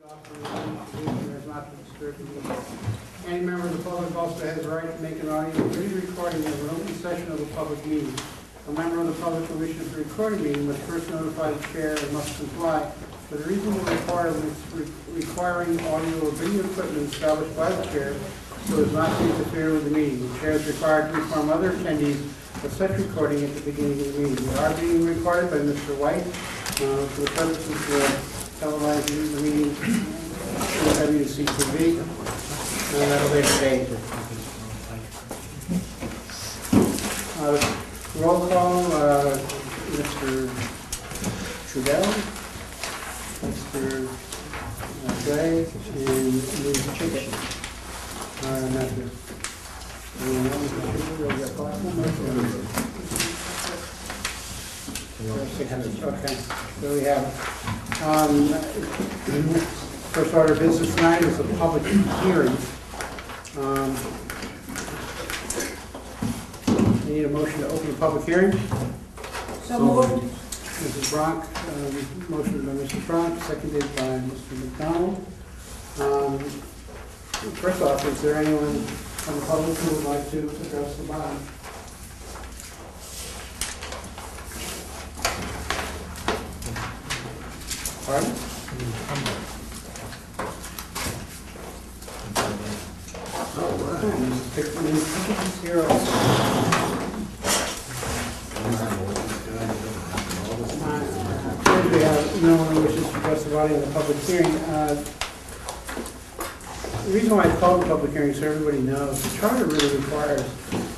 Has not been disturbed. Any member of the public also has the right to make an audio or video recording of an open session of a public meeting. A member of the public who wishes to record a meeting must first notify the chair and must comply with reasonable requirements requiring audio or video equipment established by the chair so as not to interfere with the meeting. The chair is required to inform other attendees of such recording at the beginning of the meeting. We are being recorded by Mr. White for the purposes of televising the meeting on WCTV. And that'll be today. Roll call, Mr. Trudell, Mr. Gray, and Ms. Chicken. Matthew. Okay, so we have first order of business tonight is a public hearing. I need a motion to open the public hearing. So moved. Mrs. Bronk, motion by Mr. Bronk, seconded by Mr. McDonald. First off, is there anyone from the public who would like to address the body? Pardon? We have no one wishes to address the body in the public hearing. The reason why I called the public hearing, so everybody knows, the charter really requires,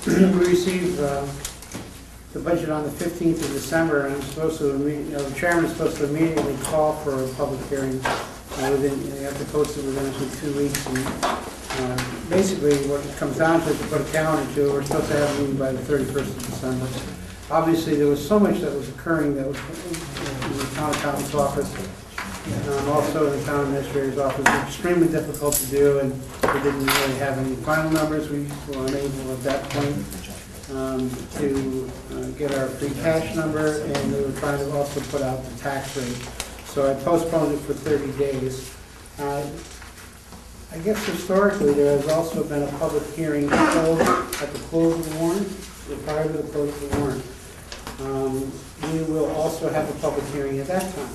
we receive the budget on the 15th of December, and I'm supposed to, the chairman is supposed to immediately call for a public hearing. You have to post it within 2 weeks. And basically, what it comes down to is to put a calendar to, we're supposed to have a meeting by the 31st of December. Obviously, there was so much that was occurring that was in the town accountant's office, and also in the town administrator's office. It was extremely difficult to do, and we didn't really have any final numbers. We were unable at that point to get our free cash number, and we were trying to also put out the tax rate. So I postponed it for 30 days. I guess historically there has also been a public hearing held at the close of the warrant, or prior to the close of the warrant. We will also have a public hearing at that time.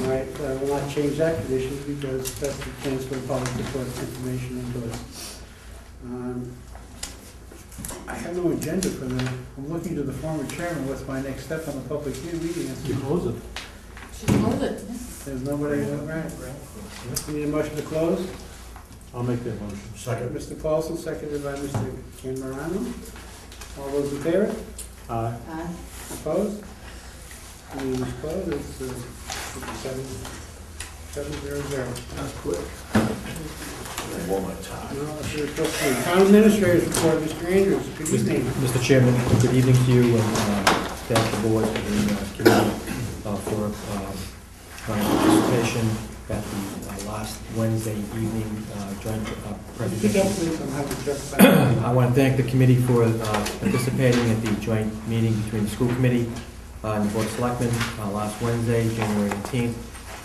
All right, we'll not change that condition because that's the chance for the public to put information into it. I have no agenda for them. I'm looking to the former chairman. What's my next step on the public hearing meeting? You close it. She closed it. There's nobody, right? We need a motion to close. I'll make that motion. Second. Mr. Paulson, seconded by Mr. Camerano. All those in favor? Aye. Aye. Opposed? Meeting is closed. It's 7:00. That's quick. One more time. No, it's supposed to be. Town administrators report, Mr. Andrews. Good evening. Mr. Chairman, good evening to you, and thank the board and the committee for my participation at the last Wednesday evening joint presentation. I want to thank the committee for participating at the joint meeting between the school committee and the board of selectmen last Wednesday, January 18th.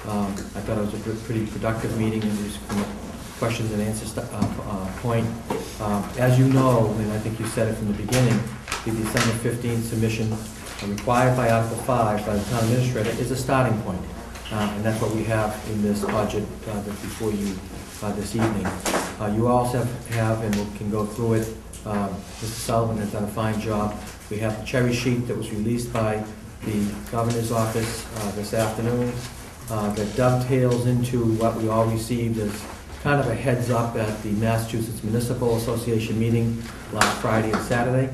I thought it was a pretty productive meeting, and was from a questions and answers point. As you know, and I think you said it from the beginning, the December 15th submission required by Article 5 by the town administrator is a starting point. And that's what we have in this budget that's before you this evening. You also have, and we can go through it, Mr. Sullivan has done a fine job. We have the cherry sheet that was released by the governor's office this afternoon that dovetails into what we all received as kind of a heads up at the Massachusetts Municipal Association meeting last Friday and Saturday.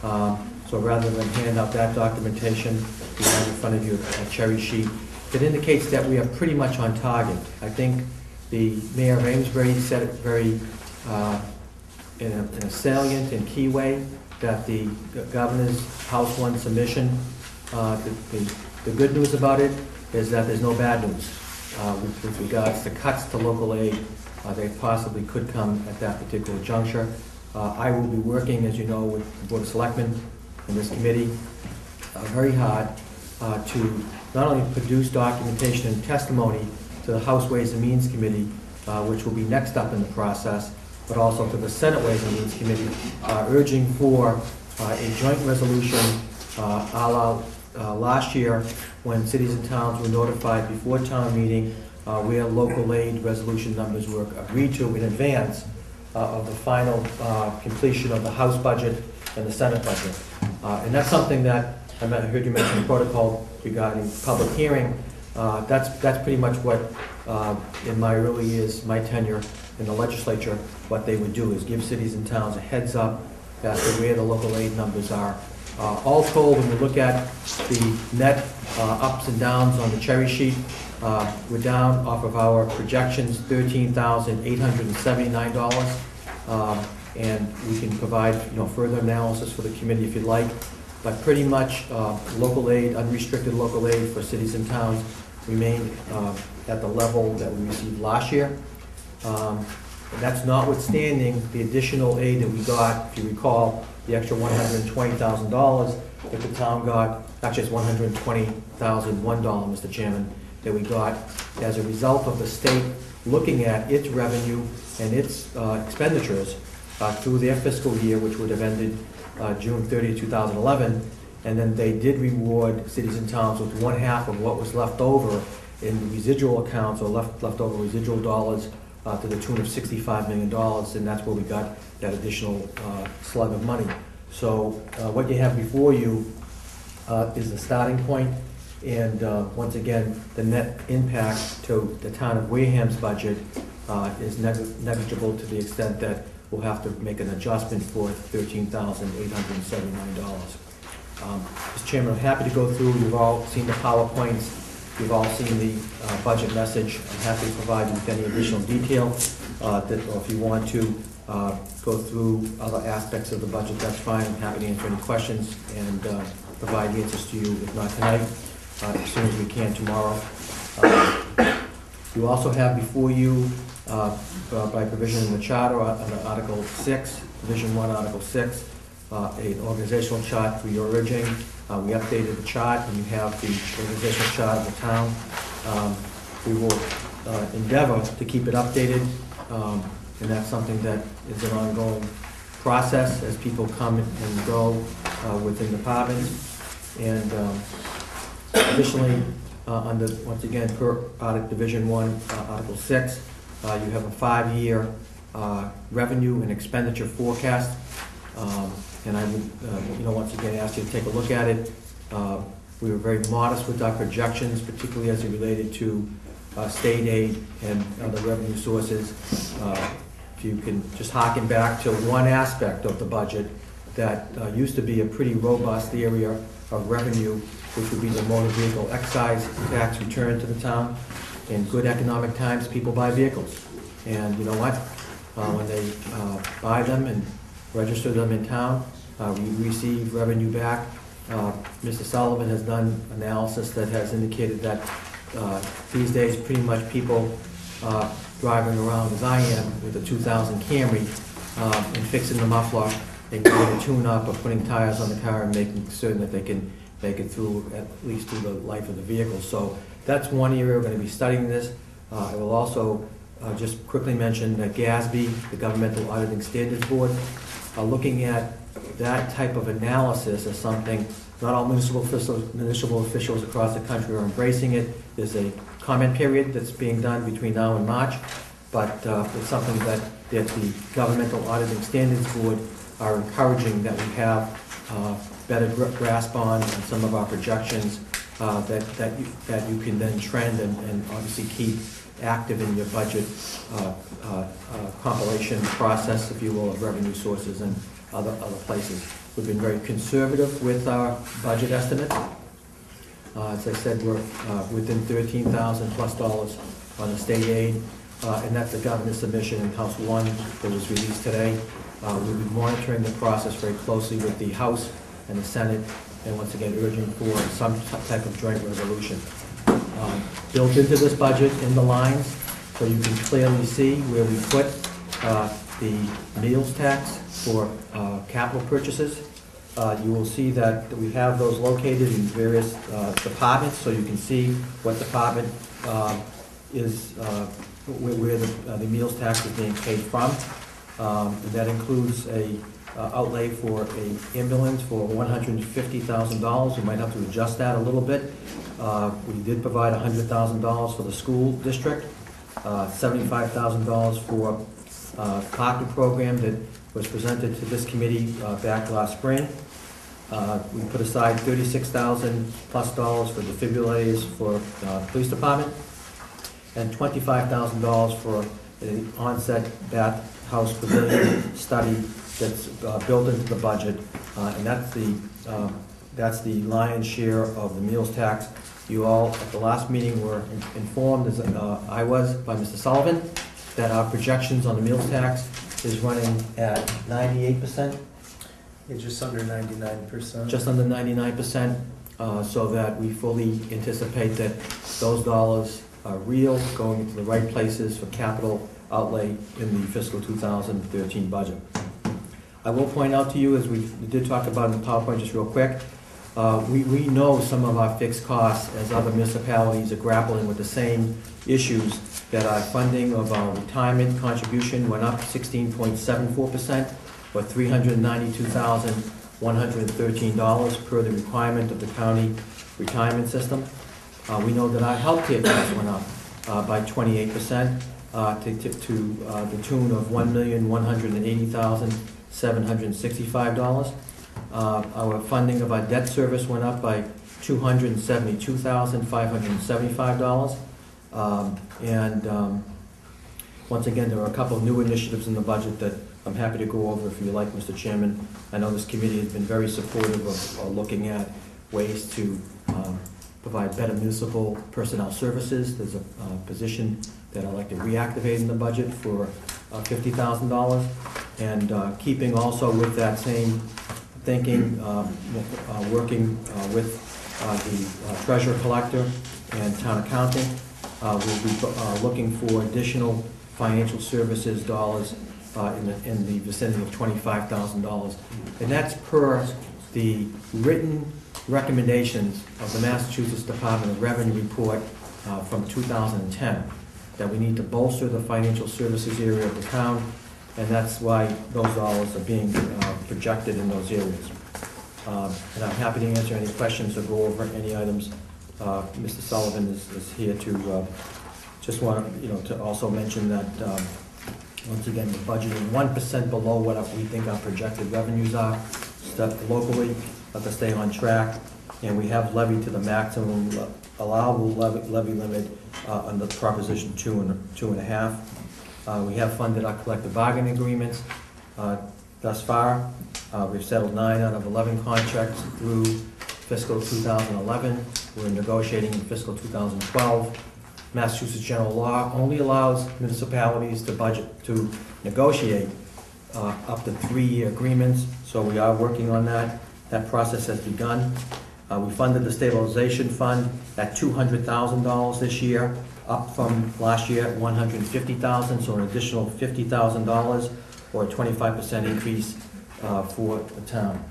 So rather than hand out that documentation, we have in front of you a cherry sheet that indicates that we are pretty much on target. I think the Mayor of Amesbury said it very in a salient and key way, that the governor's House 1 submission, the good news about it is that there's no bad news with regards to cuts to local aid. They possibly could come at that particular juncture. I will be working, as you know, with the Board of Selectmen and this committee very hard to not only produce documentation and testimony to the House Ways and Means Committee, which will be next up in the process, but also to the Senate Ways and Means Committee, urging for a joint resolution a la last year when cities and towns were notified before town meeting where local aid resolution numbers were agreed to in advance of the final completion of the House budget and the Senate budget. And that's something that I heard you mention protocol regarding public hearing. That's pretty much what, in my early years, my tenure in the legislature, what they would do is give cities and towns a heads up as to where the local aid numbers are. All told, when you look at the net ups and downs on the cherry sheet, we're down off of our projections $13,879, and we can provide further analysis for the committee if you'd like. But pretty much local aid, unrestricted local aid for cities and towns remain at the level that we received last year. That's notwithstanding the additional aid that we got, if you recall, the extra $120,000 that the town got, actually it's $120,001, Mr. Chairman, that we got as a result of the state looking at its revenue and its expenditures through their fiscal year, which would have ended June 30, 2011, and then they did reward cities and towns with 1/2 of what was left over in residual accounts or leftover residual dollars to the tune of $65 million, and that's where we got that additional slug of money. So what you have before you is the starting point, and once again, the net impact to the town of Wareham's budget is negligible to the extent that we'll have to make an adjustment for $13,879. Mr. Chairman, I'm happy to go through. You've all seen the PowerPoints. You've all seen the budget message. I'm happy to provide you with any additional detail, or if you want to go through other aspects of the budget, that's fine. I'm happy to answer any questions and provide answers to you, if not tonight, as soon as we can tomorrow. You also have before you, by provision in the charter, under Article 6, Division 1, Article 6, an organizational chart for your urging. We updated the chart, and you have the organizational chart of the town. We will endeavor to keep it updated, and that's something that is an ongoing process as people come and go within departments. And additionally, under, once again, per Division 1, Article 6, you have a 5-year revenue and expenditure forecast. And I would, once again, ask you to take a look at it. We were very modest with our projections, particularly as it related to state aid and other revenue sources. If you can just harken back to one aspect of the budget that used to be a pretty robust area of revenue, which would be the motor vehicle excise tax return to the town. In good economic times, people buy vehicles. And you know what? When they buy them and register them in town, we receive revenue back. Mr. Sullivan has done analysis that has indicated that these days pretty much people driving around as I am with a 2000 Camry and fixing the muffler and getting a tune-up or putting tires on the car and making certain that they can make it through, at least through the life of the vehicle. So that's one area we're going to be studying this. I will also just quickly mention that GASB, the Governmental Auditing Standards Board, are looking at that type of analysis as something not all municipal officials across the country are embracing it. There's a comment period that's being done between now and March, but it's something that the Governmental Auditing Standards Board are encouraging that we have better grasp on some of our projections that you can then trend and obviously keep active in your budget compilation process, if you will, of revenue sources and other places. We've been very conservative with our budget estimates. As I said, we're within $13,000 plus on the state aid, and that's the governor's submission in House 1 that was released today. We'll be monitoring the process very closely with the House and the Senate, and once again urging for some type of joint resolution. Built into this budget in the lines, so you can clearly see where we put the meals tax for capital purchases. You will see that we have those located in various departments, so you can see what department is where the meals tax is being paid from. And that includes a outlay for an ambulance for $150,000. We might have to adjust that a little bit. We did provide $100,000 for the school district, $75,000 for parking program that was presented to this committee back last spring. We put aside $36,000 plus for defibrillators for the police department, and $25,000 for the onset bathhouse pavilion study that's built into the budget, and that's the lion's share of the meals tax. You all, at the last meeting, were informed, as I was, by Mr. Sullivan, that our projections on the meals tax is running at 98%. Yeah, just under 99%. Just under 99%, so that we fully anticipate that those dollars are real, going into the right places for capital outlay in the fiscal 2013 budget. I will point out to you, as we did talk about in the PowerPoint just real quick, we know some of our fixed costs as other municipalities are grappling with the same issues, that our funding of our retirement contribution went up 16.74%, or $392,113 per the requirement of the county retirement system. We know that our healthcare costs went up by 28% to the tune of $1,180,765. Our funding of our debt service went up by $272,575. Once again, there are a couple of new initiatives in the budget that I'm happy to go over if you like, Mr. Chairman. I know this committee has been very supportive of looking at ways to provide better municipal personnel services. There's a position that I'd like to reactivate in the budget for $50,000. And keeping also with that same thinking, working with the treasurer collector and town accounting, we'll be looking for additional financial services dollars in the vicinity of $25,000. And that's per the written recommendations of the Massachusetts Department of Revenue report from 2010, that we need to bolster the financial services area of the town, and that's why those dollars are being projected in those areas. And I'm happy to answer any questions or go over any items. Mr. Sullivan is here to just want to also mention that once again, we're budgeting 1% below what we think our projected revenues are locally, to stay on track, and we have levied to the maximum allowable levy limit under Proposition 2.5. We have funded our collective bargaining agreements thus far. We've settled 9 out of 11 contracts through fiscal 2011. We're negotiating in fiscal 2012. Massachusetts general law only allows municipalities to negotiate up to 3-year agreements, so we are working on that. That process has begun. We funded the stabilization fund at $200,000 this year, up from last year at $150,000, so an additional $50,000, or a 25% increase for the town.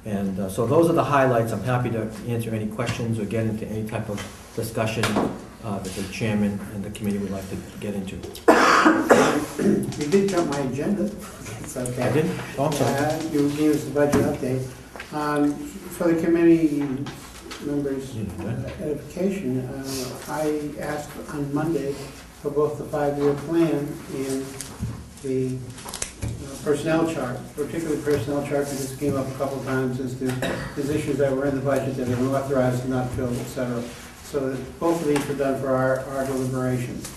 And so those are the highlights. I'm happy to answer any questions or get into any type of discussion that the chairman and the committee would like to get into. You did jump my agenda. It's okay. I did? Oh, I'm sorry. You gave us the budget update. For the committee members' edification, I asked on Monday for both the 5-year plan and the personnel chart, particularly personnel chart, because this came up a couple of times as there's issues that were in the budget that are authorized and not filled, et cetera. So that both of these were done for our deliberations.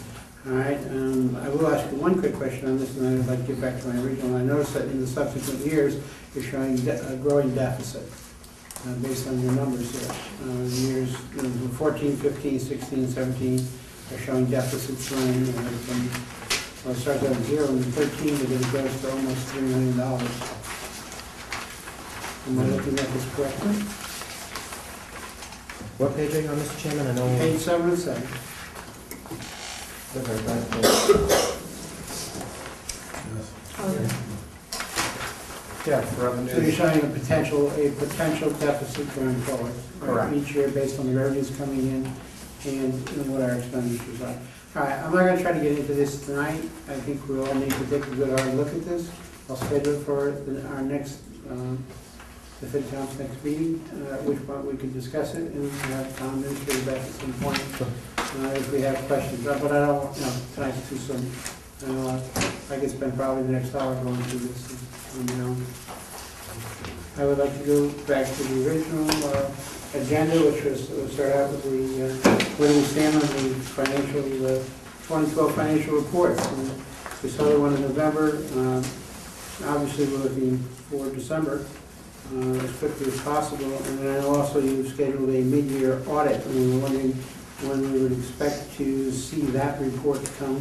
All right, I will ask you one quick question on this, and then I'd like to get back to my original. I noticed that in the subsequent years, you're showing a growing deficit based on your numbers here. Years 14, 15, 16, 17 are showing deficits running from, well, it starts out at 0 and 13, but then it goes to almost $3 million. Am I looking at this correctly? What page are you on, Mr. Chairman? I know. Page 7 and 7. Yeah, So you're revenue. showing a potential deficit going forward. Right, Correct. each year based on the revenues coming in and what our expenditures are. All right, I'm not gonna try to get into this tonight. I think we all need to take a good hard look at this. I'll schedule it for our next, the FinCom's next meeting, at which point we can discuss it and have Tom administrator back at some point, if we have questions. But I don't, tonight's too soon. I could spend probably the next hour going through this on my own. I would like to go back to the original agenda, which was, we'll start out with the, where we stand on the financial, 2012 financial reports. And we started one in November. Obviously, we're looking for December as quickly as possible. And then also you scheduled a mid-year audit. And we were wondering when we would expect to see that report come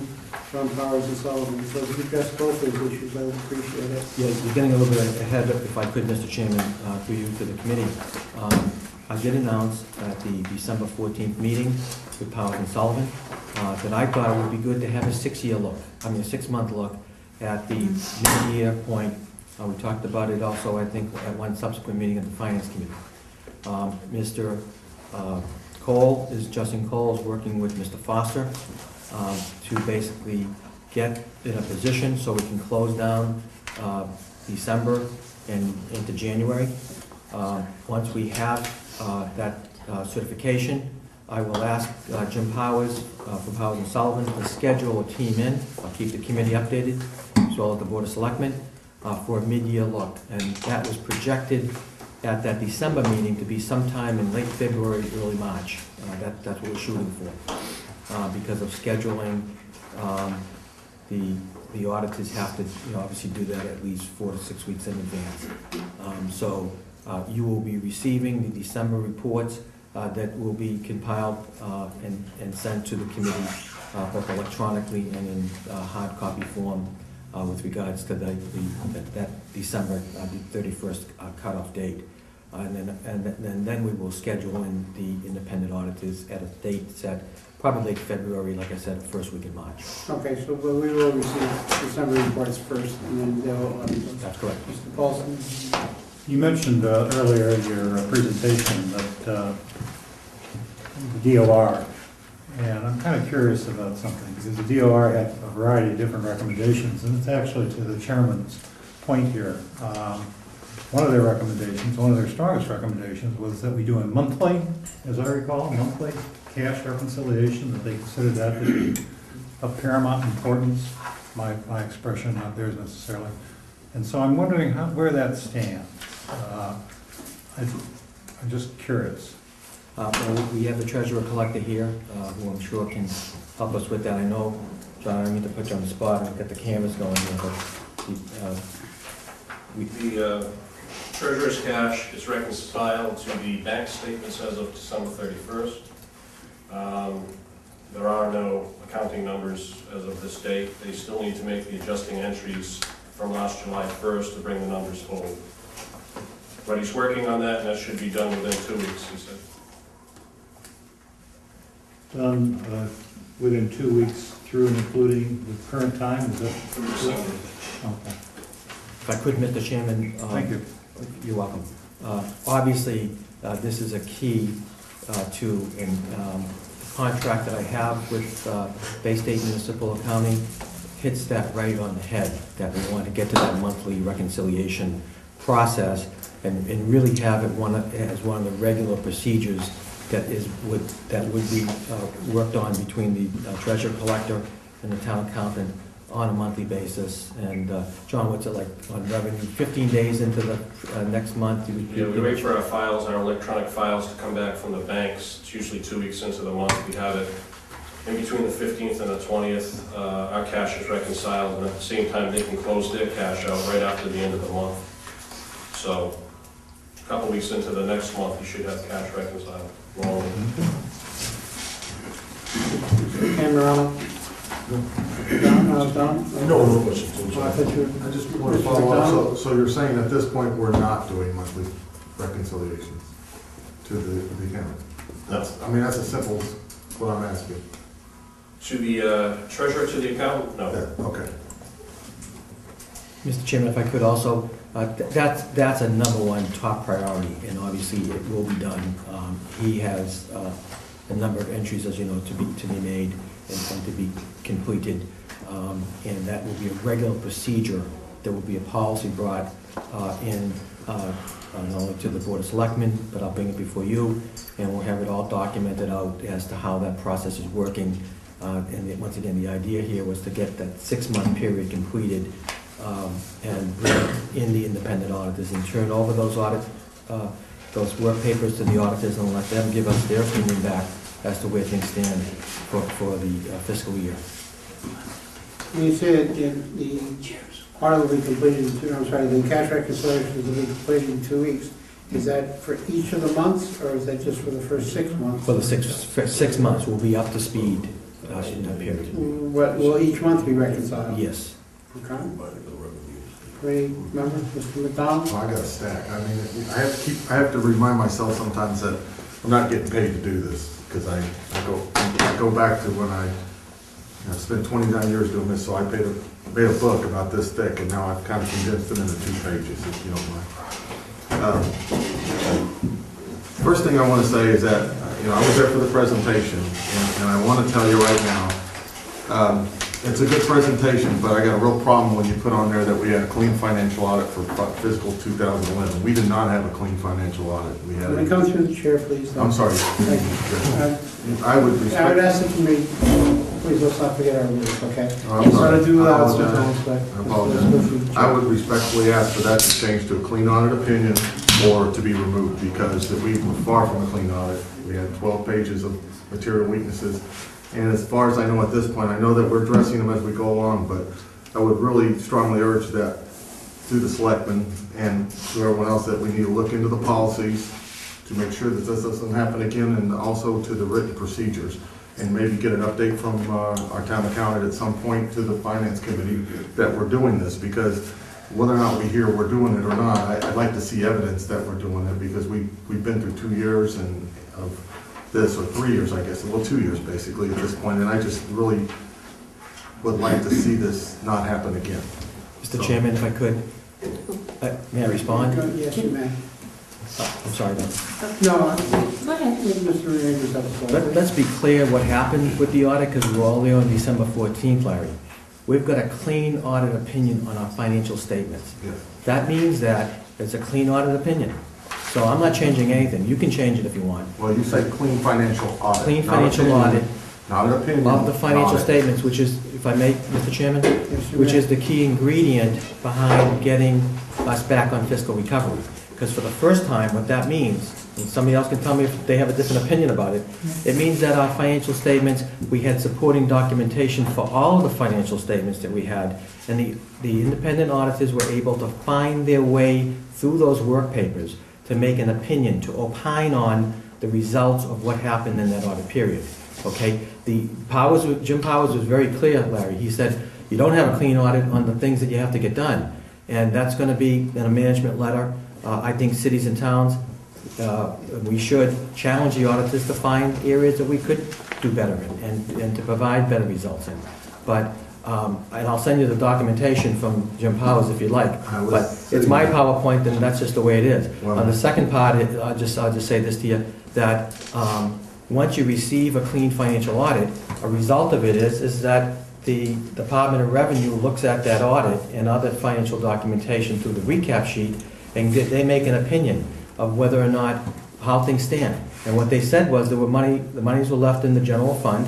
from Powers and Sullivan. So if you address both those issues, I would appreciate it. Yeah, you're getting a little bit ahead, if I could, Mr. Chairman, through you to the committee. I did announce at the December 14th meeting with Powers and Sullivan that I thought it would be good to have a 6-month look at the mid-year point. We talked about it also, I think, at one subsequent meeting of the Finance Committee. Mr. Justin Cole is working with Mr. Foster to basically get in a position so we can close down December and into January. Once we have that certification, I will ask Jim Powers from Powers and Sullivan to schedule a team in. I'll keep the committee updated, as well as the Board of Selectmen, for a mid-year look. And that was projected at that December meeting to be sometime in late February, early March. That's what we're shooting for. Because of scheduling, the auditors have to, obviously do that at least 4 to 6 weeks in advance. So you will be receiving the December reports that will be compiled and sent to the committee, both electronically and in hard copy form with regards to that December the 31st cutoff date. And then we will schedule in the independent auditors at a date set, probably late February, like I said, first week in March. Okay, so we will receive December reports first, and then they'll. That's correct. Mr. Paulson? You mentioned earlier in your presentation that the DOR, and I'm kind of curious about something, because the DOR had a variety of different recommendations, and it's actually to the chairman's point here. One of their recommendations, one of their strongest recommendations, was that we do a monthly, as I recall, monthly cash reconciliation, that they considered that to be of paramount importance, my expression, not theirs necessarily. And so I'm wondering where that stands. I'm just curious. Well, we have the treasurer collector here, who I'm sure can help us with that. I know, John, I don't mean to put you on the spot and get the cameras going here, but The treasurer's cash is reconciled to the bank statements as of December 31st. There are no accounting numbers as of this date. They still need to make the adjusting entries from last July 1st to bring the numbers forward. But he's working on that, and that should be done within 2 weeks, he said. Done within 2 weeks through and including the current time, is that? Through December. Okay. if I could, Mr. Chairman. Thank you. You're welcome. Obviously, this is a key to the contract that I have with Bay State Municipal Accounting. Hits that right on the head, that we want to get to that monthly reconciliation process and really have it as one of the regular procedures that would be worked on between the treasurer collector and the town accountant on a monthly basis. And John, what's it like on revenue? 15 days into the next month? Yeah, we wait for our files, our electronic files to come back from the banks. It's usually 2 weeks into the month. We have it in between the 15th and the 20th. Our cash is reconciled, and at the same time, they can close their cash out right after the end of the month. So a couple weeks into the next month, you should have cash reconciled. Cameron? Don? No question. I thought you I just want to follow up. So you're saying at this point, we're not doing monthly reconciliations to the accountant? That's as simple as what I'm asking. To the treasurer, to the accountant? No. Yeah, okay. Mr. Chairman, if I could also, that's a #1 top priority, and obviously it will be done. He has a number of entries, as you know, to be made, and to be completed. And that will be a regular procedure. There will be a policy brought in not only to the Board of Selectmen, but I'll bring it before you, and we'll have it all documented out as to how that process is working. Once again, the idea here was to get that 6-month period completed and bring in the independent auditors and turn over those those work papers to the auditors and let them give us their opinion back as to where things stand for the fiscal year. You said the audit will be completed in the cash reconciliations will be completed in 2 weeks. Is that for each of the months, or is that just for the first 6 months? For the 6 months, we'll be up to speed in that period. What, will each month be reconciled? Yes. Okay. Any member, Mr. McDonald? Well, I got a stack. I mean, I have to remind myself sometimes that I'm not getting paid to do this, because I go back to when I've spent 29 years doing this, so I made a book about this thick, and now I've kind of condensed it into 2 pages, if you don't mind. First thing I want to say is that, I was there for the presentation, and I want to tell you right now, it's a good presentation, but I got a real problem when you put on there that we had a clean financial audit for fiscal 2011. We did not have a clean financial audit. We had. Can we come through the chair, please? I'm sorry. Thank you. I would I would ask that you may, please let's not forget our rules, okay? I'm sorry. To do that I sometimes, but. I apologize. I would respectfully ask for that to change to a clean audit opinion or to be removed, because we were far from a clean audit. We had 12 pages of material weaknesses. And as far as I know at this point, I know that we're addressing them as we go along, but I would really strongly urge that to the selectmen and to everyone else that we need to look into the policies to make sure that this doesn't happen again, and also to the written procedures, and maybe get an update from our town accountant at some point to the finance committee that we're doing this, because whether or not we hear we're doing it or not, I'd like to see evidence that we're doing it, because we've been through 2 years and of this, or 3 years, I guess, well, 2 years basically at this point, and I just really would like to see this not happen again. Mr. Chairman, if I could, may I respond? Yes, you may. I'm sorry, Don. No, Go ahead. Mr. Reagan's up for it. Let's be clear what happened with the audit, because we were all there on December 14th, Larry. We've got a clean audit opinion on our financial statements. Yeah. That means that it's a clean audit opinion. So I'm not changing anything. You can change it if you want. Well, you say clean financial audit. Clean not financial opinion, audit Not an opinion. of the financial audit. statements, which is, if I may, Mr. Chairman, Yes, you which may. is the key ingredient behind getting us back on fiscal recovery. Because for the first time, what that means, and somebody else can tell me if they have a different opinion about it, it means that our financial statements, we had supporting documentation for all of the financial statements that we had, and the independent auditors were able to find their way through those work papers to make an opinion, to opine on the results of what happened in that audit period. Okay? Jim Powers was very clear, Larry. He said, you don't have a clean audit on the things that you have to get done. And that's going to be in a management letter. I think cities and towns, we should challenge the auditors to find areas that we could do better in and to provide better results in. But, and I'll send you the documentation from Jim Powers if you'd like. But it's my PowerPoint, and that's just the way it is. Well, On the second part, I'll just say this to you, that once you receive a clean financial audit, a result of it is that the Department of Revenue looks at that audit and other financial documentation through the recap sheet, and they make an opinion of whether or not, how things stand. And what they said was the monies were left in the general fund,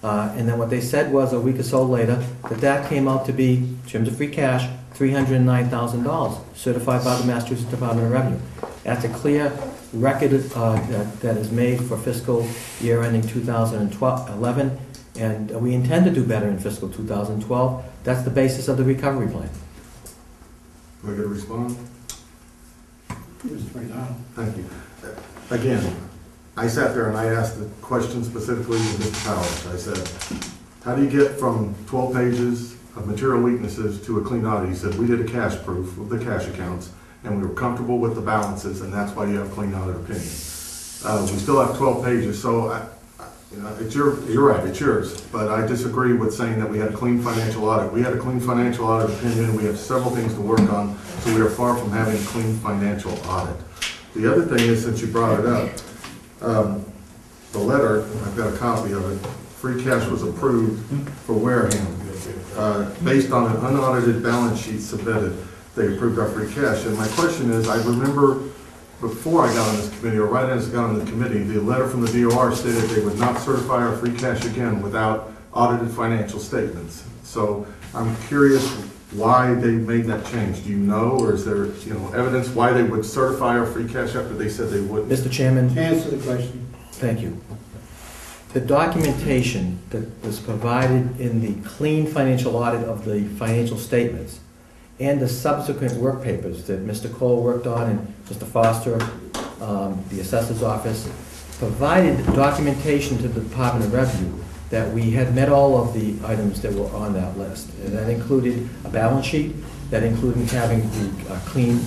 and then what they said was a week or so later, that came out to be, in terms of free cash, $309,000, certified by the Massachusetts Department of Revenue. That's a clear record that is made for fiscal year ending 2011, and we intend to do better in fiscal 2012. That's the basis of the recovery plan. Do I get a respond? Mr. McDonald. Thank you. Again, I sat there and I asked the question specifically to Mr. Powers. I said, how do you get from 12 pages of material weaknesses to a clean audit? He said, we did a cash proof of the cash accounts, and we were comfortable with the balances, and that's why you have clean audit opinion. We still have 12 pages, so you're right, it's yours, but I disagree with saying that we had a clean financial audit. We had a clean financial audit opinion. We have several things to work on, so we are far from having a clean financial audit. The other thing is, since you brought it up, the letter, I've got a copy of it, free cash was approved for Wareham. Based on an unaudited balance sheet submitted, they approved our free cash. And my question is, I remember before I got on this committee, or right as I got on the committee, the letter from the DOR stated they would not certify our free cash again without audited financial statements. So I'm curious why they made that change. Do you know, or is there, evidence why they would certify our free cash after they said they wouldn't? Mr. Chairman, To answer the question. thank you. The documentation that was provided in the clean financial audit of the financial statements and the subsequent work papers that Mr. Cole worked on and Mr. Foster, the assessor's office, provided documentation to the Department of Revenue that we had met all of the items that were on that list. And that included a balance sheet, that included having the clean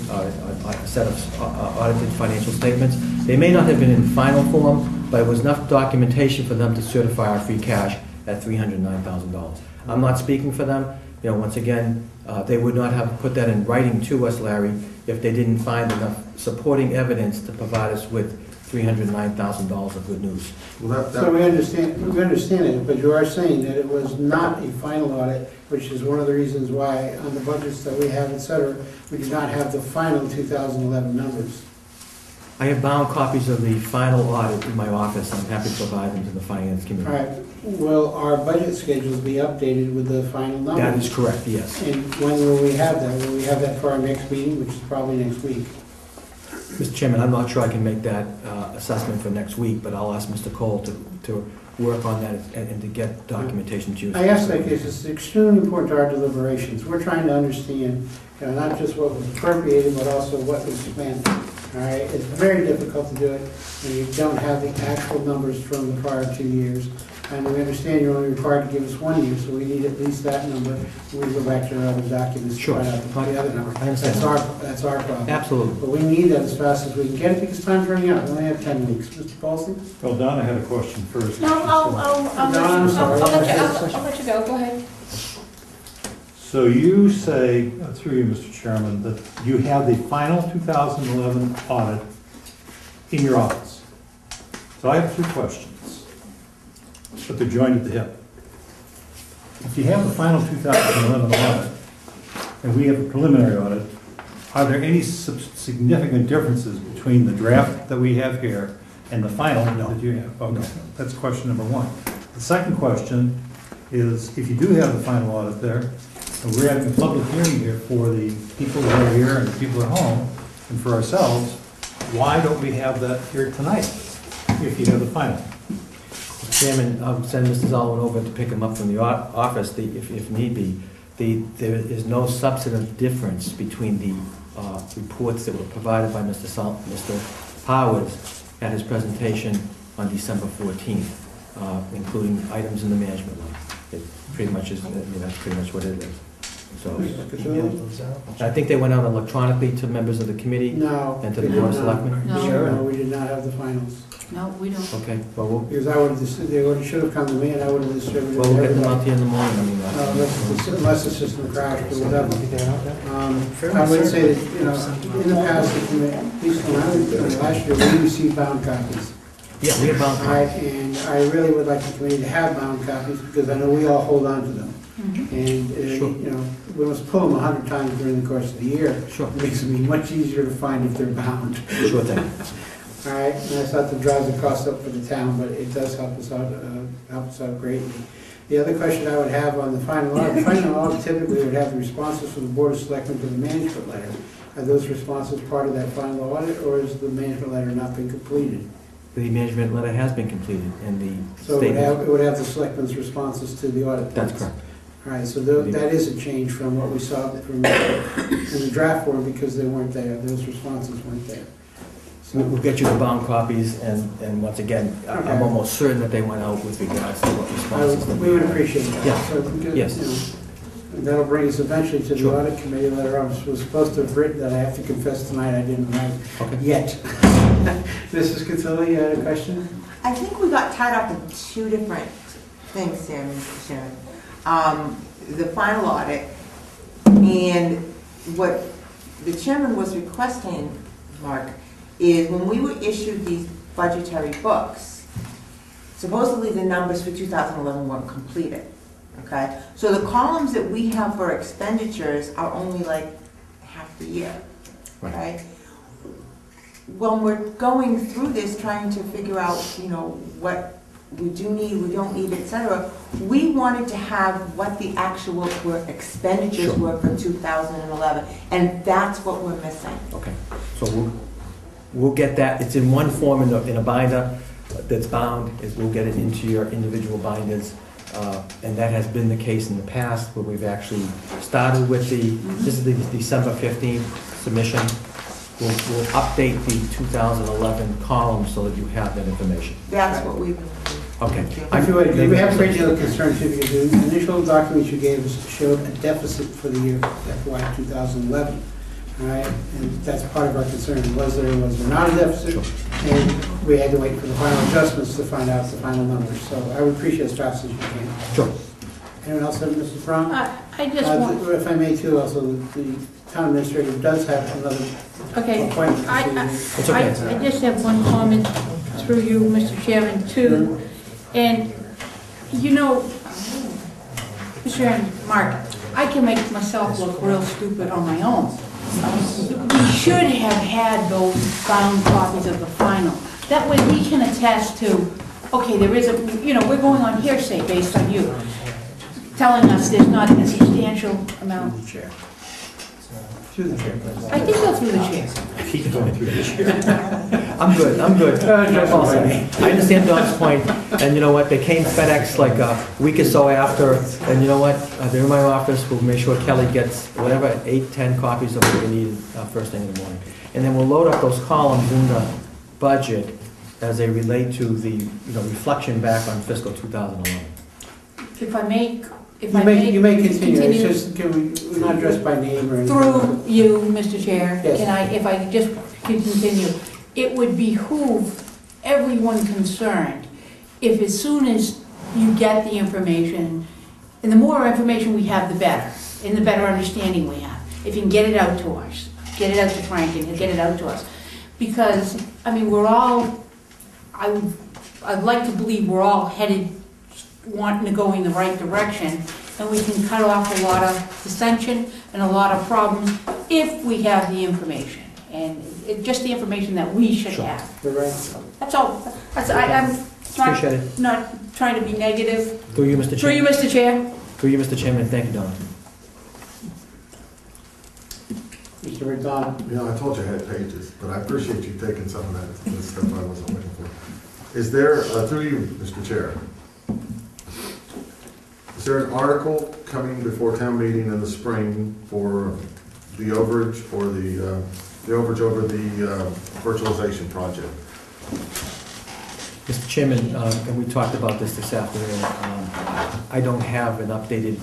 set of audited financial statements. They may not have been in final form, but it was enough documentation for them to certify our free cash at $309,000. I'm not speaking for them. Once again, they would not have put that in writing to us, Larry, if they didn't find enough supporting evidence to provide us with $309,000 of good news. Well, So we understand it, but you are saying that it was not a final audit, which is one of the reasons why on the budgets that we have, et cetera, we do not have the final 2011 numbers. I have bound copies of the final audit in my office. I'm happy to provide them to the Finance All Committee. right, will our budget schedules be updated with the final numbers? That is correct, yes. And when will we have that? Will we have that for our next meeting, which is probably next week? Mr. Chairman, I'm not sure I can make that assessment for next week, but I'll ask Mr. Cole to work on that and to get documentation to you. I ask that because it's extremely important to our deliberations. We're trying to understand, not just what was appropriated, but also what was spent. All right, it's very difficult to do it when you don't have the actual numbers from the prior 2 years. And we understand you're only required to give us 1 year, so we need at least that number. We go back to our other documents to Sure. find out the other number. I understand. That's our problem. Absolutely. But we need that as fast as we can get it because time's running out. We only have 10 weeks. Mr. Paulson? Well, Donna had a question first. No, I'll No, I'm sorry. I'll let you go, go ahead. So you say, through you, Mr. Chairman, that you have the final 2011 audit in your office. So I have 2 questions, but they're joined at the hip. If you have the final 2011 audit, and we have a preliminary audit, are there any significant differences between the draft that we have here and the final that you have? Okay, that's question number 1. The second question is, if you do have the final audit there, and we're having a public hearing here for the people who are here and the people at home, and for ourselves, why don't we have that here tonight, if you have the final? Chairman, I'll send Mr. Zalman over to pick him up from the office if need be. There is no substantive difference between the reports that were provided by Mr. Powers at his presentation on December 14th, including items in the management line. It pretty much is, that's pretty much what it is. So, I think they went out electronically to members of the committee No. and to the we Board of did not. Selectmen? No. No, we did not have the finals. No, we don't. Okay, well, we'll Because they should have come to me and I would have distributed we'll get them out everybody. to you in the morning, I mean, Unless the system crashed or whatever. I would say that, in the past, at least when I was, last year, we received bound copies. yeah, we have bound All right, and I really would like the committee to have bound copies because I know we all hold on to them. And, Sure. we must pull them 100 times during the course of the year. Sure. It makes it much easier to find if they're bound. Sure thing. All right, and that's not to drive the cost up for the town, but it does help us out greatly. The other question I would have on the final audit typically would have the responses from the Board of Selectmen to the management letter. Are those responses part of that final audit, or has the management letter not been completed? The management letter has been completed and the So statement. it would have the selectmen's responses to the audit. That's plans. correct. All right, so that is a change from what we saw from in the draft form because they weren't there, those responses weren't there. We'll get you the bound copies and once again, Okay. I'm almost certain that they went out with regards to what responses. that We would appreciate that. Yeah. So, because, Yes. That'll bring us eventually to the Sure. audit committee letter. I was supposed to have written that I have to confess tonight I didn't write Okay. yet. Mrs. Catilla, you had a question? I think we got tied up in 2 different things here, Mr. Chairman. The final audit and what the chairman was requesting, Mark, is when we were issued these budgetary books supposedly the numbers for 2011 weren't completed, okay? So the columns that we have for expenditures are only like half the year, okay? When we're going through this, trying to figure out, what we do need, we don't need, et cetera, we wanted to have what the actual expenditures were for 2011, and that's what we're missing. Okay, so we'll get that, it's in one form in a binder that's bound, we'll get it into your individual binders, and that has been the case in the past, where we've actually started with this is the December 15th submission. We'll update the 2011 column so that you have that information. That's what we've been doing. Okay. If you would, we have a great deal of concern too, because the initial documents you gave us showed a deficit for the year FY 2011. All right, and that's part of our concern. Was there not a deficit? Sure. And we had to wait for the final adjustments to find out the final numbers. So I would appreciate as fast as you can. Sure. Anyone else have, Mrs. Brown? I just want, If I may too, also, the town administrator does have another okay, appointment. It's okay. I just have one comment through you, Mr. Chairman, too. And, Mr. Chairman, Mark, I can make myself look real stupid on my own. We should have had those bound copies of the final. That way we can attest to, okay, there is we're going on hearsay based on you telling us there's not a substantial amount. Through the chair. I think go through the chair. He can go through this. I'm good. I'm all set. I understand Don's point, and you know what, they came FedEx like a week or so after, and you know what, they're in my office, we'll make sure Kelly gets whatever, 8, 10 copies of what we need first thing in the morning. And then we'll load up those columns in the budget as they relate to the, reflection back on fiscal 2011. If I may, You may continue. It's just, we're not addressed by name or anything. through you, Mr. Chair, Yes. if I just can continue, it would behoove everyone concerned if as soon as you get the information, and the more information we have, the better, and the better understanding we have. If you can get it out to us, get it out to Frank and get it out to us. Because, we're all, I'd like to believe we're all headed, wanting to go in the right direction, and we can cut off a lot of dissension and a lot of problems if we have the information, and just the information that we should Sure. have. You're right. That's all. I'm Appreciate it. not trying to be negative. Through you, Mr. Through you, Chairman. Mr. Chair. Through you, Mr. Chairman, thank you, Don. Mr. McDonald. I told you I had pages, but I appreciate you taking some of that stuff I wasn't looking for. Is there, through you, Mr. Chair, is there an article coming before town meeting in the spring for the overage or the overage over the virtualization project? Mr. Chairman, and we talked about this afternoon, I don't have an updated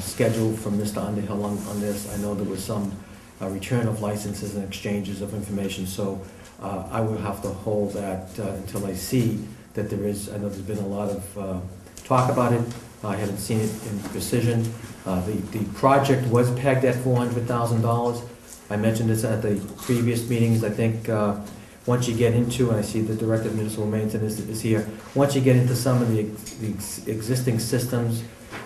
schedule from Mr. Underhill on this. I know there was some return of licenses and exchanges of information, so I will have to hold that until I see that there is. I know there's been a lot of talk about it. I haven't seen it in precision. The project was pegged at $400,000. I mentioned this at the previous meetings. I think once you get into, and I see the Director of Municipal Maintenance is here, once you get into some of the existing systems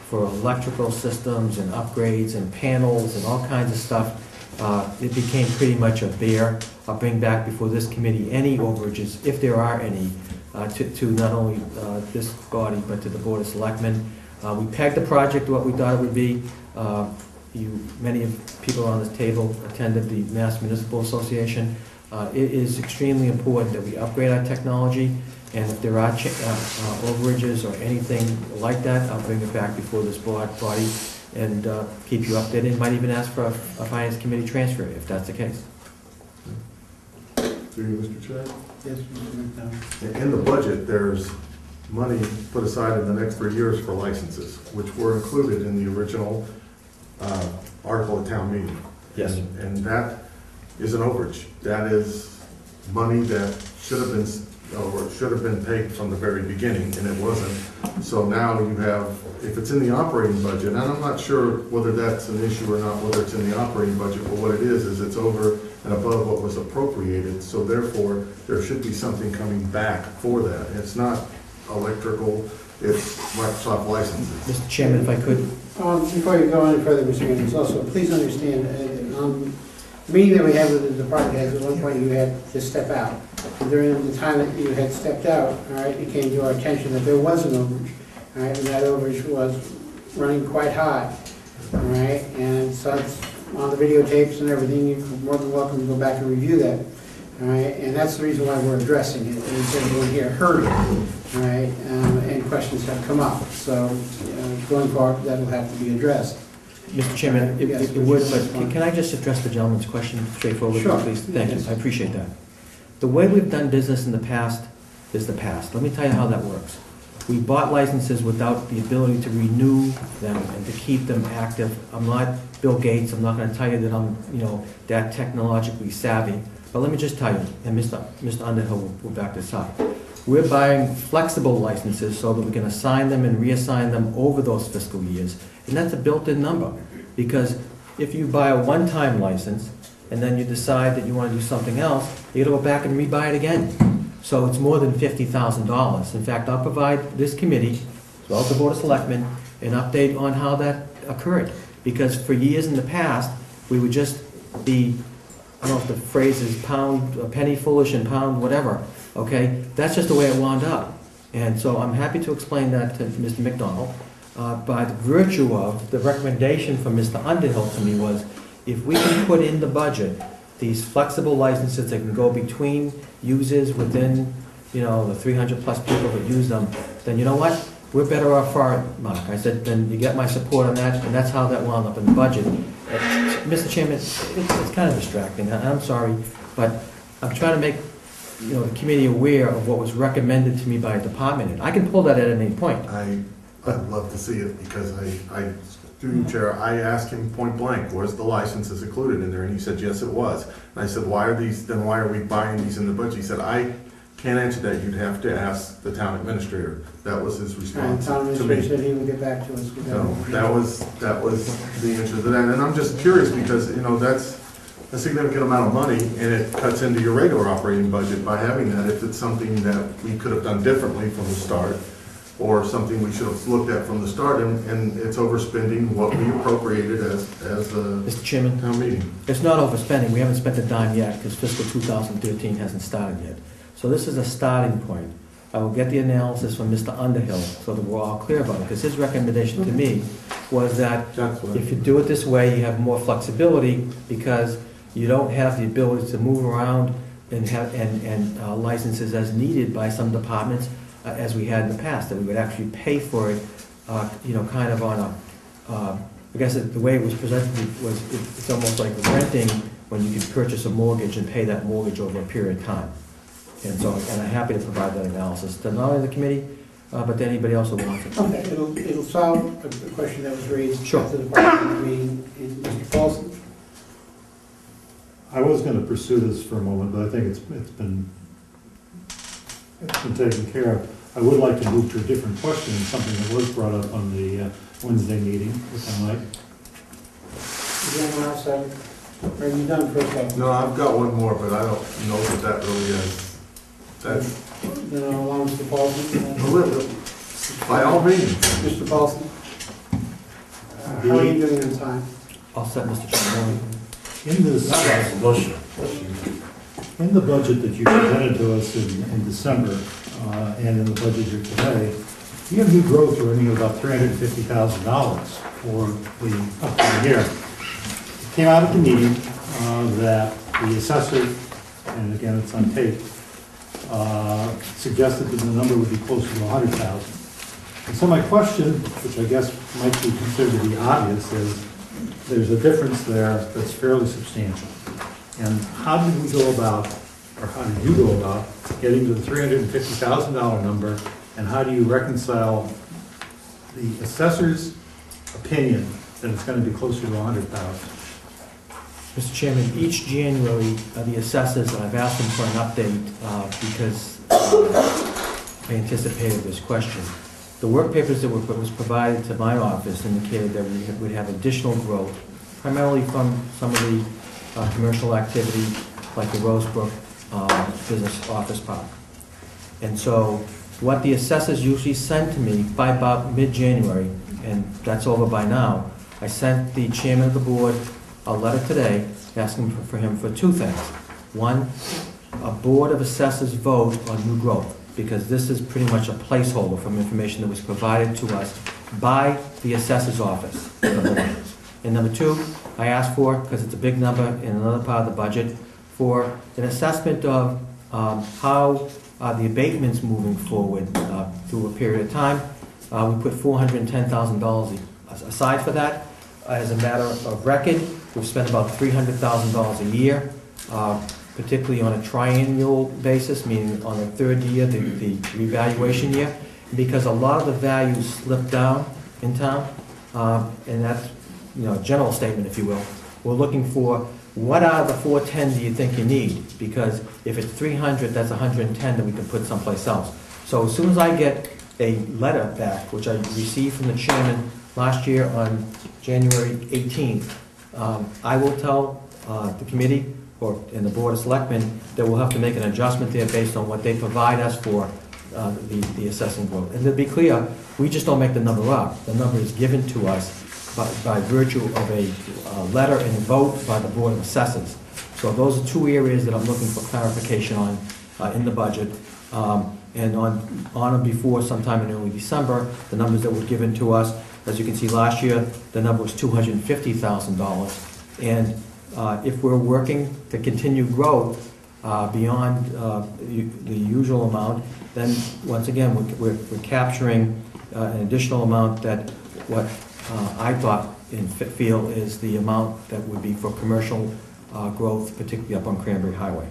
for electrical systems and upgrades and panels and all kinds of stuff, it became pretty much a bear. I'll bring back before this committee any overages, if there are any, to not only this body, but to the Board of Selectmen. We pegged the project what we thought it would be. Many of people on this table attended the Mass Municipal Association. It is extremely important that we upgrade our technology, and if there are overages or anything like that, I'll bring it back before this body and keep you updated. Might even ask for a Finance Committee transfer if that's the case. Through you, Mr. Chair? Yes, Mr. McDonald. In the budget, there's money put aside in the next 3 years for licenses, which were included in the original article at town meeting. Yes. And that is an overage. That is money that should have been paid from the very beginning, and it wasn't. So now you have, if it's in the operating budget, and I'm not sure whether that's an issue or not, whether it's in the operating budget, but what it is it's over and above what was appropriated. So therefore, there should be something coming back for that. It's not electrical, it's Microsoft licenses. Mr. Chairman, if I could, Before you go any further, Mr. Anderson, also, please understand, the meeting that we had with the department heads, at one point you had to step out. And during the time that you had stepped out, all right, it came to our attention that there was an overage, all right, and that overage was running quite high, all right? And so it's on the videotapes and everything, you're more than welcome to go back and review that, all right? And that's the reason why we're addressing it, and everyone here heard it, all right? And questions have come up, so going forward, that'll have to be addressed. Mr. Chairman, Yes, it would, please. but can I just address the gentleman's question straightforwardly, Sure. please? Thank you, Yes. I appreciate that. The way we've done business in the past is the past. Let me tell you how that works. We bought licenses without the ability to renew them and to keep them active. I'm not Bill Gates, I'm not gonna tell you that I'm, that technologically savvy, but let me just tell you, and Mr. Underhill will back this up. We're buying flexible licenses so that we can assign them and reassign them over those fiscal years. And that's a built-in number, because if you buy a one-time license and then you decide that you want to do something else, you gotta go back and rebuy it again. So it's more than $50,000. In fact, I'll provide this committee, as well as the Board of Selectmen, an update on how that occurred. Because for years in the past, we would just be, I don't know if the phrase is penny foolish and pound whatever, okay? That's just the way it wound up. And so I'm happy to explain that to Mr. McDonald. By the virtue of the recommendation from Mr. Underhill to me was, if we can put in the budget these flexible licenses that can go between users within, the 300 plus people that use them, then you know what? We're better off for it, Mark. I said, then you get my support on that, and that's how that wound up in the budget. Mr. Chairman, it's kind of distracting, I'm sorry, but I'm trying to make, the committee aware of what was recommended to me by a department head. I can pull that at any point. I'd love to see it, because through you, Chair, I asked him point blank, was the licenses included in there? And he said, yes, it was. And I said, why are we buying these in the budget? He said, I can't answer that, you'd have to ask the town administrator. That was his And response town to administrator me. said he would get back to us with So that. that was the answer to that. And I'm just curious, because, that's a significant amount of money, and it cuts into your regular operating budget by having that. If it's something that we could have done differently from the start, or something we should have looked at from the start, and it's overspending what we appropriated as a Mr. Chairman? town meeting. It's not overspending, we haven't spent a dime yet, because fiscal 2013 hasn't started yet. So this is a starting point. I will get the analysis from Mr. Underhill, so that we're all clear about it, because his recommendation to me was that if you do it this way, you have more flexibility, because you don't have the ability to move around and have, licenses as needed by some departments, as we had in the past, that we would actually pay for it, kind of on a, I guess the way it was presented was, it's almost like renting, when you could purchase a mortgage and pay that mortgage over a period of time. And so, and I'm happy to provide that analysis to not only the committee, but to anybody else who wants it. Okay, it'll solve a question that was raised Sure. at the department meeting. Mr. Paulson? I was gonna pursue this for a moment, but I think it's been taken care of. I would like to move to a different question, something that was brought up on the Wednesday meeting, if I might. Is there anyone else have, are you done first? No, I've got one more, but I don't know if that really is. That's, Then I'll allow Mr. Paulson. by all means. Mr. Paulson? How are you doing on time? I'll set Mr. Chairman. In the budget that you presented to us in December, and in the budget here today, you have new growth running about $350,000 for the upcoming year. It came out at the meeting that the assessor, and again it's on tape, suggested that the number would be closer to $100,000. And so my question, which I guess might be considered to be obvious, is there's a difference there that's fairly substantial. And how did we go about, or how did you go about, getting to the $350,000 number, and how do you reconcile the assessor's opinion that it's going to be closer to $100,000? Mr. Chairman, each January, the assessors, I've asked them for an update because I anticipated this question. The work papers that was provided to my office indicated that we would have additional growth, primarily from some of the commercial activity, like the Rosebrook Business Office Park. And so what the assessors usually send to me by about mid-January, and that's over by now, I sent the chairman of the board a letter today asking for him for two things. One, a board of assessors vote on new growth, because this is pretty much a placeholder from information that was provided to us by the assessor's office. And number two, I asked for, because it's a big number in another part of the budget, for an assessment of how the abatement's moving forward through a period of time. We put $410,000 aside for that. As a matter of record, we've spent about $300,000 a year, particularly on a triennial basis, meaning on the third year, the revaluation year, because a lot of the values slip down in town, and that's, you know, a general statement, if you will. We're looking for, what out of the 410 do you think you need? Because if it's 300, that's 110 that we can put someplace else. So as soon as I get a letter back, which I received from the chairman last year on January 18th, I will tell the committee and the Board of Selectmen that we'll have to make an adjustment there based on what they provide us for the assessing growth. And to be clear, we just don't make the number up. The number is given to us by virtue of a letter and vote by the Board of Assessors. So those are two areas that I'm looking for clarification on in the budget. And on or before sometime in early December, the numbers that were given to us, as you can see last year, the number was $250,000. And if we're working to continue growth beyond the usual amount, then once again, we're capturing an additional amount that what I thought and feel is the amount that would be for commercial growth, particularly up on Cranberry Highway.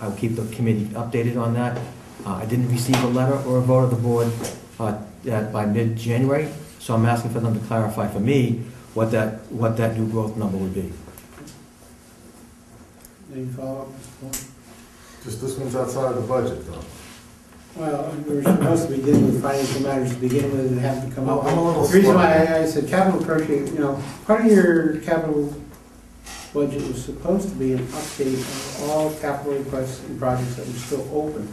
I'll keep the committee updated on that. I didn't receive a letter or a vote of the board by mid-January, so I'm asking for them to clarify for me what that new growth number would be. Any follow-up? Just this one's outside of the budget, though. Well, we were supposed to be dealing with financial matters to begin with and have to come up. I'm a little The reason slow. why I said capital appropriate, you know, part of your capital budget was supposed to be an update of all capital requests and projects that were still open.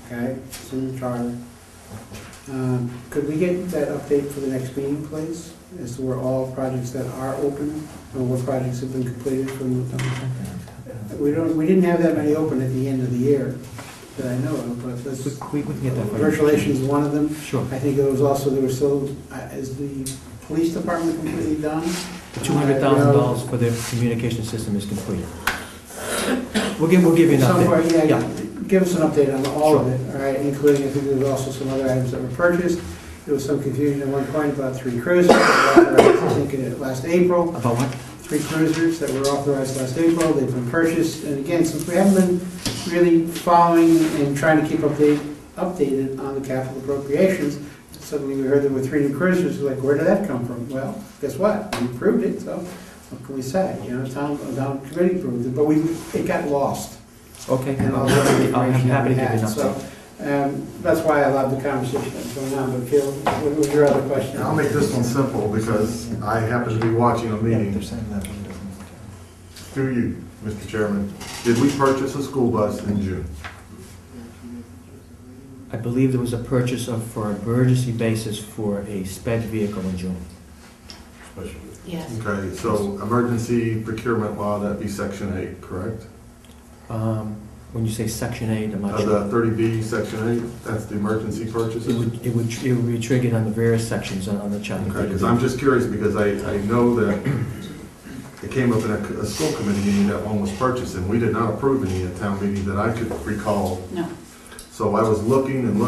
Okay, it's in the charter. Could we get that update for the next meeting, please, as to where all projects that are open and what projects have been completed from the we didn't have that many open at the end of the year that I know of, but this, We can get that for you. virtualization is one of them. Sure. I think there was still, is the police department completely done? The $200,000 for their communication system is complete. We'll give you an update. Yeah, give us an update on all of Sure. it, all right, including, I think there was also some other items that were purchased. There was some confusion at one point about 3 cruisers, I think last April. About what? 3 cruisers that were authorized last April, they've been purchased, and again, since we haven't been really following and trying to keep updated on the capital appropriations, suddenly we heard there were 3 new cruisers, we're like, where did that come from? Well, guess what, we approved it, so what can we say? You know, town committee approved it, but it got lost. Okay. And all the other I'm information happy to that we give you an had, so, update. that's why I love the conversation that's going on, but Phil, what was your other question? I'll make this one simple because I happen to be watching a meeting. They're saying that one doesn't. Through you, Mr. Chairman, did we purchase a school bus in June? I believe there was a purchase for an emergency basis for a sped vehicle in June. Yes. Okay, so emergency procurement law, that'd be section 8, correct? When you say Section 8, I'm not Of sure. the 30B, section 8, that's the emergency purchases? It would be triggered on the various sections on the chapter. Okay, because I'm just curious, because I know that it came up in a school committee meeting that one was purchased, and we did not approve any at town meeting that I could recall. No. So I was looking, and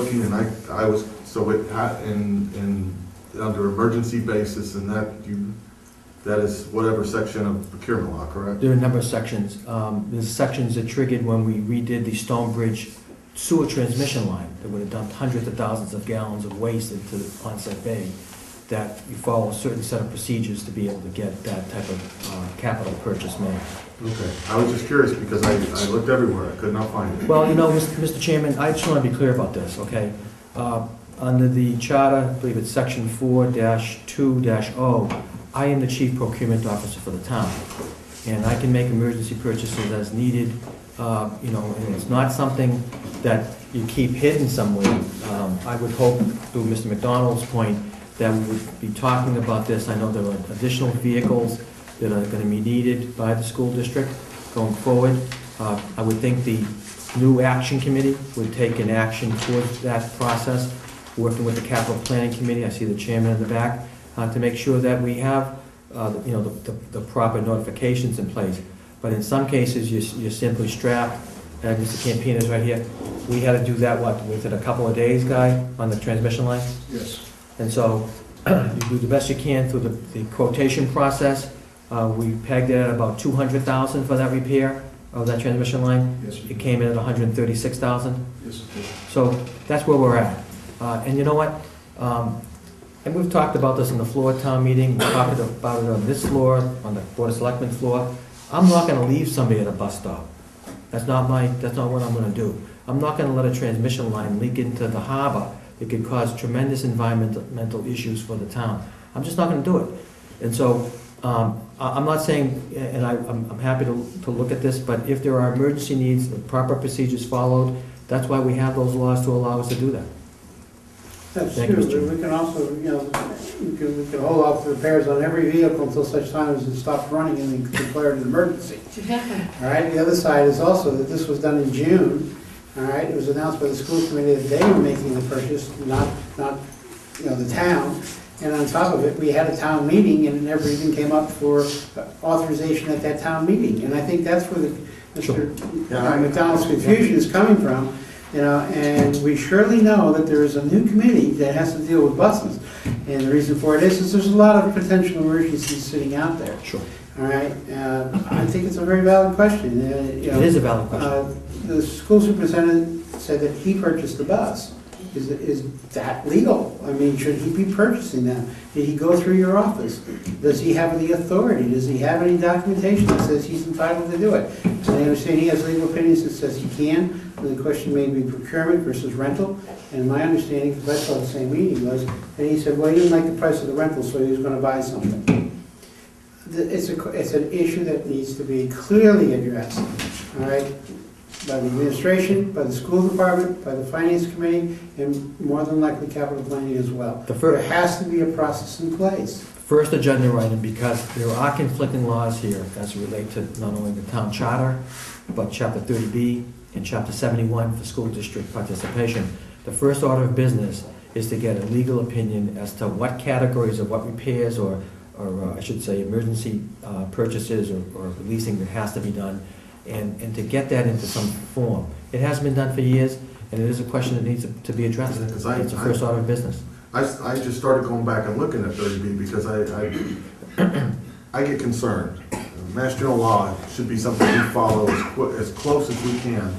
I was, so it had, under emergency basis, and that is whatever section of procurement law, correct? There are a number of sections. There's sections that triggered when we redid the Stonebridge sewer transmission line that would have dumped hundreds of thousands of gallons of waste into the Onset Bay, that you follow a certain set of procedures to be able to get that type of capital purchase made. Okay, I was just curious because I looked everywhere, I could not find it. Well, you know, Mr. Chairman, I just want to be clear about this, okay? Under the charter, I believe it's section 4-2-0, I am the chief procurement officer for the town, and I can make emergency purchases as needed, you know, and it's not something that you keep hidden somewhere. I would hope, through Mr. McDonald's point, that we would be talking about this. I know there are additional vehicles that are going to be needed by the school district going forward. I would think the new action committee would take an action towards that process, working with the capital planning committee. I see the chairman in the back, to make sure that we have, the proper notifications in place. But in some cases, you're simply strapped. Mr. Campina's right here. We had to do that, was it a couple of days, Guy, on the transmission line? Yes. And so you do the best you can through the quotation process. We pegged it at about $200,000 for that repair of that transmission line. Yes. It came in at $136,000. Yes, it did. So that's where we're at. And you know what? And we've talked about this in the floor town meeting. We talked about it on this floor, on the Board of Selectmen floor. I'm not gonna leave somebody at a bus stop. That's not what I'm gonna do. I'm not gonna let a transmission line leak into the harbor that could cause tremendous environmental issues for the town. I'm just not gonna do it. And so, I'm not saying, and I'm happy to look at this, but if there are emergency needs, the proper procedures followed, that's why we have those laws to allow us to do that. That's Thank you, true, Mr. but we can also, we can hold off the repairs on every vehicle until such time as it stops running and we declare it an emergency. Exactly. All right, the other side is also that this was done in June, all right, it was announced by the school committee that they were making the purchase, not, the town. And on top of it, we had a town meeting and it never even came up for authorization at that town meeting. And I think that's where Mr. McDonald's confusion is coming from, and we surely know that there is a new committee that has to deal with buses. And the reason for it is there's a lot of potential emergencies sitting out there. Sure. All right, I think it's a very valid question. It is a valid question. The school superintendent said that he purchased the bus. Is that legal? I mean, should he be purchasing them? Did he go through your office? Does he have the authority? Does he have any documentation that says he's entitled to do it? So I understand he has legal opinions that says he can. The question may be procurement versus rental. And my understanding, because I saw the same meeting, was that he said, well, he didn't like the price of the rental, so he was going to buy something. It's an issue that needs to be clearly addressed, all right? By the administration, by the school department, by the finance committee, and more than likely capital planning as well. There has to be a process in place. First agenda item, because there are conflicting laws here as relate to not only the town charter, but Chapter 30B and Chapter 71 for school district participation. The first order of business is to get a legal opinion as to what categories of what repairs or I should say emergency purchases or leasing that has to be done. And to get that into some form. It hasn't been done for years, and it is a question that needs to be addressed. It's the first order of business. I just started going back and looking at 30B because I get concerned. Mass General law should be something we follow as close as we can.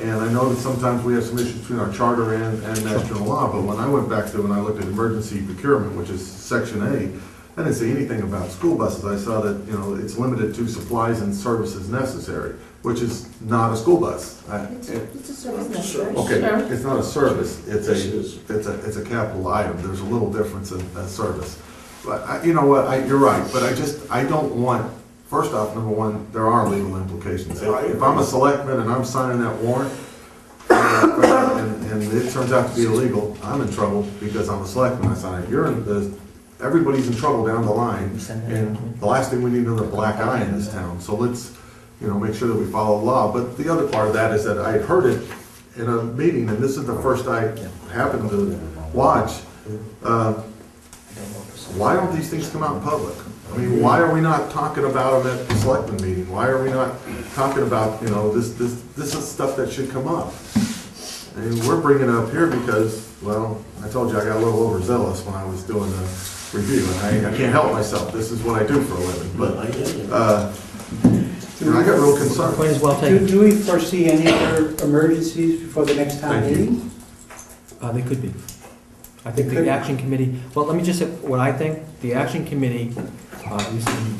And I know that sometimes we have some issues between our charter and Mass General law, but when I went back to when I looked at emergency procurement, which is Section A, I didn't see anything about school buses. I saw that, it's limited to supplies and services necessary, which is not a school bus. It's a service necessary. Okay, it's not a service, it's a capital item. There's a little difference in that service. But you know what, you're right, but I don't want, first off, number one, there are legal implications. If I'm a selectman and I'm signing that warrant, and it turns out to be illegal, I'm in trouble because I'm a selectman, I sign it. Everybody's in trouble down the line, and the last thing we need is another black eye in this town. So let's, make sure that we follow the law. But the other part of that is that I had heard it in a meeting, and this is the first I happened to watch. Why don't these things come out in public? I mean, why are we not talking about them at the selectmen meeting? Why are we not talking about, this is stuff that should come up? And we're bringing it up here because, well, I told you I got a little overzealous when I was doing the review, and I can't help myself. This is what I do for a living. But I got real concerned. Point is well taken. Do we foresee any other emergencies before the next town Thank you. meeting? They could be. I think the action committee, well, let me just say what I think. The action committee,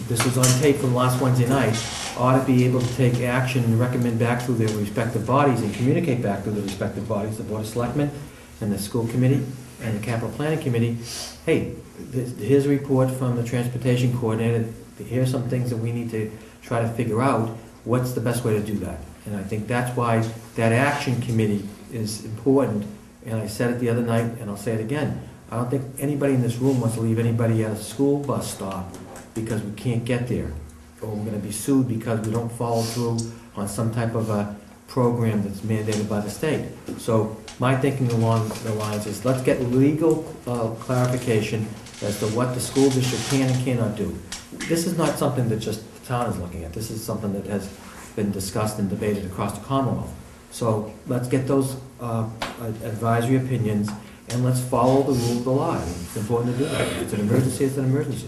this was on tape from last Wednesday night, ought to be able to take action and recommend back through their respective bodies and communicate back to their respective bodies, the Board of Selectmen and the school committee and the capital planning committee. Hey, here's a report from the transportation coordinator. Here's some things that we need to try to figure out. What's the best way to do that? And I think that's why that action committee is important, and I said it the other night, and I'll say it again. I don't think anybody in this room wants to leave anybody at a school bus stop because we can't get there, or we're gonna be sued because we don't follow through on some type of a program that's mandated by the state. So my thinking along the lines is, let's get legal clarification as to what the school district can and cannot do. This is not something that just the town is looking at. This is something that has been discussed and debated across the Commonwealth. So let's get those advisory opinions, and let's follow the rule of the law. It's important to do that. If it's an emergency, it's an emergency.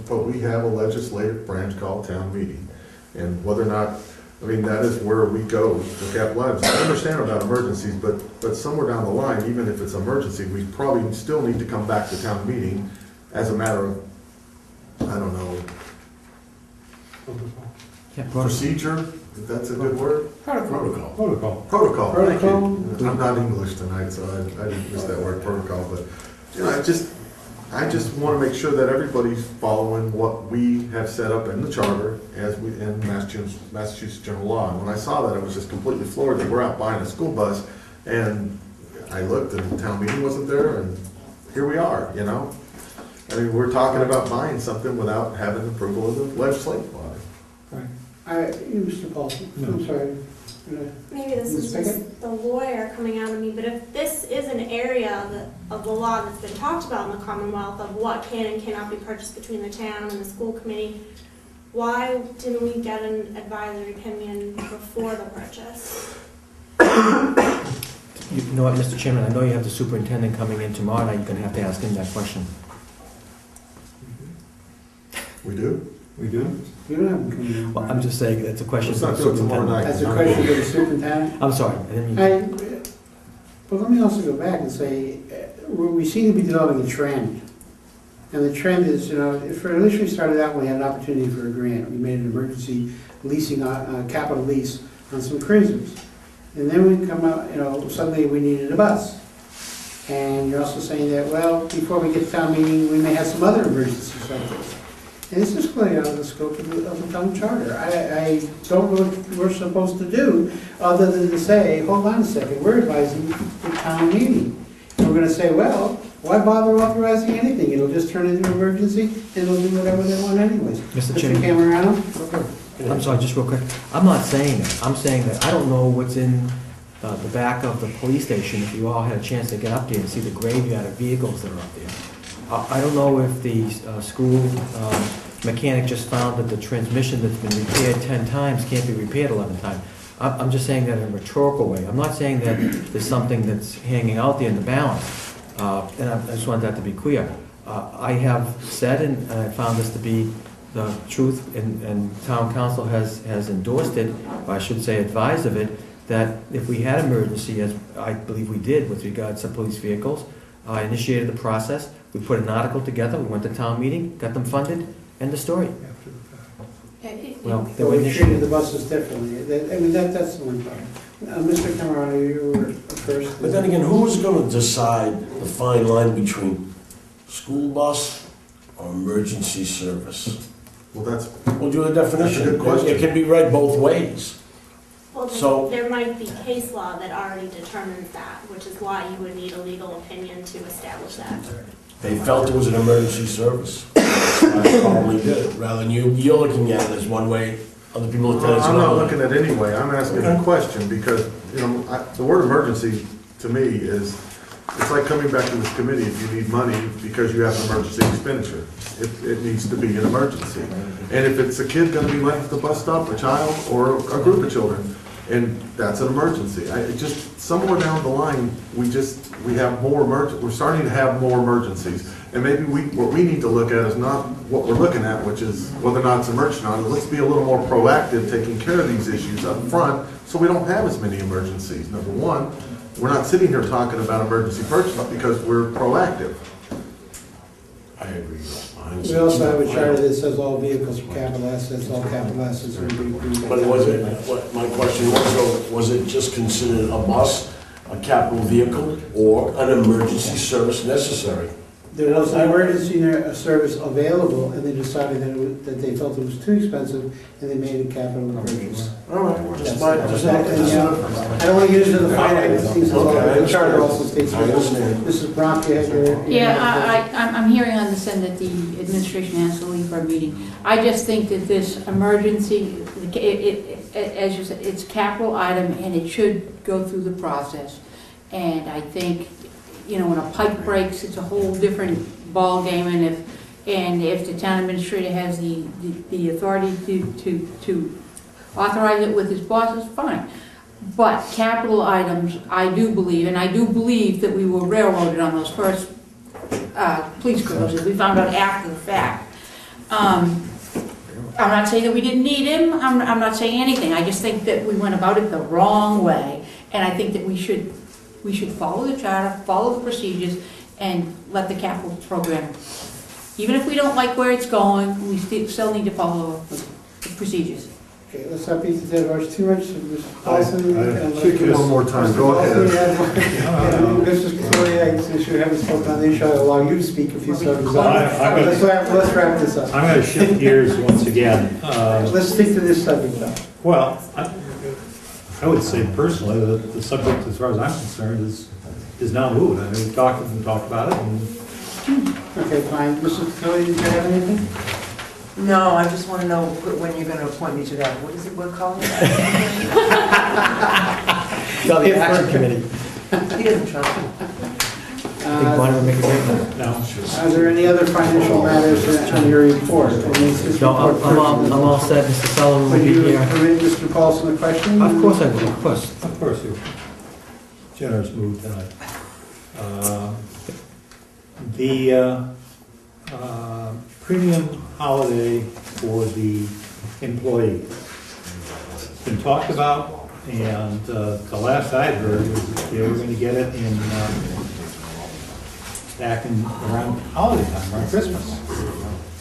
But we have a legislative branch called town meeting, and whether or not, I mean, that is where we go to cap lives. I understand about emergencies, but somewhere down the line, even if it's an emergency, we probably still need to come back to town meeting as a matter of, I don't know, Yeah, procedure, if that's a good word? Protocol. Protocol, thank you. Protocol. I'm not English tonight, so I didn't use that word protocol, but, you know, I just want to make sure that everybody's following what we have set up in the charter as we, in Massachusetts general law. And when I saw that, I was just completely floored that we're out buying a school bus, and I looked and the town meeting wasn't there, and here we are, you know? I mean, we're talking about buying something without having approval of the legislative body. Mr. Paulson, I'm sorry. Maybe this is just the lawyer coming out of me, but if this is an area of the law that's been talked about in the Commonwealth of what can and cannot be purchased between the town and the school committee, why didn't we get an advisory opinion before the purchase? You know what, Mr. Chairman, I know you have the superintendent coming in tomorrow night. You're going to have to ask him that question. We do? We do? We don't have them coming in. Well, I'm just saying, that's a question Let's for not the do it tomorrow superintendent. night. That's a question for the superintendent. I'm sorry, I didn't mean. But let me also go back and say, we seem to be developing a trend. And the trend is, you know, for initially started out, we had an opportunity for a grant. We made an emergency leasing, capital lease on some cruisers. And then we come out, you know, suddenly we needed a bus. And you're also saying that, well, before we get to town meeting, we may have some other emergencies like this. And this is clearly out of the scope of the town charter. I don't know what we're supposed to do, other than to say, hold on a second, we're advising the town meeting. And we're gonna say, well, why bother authorizing anything? It'll just turn into an emergency, and they'll do whatever they want anyways. Mr. Chairman. Camerano? I'm sorry, just real quick. I'm not saying that. I'm saying that I don't know what's in the back of the police station, if you all had a chance to get up there and see the graveyard of vehicles that are up there. I don't know if the school mechanic just found that the transmission that's been repaired 10 times can't be repaired 11 times. I'm just saying that in a rhetorical way. I'm not saying that there's something that's hanging out there in the balance. And I just want that to be clear. I have said, and I found this to be the truth, and town council has endorsed it, or I should say advised of it, that if we had emergency, as I believe we did with regards to police vehicles, I initiated the process. We put an article together, we went to town meeting, got them funded, end of story. Well, they So were we treated initiated. the buses differently. I mean, that's the one part. Mr. Camerano, you were first. But then again, who's going to decide the fine line between school bus or emergency service? Well, that's, We'll do a definition. That's a good question. It can be read both ways. Well, So- there might be case law that already determines that, which is why you would need a legal opinion to establish that. They felt it was an emergency service. I probably did, rather than you're looking at it as one way, other people look at it as I'm not another. looking at it anyway, I'm asking a question, because, you know, the word emergency, to me, is, it's like coming back to this committee if you need money because you have an emergency expenditure. It needs to be an emergency. And if it's a kid gonna be left at the bus stop, a child, or a group of children, and that's an emergency. It just, somewhere down the line, we have more we're starting to have more emergencies. And maybe what we need to look at is not what we're looking at, which is whether or not it's emergency or not. Let's be a little more proactive, taking care of these issues up front, so we don't have as many emergencies. Number one, we're not sitting here talking about emergency purchase because we're proactive. I agree. We also have a charter that says all vehicles are capital assets, all capital assets are to be approved. But was it, what my question was it just considered a bus, a capital vehicle, or an emergency service necessary? there was an emergency service available, and they decided that they felt it was too expensive, and they made a capital purchase. All right, we're just I don't want to get into the finite things, the charter also states I that. understand. Mrs. Bronk, you had your... Yeah, I'm hearing on this end that the administration has to leave our meeting. I just think that this emergency, as you said, it's a capital item and it should go through the process. And I think, you know, when a pipe breaks, it's a whole different ballgame, and if the town administrator has the authority to authorize it with his bosses, fine. But capital items, I do believe, and I do believe that we were railroaded on those first police cruisers. We found out after the fact. I'm not saying that we didn't need him. I'm not saying anything. I just think that we went about it the wrong way, and I think that we should follow the charter, follow the procedures, and let the capital program. Even if we don't like where it's going, we still need to follow the procedures. Okay, let's not beat the dead horse too much. Mr. Paulson. Speak it one more time, go ahead. Mrs. Cloutier, since you haven't spoken on the issue, I'll allow you to speak if you so desire. I'm Let's wrap this up. going to shift gears once again. Let's stick to this subject though. Well, I would say personally that the subject, as far as I'm concerned, is now moved. I mean, we've talked about it. And Okay, fine. Mrs. Cloutier, did you have anything? No, I just want to know when you're going to appoint me to that, what is it we're calling it? Tell the action committee. He doesn't trust me. I think Bonnie would make a great one. no, Are there any other financial matters on your report? No, I'm all set, Mr. Sullivan will Would be you here. permit Mr. Paulson a question? Of course I will, of course. of course, you generous mood tonight. The premium holiday for the employees. It's been talked about, and the last I heard was that they were going to get it in back in around holiday time, around Christmas.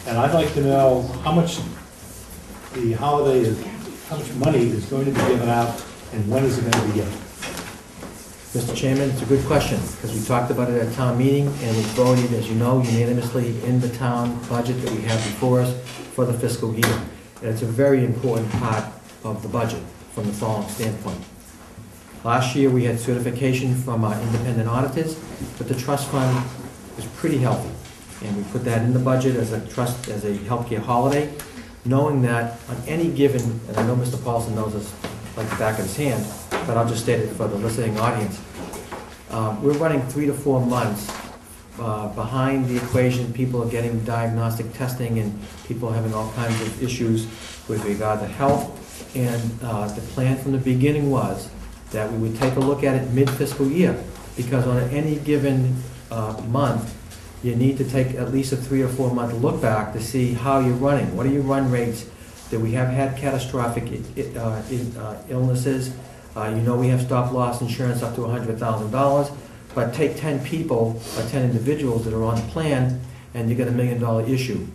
And I'd like to know how much the holiday is, how much money is going to be given out, and when is it going to be given? Mr. Chairman, it's a good question, because we talked about it at town meeting, and we voted, as you know, unanimously in the town budget that we have before us for the fiscal year. And it's a very important part of the budget from the following standpoint. Last year, we had certification from our independent auditors, but the trust fund was pretty healthy. And we put that in the budget as a trust, as a healthcare holiday, knowing that on any given, and I know Mr. Paulson knows this like the back of his hand, but I'll just state it for the listening audience. We're running 3 to 4 months behind the equation. People are getting diagnostic testing, and people are having all kinds of issues with regard to health. And the plan from the beginning was that we would take a look at it mid-fiscal year, because on any given month, you need to take at least a 3 or 4 month look back to see how you're running. What are your run rates? That we have had catastrophic illnesses. You know, we have stop-loss insurance up to $100,000, but take 10 people or 10 individuals that are on the plan, and you get $1 million issue.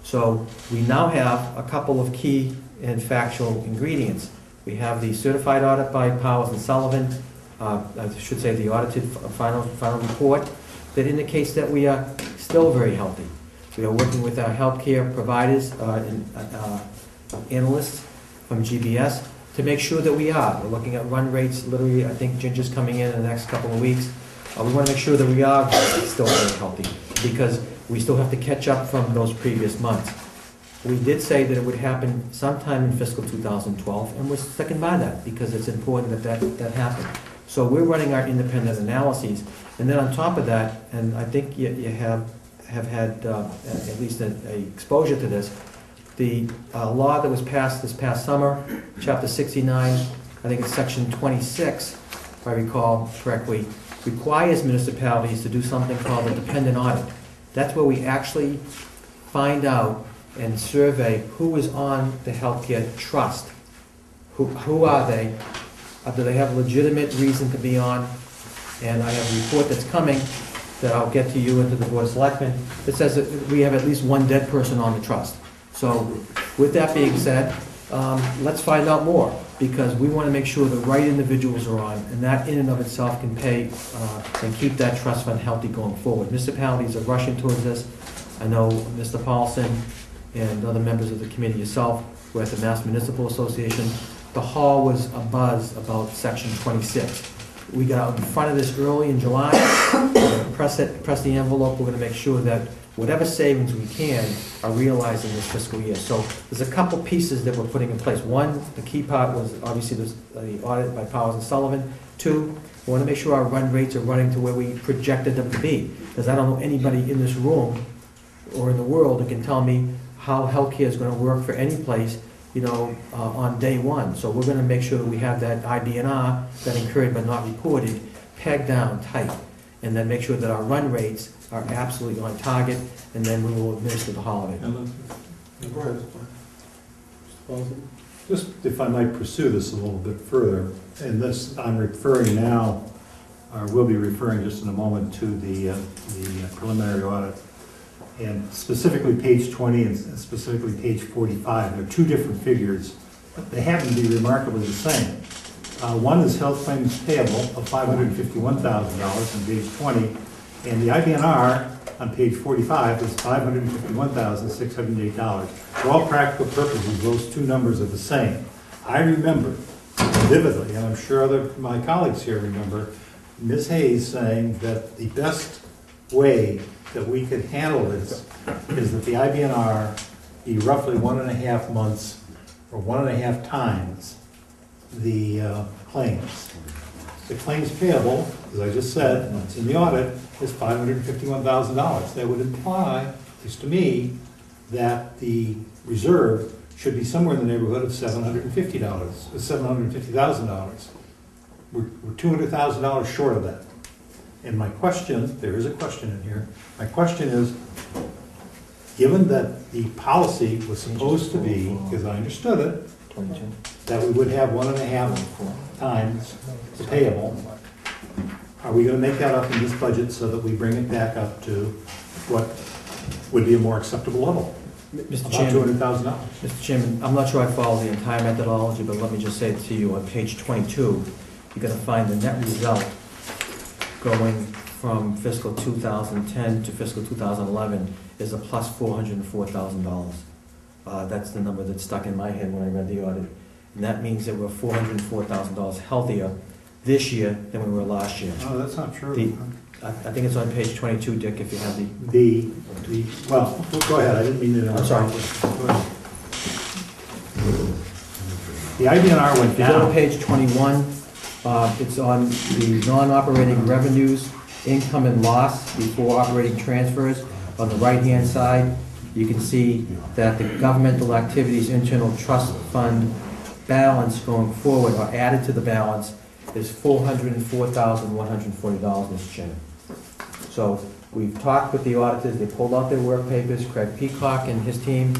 So we now have a couple of key and factual ingredients. We have the certified audit by Powers and Sullivan, I should say the audited final report, that indicates that we are still very healthy. We are working with our healthcare providers and analysts from GBS to make sure that we are. We're looking at run rates, literally, I think Ginger's coming in the next couple of weeks. We want to make sure that we are still very healthy, because we still have to catch up from those previous months. We did say that it would happen sometime in fiscal 2012, and we're sticking by that, because it's important that happen. So we're running our independent analyses, and then on top of that, and I think you have had at least an exposure to this, the law that was passed this past summer, Chapter 69, I think it's Section 26, if I recall correctly, requires municipalities to do something called a dependent audit. That's where we actually find out and survey who is on the healthcare trust. Who are they? Do they have legitimate reason to be on? And I have a report that's coming that I'll get to you and to the Board of Selectmen that says that we have at least one dead person on the trust. So with that being said, let's find out more. because we want to make sure the right individuals are on, and that in and of itself can pay and keep that trust fund healthy going forward. Municipalities are rushing towards this. I know Mr. Paulson and other members of the committee, yourself, were at the Mass Municipal Association. The hall was abuzz about Section 26. We got out in front of this early in July, press the envelope. We're going to make sure that whatever savings we can are realized in this fiscal year. So there's a couple pieces that we're putting in place. One, the key part was obviously the audit by Powers and Sullivan. Two, we want to make sure our run rates are running to where we projected them to be. Because I don't know anybody in this room or in the world that can tell me how healthcare is going to work for any place, on day one. So we're going to make sure that we have that IBNR, that incurred but not reported, pegged down tight, and then make sure that our run rates are absolutely on target, and then we will administer the holiday. Go ahead. Just if I might pursue this a little bit further, and this, I'm referring now, or will be referring just in a moment to the preliminary audit. And specifically page 20 and specifically page 45, there are two different figures, but they happen to be remarkably the same. One is health claims payable of $551,000 on page 20, and the IBNR on page 45 is $551,608. For all practical purposes, those two numbers are the same. I remember vividly, and I'm sure other my colleagues here remember, Ms. Hayes saying that the best way that we could handle this is that the IBNR be roughly 1.5 months or 1.5 times the claims. The claims payable, as I just said, it's in the audit, is $551,000. That would imply, at least to me, that the reserve should be somewhere in the neighborhood of $750,000. We're $200,000 short of that. And my question, there is a question in here, my question is, given that the policy was supposed to be, because I understood it, that we would have 1.5 times the payable, are we going to make that up in this budget so that we bring it back up to what would be a more acceptable level? Mr. About Chairman, $200,000. Mr. Chairman, I'm not sure I follow the entire methodology, but let me just say to you, on page 22, you're going to find the net result going from fiscal 2010 to fiscal 2011 is a plus $404,000. That's the number that stuck in my head when I read the audit. And that means that we're $404,000 healthier this year than we were last year. Oh, that's not true. I think it's on page 22, Dick, if you have well, go ahead, I didn't mean to interrupt. I'm sorry. Go ahead. The IBNR went If you go to down. page 21, it's on the non-operating revenues, income and loss before operating transfers. On the right-hand side, you can see that the governmental activities internal trust fund balance going forward, or added to the balance, is $404,140, Mr. Chairman. So we've talked with the auditors, they pulled out their work papers, Craig Peacock and his team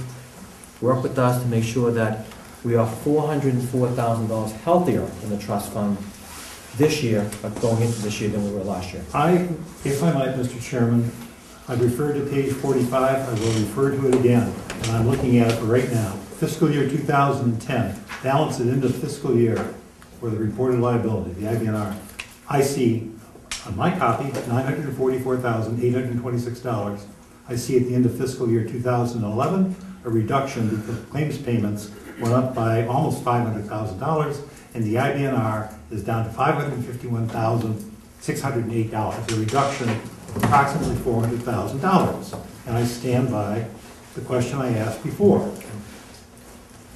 worked with us to make sure that we are $404,000 healthier in the trust fund this year, but going into this year than we were last year. If I might, Mr. Chairman, I referred to page 45, I will refer to it again, and I'm looking at it right now. Fiscal year 2010, balance at end of fiscal year for the reported liability, the IBNR. I see on my copy $944,826. I see at the end of fiscal year 2011 a reduction because claims payments went up by almost $500,000, and the IBNR is down to $551,608, a reduction of approximately $400,000. And I stand by the question I asked before.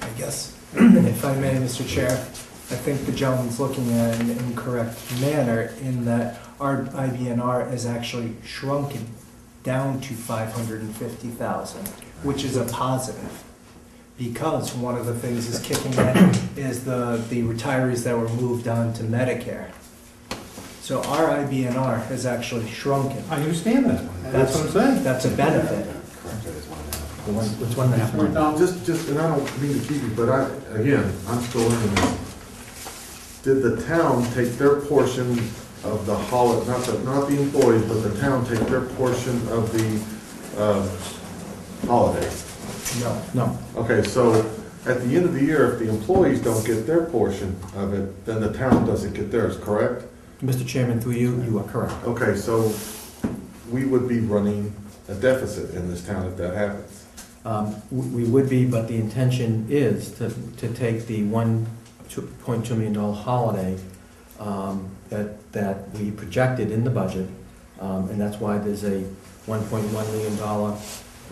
I guess, if I may, Mr. Chair, I think the gentleman's looking at it in an incorrect manner in that our IBNR is actually shrunken down to 550,000, which is a positive. Because one of the things is kicking in is the retirees that were moved on to Medicare. So our IBNR has actually shrunken. I understand that. That's what I'm saying. That's a benefit. Which one happened? Just, and I don't mean to keep you, but I'm still learning this. Did the town take their portion of the holiday, not the employees, but the town take their portion of the holiday? No. No. Okay, so at the end of the year, if the employees don't get their portion of it, then the town doesn't get theirs, correct? Mr. Chairman, through you, you are correct. Okay, so we would be running a deficit in this town if that happens. We would be, but the intention is to take the $1.2 million holiday that we projected in the budget, and that's why there's a $1.1 million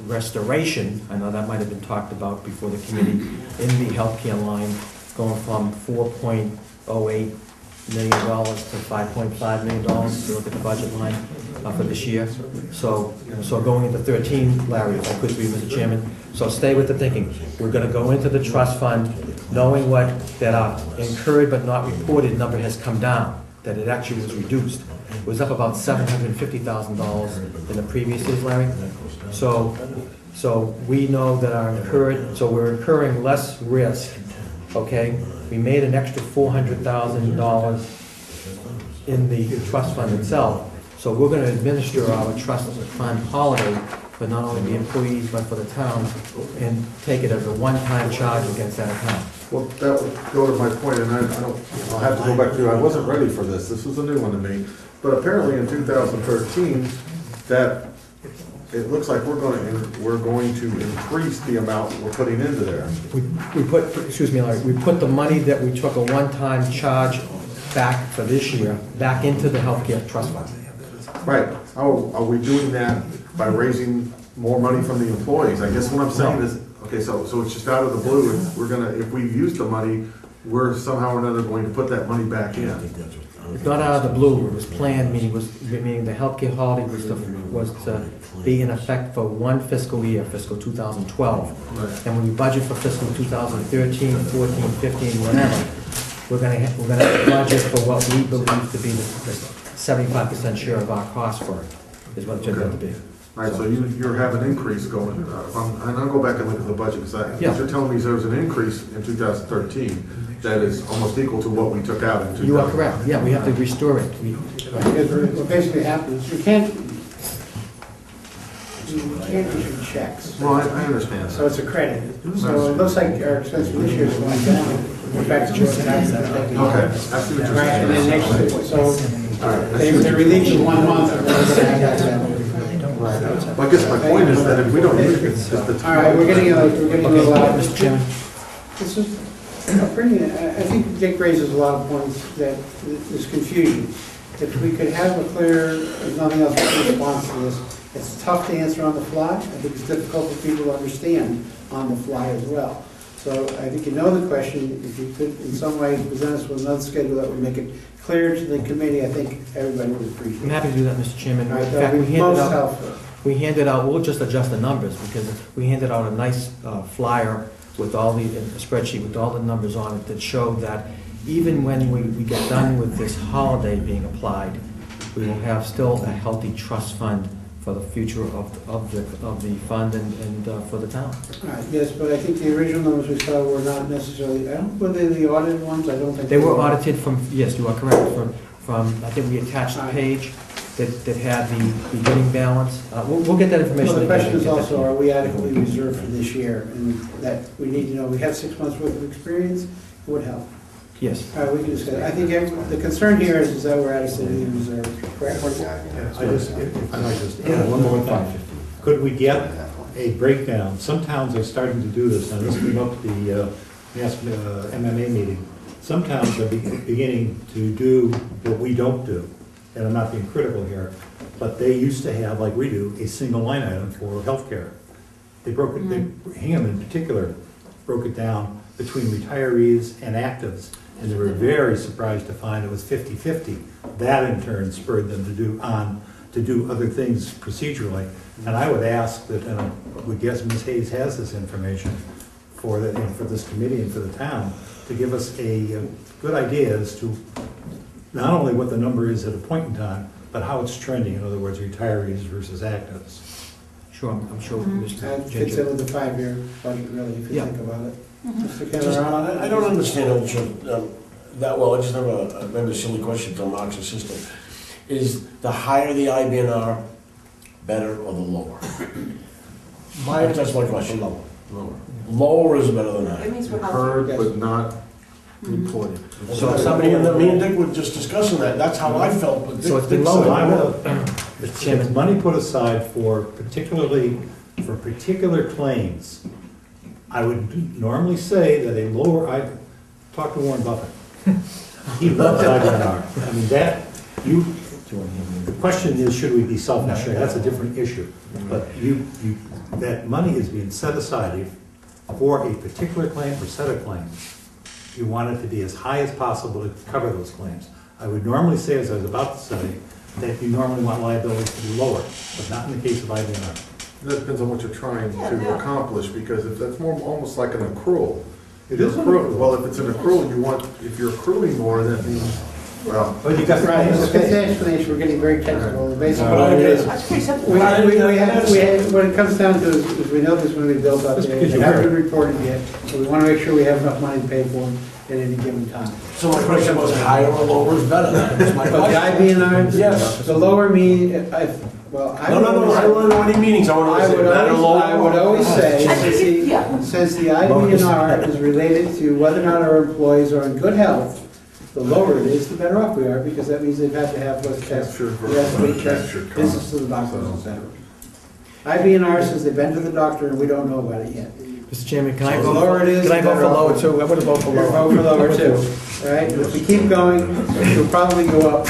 restoration. I know that might have been talked about before the committee, in the healthcare line, going from $4.08 million to $5.5 million, if you look at the budget line for this year. So going into 13, Larry, if I could be, Mr. Chairman, so stay with the thinking. We're gonna go into the trust fund knowing that our incurred but not reported number has come down, that it actually was reduced. It was up about $750,000 in the previous years, Larry. So we know that our incurred, so we're incurring less risk, okay? We made an extra $400,000 in the trust fund itself. So we're gonna administer our trust fund holiday for not only the employees, but for the town, and take it as a one-time charge against that account. Well, that would go to my point, and I'll have to go back to, I wasn't ready for this. This was a new one to me. But apparently in 2013, that it looks like we're going to increase the amount we're putting into there. We put, excuse me, Larry, we put the money that we took a one-time charge back for this year, back into the healthcare trust fund. Right. Oh, are we doing that by raising more money from the employees? I guess what I'm saying is, okay, so it's just out of the blue. If we use the money, we're somehow or another going to put that money back in. It's not out of the blue, it was planned, meaning the healthcare holiday was to be in effect for one fiscal year, fiscal 2012. Right. And when we budget for fiscal 2013, 14, 15, whatever, we're gonna budget for what we believe to be the 75% share of our cost for it, is what it turned out to be. All right, so you're having an increase going, and I'll go back and look at the budget, because Yeah. you're telling me there's an increase in 2013 that is almost equal to what we took out in 2000. You are correct, yeah, we have to restore it. Because what basically happens, you can't issue checks. Well, I understand. So it's a credit. So it looks like our expense for this year is going down. In fact, it's just tax. Okay, I see what you're Right, and then saying. next year, so All right, I they see what you're- release in 1 month, and then we're gonna have that. Well, I guess my point is that if we don't use it, it's the All right, we're getting a little out. Mr. Chairman? This is I think Dick raises a lot of points that there's confusion. If we could have a clear, if nothing else, response to this, it's tough to answer on the fly. I think it's difficult for people to understand on the fly as well. So I think you know the question. If you could in some way present us with another schedule that would make it clear to the committee, I think everybody would appreciate it. I'm happy to do that, Mr. Chairman. All right, In that fact, would we be handed most out, helpful. we'll just adjust the numbers, because we handed out a nice flyer with all the, a spreadsheet with all the numbers on it that showed that even when we get done with this holiday being applied, we will have still a healthy trust fund for the future of the fund and for the town. All right, yes, but I think the original numbers we saw were not necessarily, were they the audited ones? I don't think. They were audited from, yes, you are correct, from I think we attached the page that had the beginning balance. We'll get that information. Well, the question is Get that to also, you. are we adequately reserved for this year? And that we need to know, we have 6 months worth of experience, it would help. Yes. All right, we can discuss it. I think the concern here is that we're adequately reserved, correct? I just, if I might just add one more thing. Could we get a breakdown? Some towns are starting to do this, and this came up at the MMA meeting. Some towns are beginning to do what we don't do, and I'm not being critical here, but they used to have, like we do, a single line item for healthcare. They broke it, Hingham in particular, broke it down between retirees and actives, and they were very surprised to find it was 50-50. That in turn spurred them to do other things procedurally. And I would ask that, and I would guess Ms. Hayes has this information for this committee and for the town, to give us a good idea as to not only what the number is at a point in time, but how it's trending, in other words, retirees versus actives. Sure, I'm sure That Mr. fits in Ginger. with the 5-year budget, really, if you Yeah. think about it. Mr. Just- Cameron? I don't understand that well. I just have maybe a silly question to Mark's assistant. Is the higher the IBNR, better or the lower? My, That's my question. Lower is better than It high. means we're Heard but not Mm-hmm. reported. So somebody, and me and Dick were just discussing that, that's how I felt, but So it's been Dick lowered. said, I will, Mr. if Chairman. it's money put aside for particular claims, I would normally say that a lower, I talked to Warren Buffett. He loves IBNR. I mean, the question is, should we be self-insured? That's a different issue. But that money is being set aside for a particular claim or set of claims. You want it to be as high as possible to cover those claims. I would normally say, as I was about to say, that you normally want liabilities to be lower, but not in the case of IBNR. That depends on what you're trying to accomplish, because if that's more, almost like an accrual. It is an accrual. Well, if it's an accrual, if you're accruing more, that means, well, But you got Right, so fifth explanation, we're getting very technical. Basically, what it is, That's pretty simple. we have, what it comes down to is we know this when we built up there, they haven't been reported yet, so we want to make sure we have enough money to pay for them at any given time. so my question was higher or lower is better, that was my But the question. IBNR, Yes. the lower mean, well, I No, would no, no, I always, don't know what he means, I want to say better, lower. I would always say, since the IBNR is related to whether or not our employees are in good health, the lower it is, the better off we are, because that means they've had to have what's tests. captured They have to be versus tests, captured visits costs. to the doctors, et cetera. IBNR says they've been to the doctor and we don't know about it yet. Mr. Chairman, can I The vote, lower it is, can I the vote for better lower off. too? I would have voted for We're lower. voting for lower too, all right? If we keep going, it'll probably go up.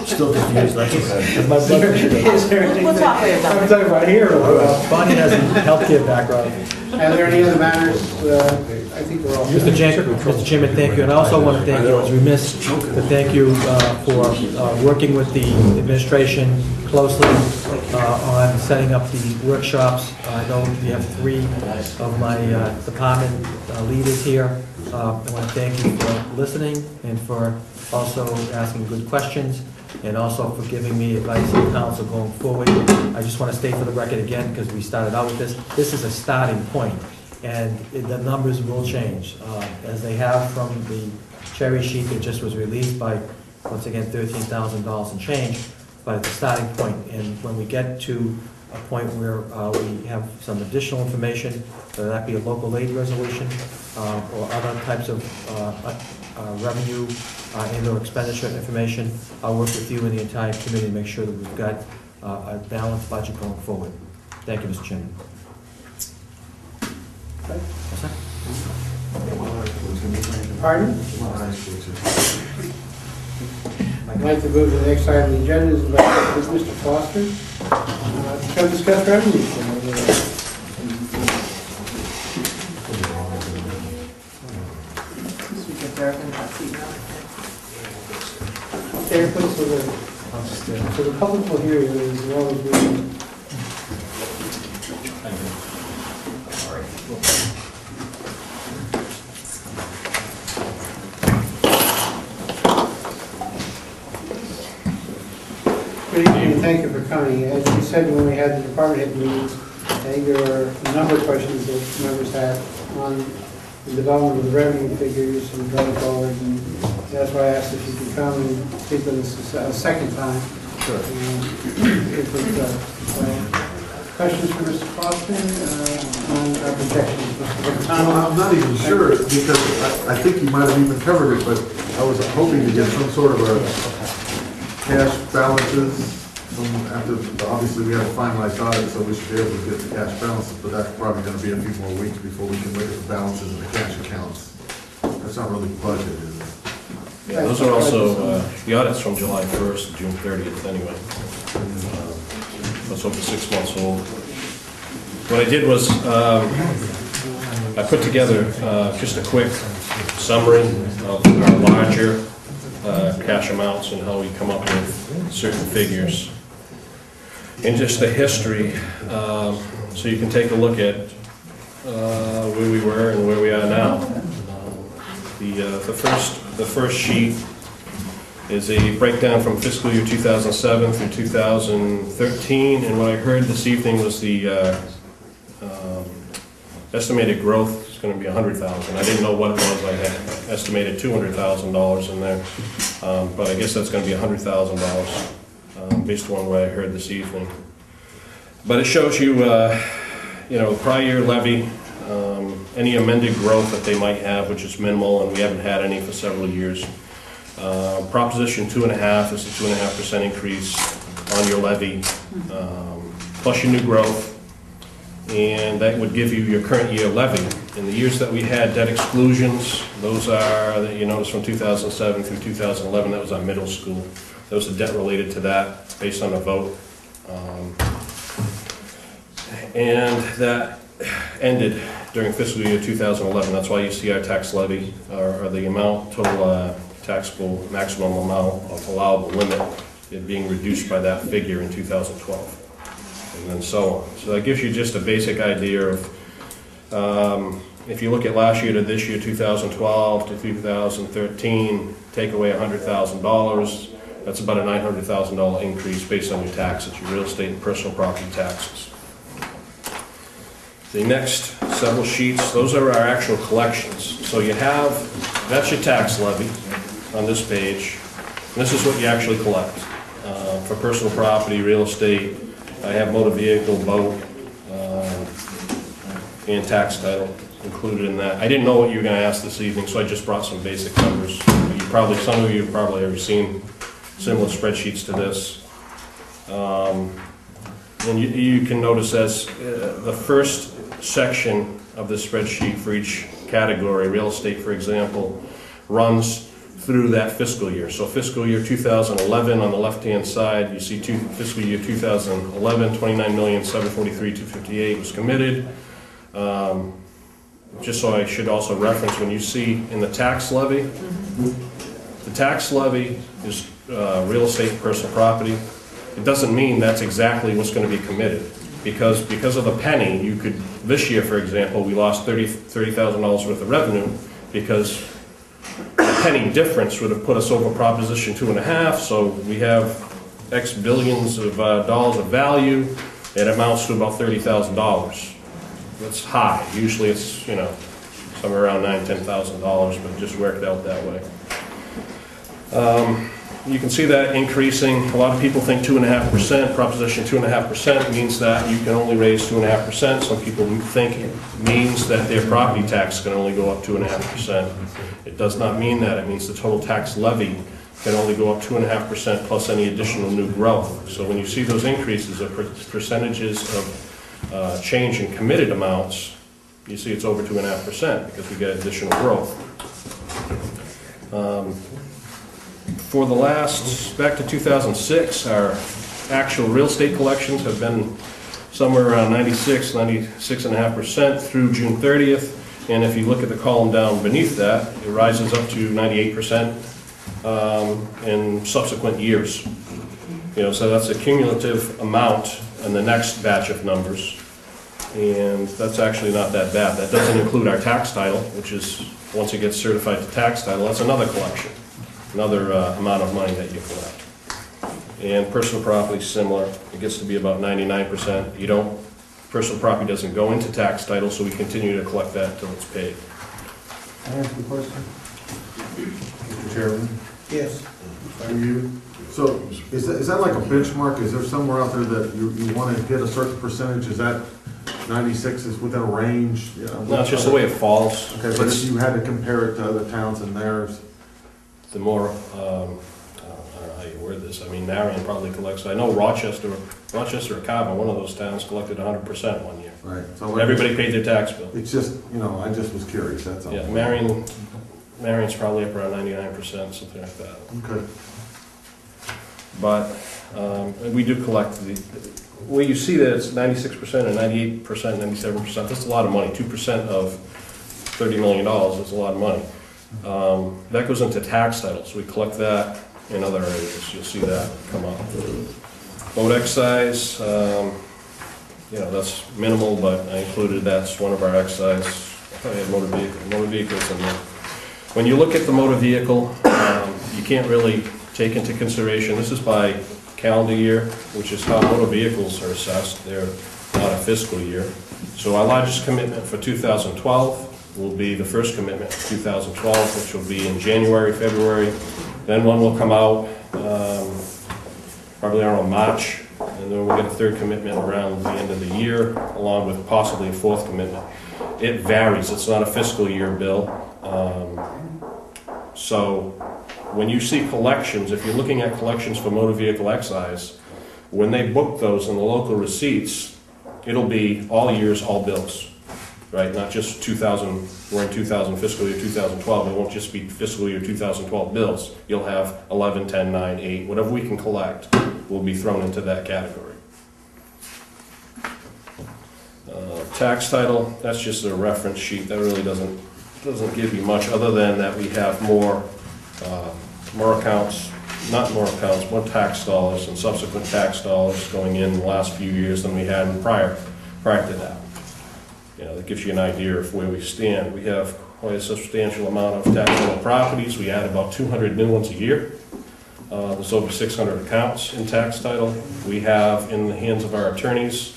Still confused, that's okay. My blood pressure goes. Is there anything We'll talk later, Don. I'm talking about here, it'll go up. Bonnie has a healthcare background. Are there any other matters? I think we're all. Mr. Chairman, thank you, and I also want to thank you, I was remiss to thank you for working with the administration closely on setting up the workshops. I know we have 3 of my department leaders here. I want to thank you for listening and for also asking good questions, and also for giving me advice and counsel going forward. I just want to state for the record again, because we started out with this, this is a starting point, and the numbers will change, as they have from the cherry sheet that just was released by, once again, $13,000 and change, but it's a starting point. And when we get to a point where we have some additional information, whether that be a local aid resolution or other types of revenue and/or expenditure information, I'll work with you and the entire committee to make sure that we've got a balanced budget going forward. Thank you, Mr. Chairman. What's that? Pardon? I'd like to move to the next item on the agenda, is Mr. Foster. Come discuss revenue. Okay, please, so the public will hear you as well as we. Good evening, and thank you for coming. As we said when we had the department head meetings, I think there were a number of questions that members had on the development of the revenue figures and going forward, and that's why I asked if you could come and speak with us a second time. Sure. Questions for Mr. Foster on our projections? Mr. I'm not even sure, because I think he might have even covered it, but I was hoping to get some sort of a cash balances from after, obviously we have a finalized audit, so we should be able to get the cash balances, but that's probably gonna be a few more weeks before we can look at the balances of the cash accounts. That's not really budget, is it? Yeah, those are also, the audit's from July 1st, June 30th anyway. That's over 6 months old. What I did was, I put together just a quick summary of our larger cash amounts and how we come up with certain figures. And just the history, so you can take a look at where we were and where we are now. The first sheet is a breakdown from fiscal year 2007 through 2013, and what I heard this evening was the estimated growth is going to be $100,000. I didn't know what it was. I had estimated $200,000 in there, but I guess that's going to be $100,000 based on what I heard this evening. But it shows you, you know, prior year levy, any amended growth that they might have, which is minimal, and we haven't had any for several years. Proposition 2.5 is a 2.5% increase on your levy, plus your new growth, and that would give you your current year levy. In the years that we had debt exclusions, those are, that you notice from 2007 through 2011, that was our middle school. There was a debt related to that based on a vote. And that ended during fiscal year 2011. That's why you see our tax levy, or the amount, total taxable maximum amount of allowable limit, it being reduced by that figure in 2012. And then so on. So that gives you just a basic idea of, if you look at last year to this year, 2012 to 2013, take away $100,000, that's about a $900,000 increase based on your taxes, your real estate and personal property taxes. The next several sheets, those are our actual collections. So you have, that's your tax levy on this page. And this is what you actually collect. For personal property, real estate, I have motor vehicle, boat, and tax title included in that. I didn't know what you were going to ask this evening, so I just brought some basic numbers. Some of you have probably ever seen similar spreadsheets to this. And you can notice as the first section of the spreadsheet for each category, real estate, for example, runs through that fiscal year. So fiscal year 2011 on the left-hand side, you see fiscal year 2011, $29,743,258 was committed. Just so I should also reference, when you see in the tax levy, the tax levy is real estate and personal property. It doesn't mean that's exactly what's going to be committed, because of the penny, you could, this year, for example, we lost $30,000 worth of revenue because the penny difference would have put us over Proposition 2.5, so we have X billions of dollars of value. It amounts to about $30,000. That's high. Usually it's, you know, somewhere around $9,000, $10,000, but just worked out that way. You can see that increasing. A lot of people think 2.5%, Proposition 2.5% means that you can only raise 2.5%. Some people think it means that their property tax can only go up 2.5%. It does not mean that. It means the total tax levy can only go up 2.5% plus any additional new growth. So when you see those increases of percentages of change in committed amounts, you see it's over 2.5% because we get additional growth. For the last, back to 2006, our actual real estate collections have been somewhere around 96.5% through June 30th. And if you look at the column down beneath that, it rises up to 98% in subsequent years. You know, so that's a cumulative amount in the next batch of numbers. And that's actually not that bad. That doesn't include our tax title, which is, once it gets certified to tax title, that's another collection. Another amount of money that you collect. And personal property is similar. It gets to be about 99%. You don't, personal property doesn't go into tax title, so we continue to collect that until it's paid. Can I ask a question? Mr. Chairman? Yes. Are you, so is that like a benchmark? Is there somewhere out there that you want to hit a certain percentage? Is that 96 is within a range? You know, No, it's just the way it falls. Okay, but if you had to compare it to other towns and theirs? The more, I don't know how you word this, I mean, Marion probably collects, I know Rochester or Carver, one of those towns collected 100% one year. Right. So Everybody paid their tax bill. it's just, you know, I just was curious, that's all. Yeah, Marion's probably up around 99%, something like that. Okay. But we do collect where you see that it's 96% and 98%, 97%, that's a lot of money. 2% of $30 million is a lot of money. That goes into tax title, so we collect that in other areas. You'll see that come up. Boat excise, you know, that's minimal, but I included that's one of our excise. I thought we had motor vehicles in there. When you look at the motor vehicle, you can't really take into consideration, this is by calendar year, which is how motor vehicles are assessed. They're not a fiscal year. So our largest commitment for 2012 will be the first commitment for 2012, which will be in January, February. Then one will come out probably around March, and and then we'll get a third commitment around the end of the year, along with possibly a fourth commitment. It varies, it's not a fiscal year bill. So when you see collections, if you're looking at collections for motor vehicle excise, when they book those in the local receipts, it'll be all years, all bills, right? Not just 2000, we're in 2000, fiscal year 2012, it won't just be fiscal year 2012 bills. You'll have 11, 10, 9, 8, whatever we can collect will be thrown into that category. Tax title, that's just a reference sheet. That really doesn't give you much, other than that we have more accounts, more tax dollars and subsequent tax dollars going in the last few years than we had prior to that. You know, that gives you an idea of where we stand. We have quite a substantial amount of taxable properties. We add about 200 new ones a year. There's over 600 accounts in tax title. We have in the hands of our attorneys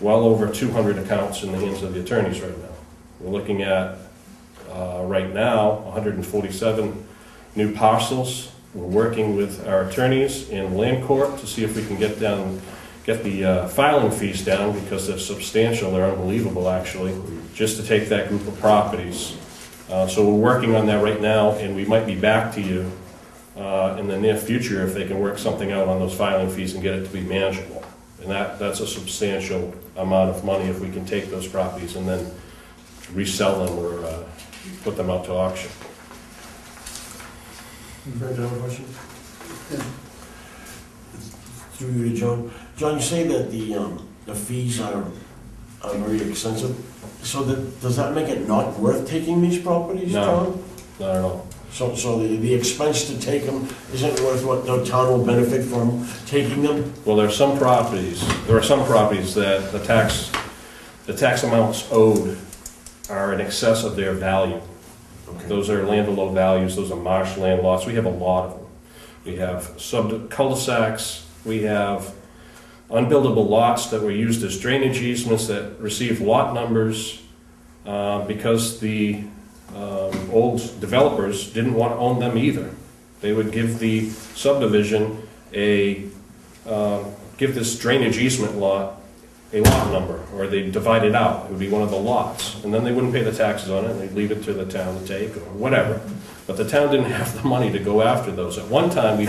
well over 200 accounts in the hands of the attorneys right now. We're looking at right now 147 new parcels. We're working with our attorneys in land court to see if we can get the filing fees down, because they're substantial, they're unbelievable actually, just to take that group of properties. So we're working on that right now, and we might be back to you in the near future if they can work something out on those filing fees and get it to be manageable. And that's a substantial amount of money if we can take those properties and then resell them or put them out to auction. Fred, do you have a question? Through you to John. John, you say that the fees are very expensive. So does that make it not worth taking these properties, John? No, not at all. So the expense to take them isn't worth what the town will benefit from taking them? Well, there are some properties that the tax amounts owed are in excess of their value. Okay. Those are land below values, those are marshland lots. We have a lot of them. We have cul-de-sacs, we have unbuildable lots that were used as drainage easements that received lot numbers because the old developers didn't want to own them either. They would give the subdivision give this drainage easement lot a lot number, or they'd divide it out. It would be one of the lots, and then they wouldn't pay the taxes on it, and they'd leave it to the town to take, or whatever. But the town didn't have the money to go after those. At one time,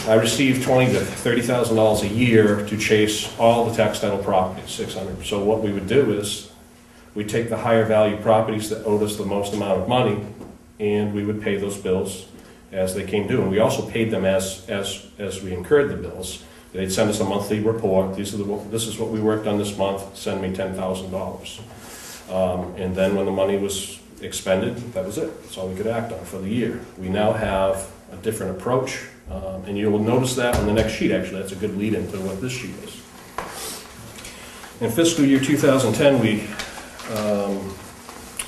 I received $20,000 to $30,000 a year to chase all the tax title properties, 600. So what we would do is, we'd take the higher value properties that owed us the most amount of money, and we would pay those bills as they came due. And we also paid them as we incurred the bills. They'd send us a monthly report. This is what we worked on this month. Send me $10,000. And then when the money was expended, that was it. That's all we could act on for the year. We now have a different approach, and you will notice that on the next sheet. Actually, that's a good lead into what this sheet is. In fiscal year 2010, we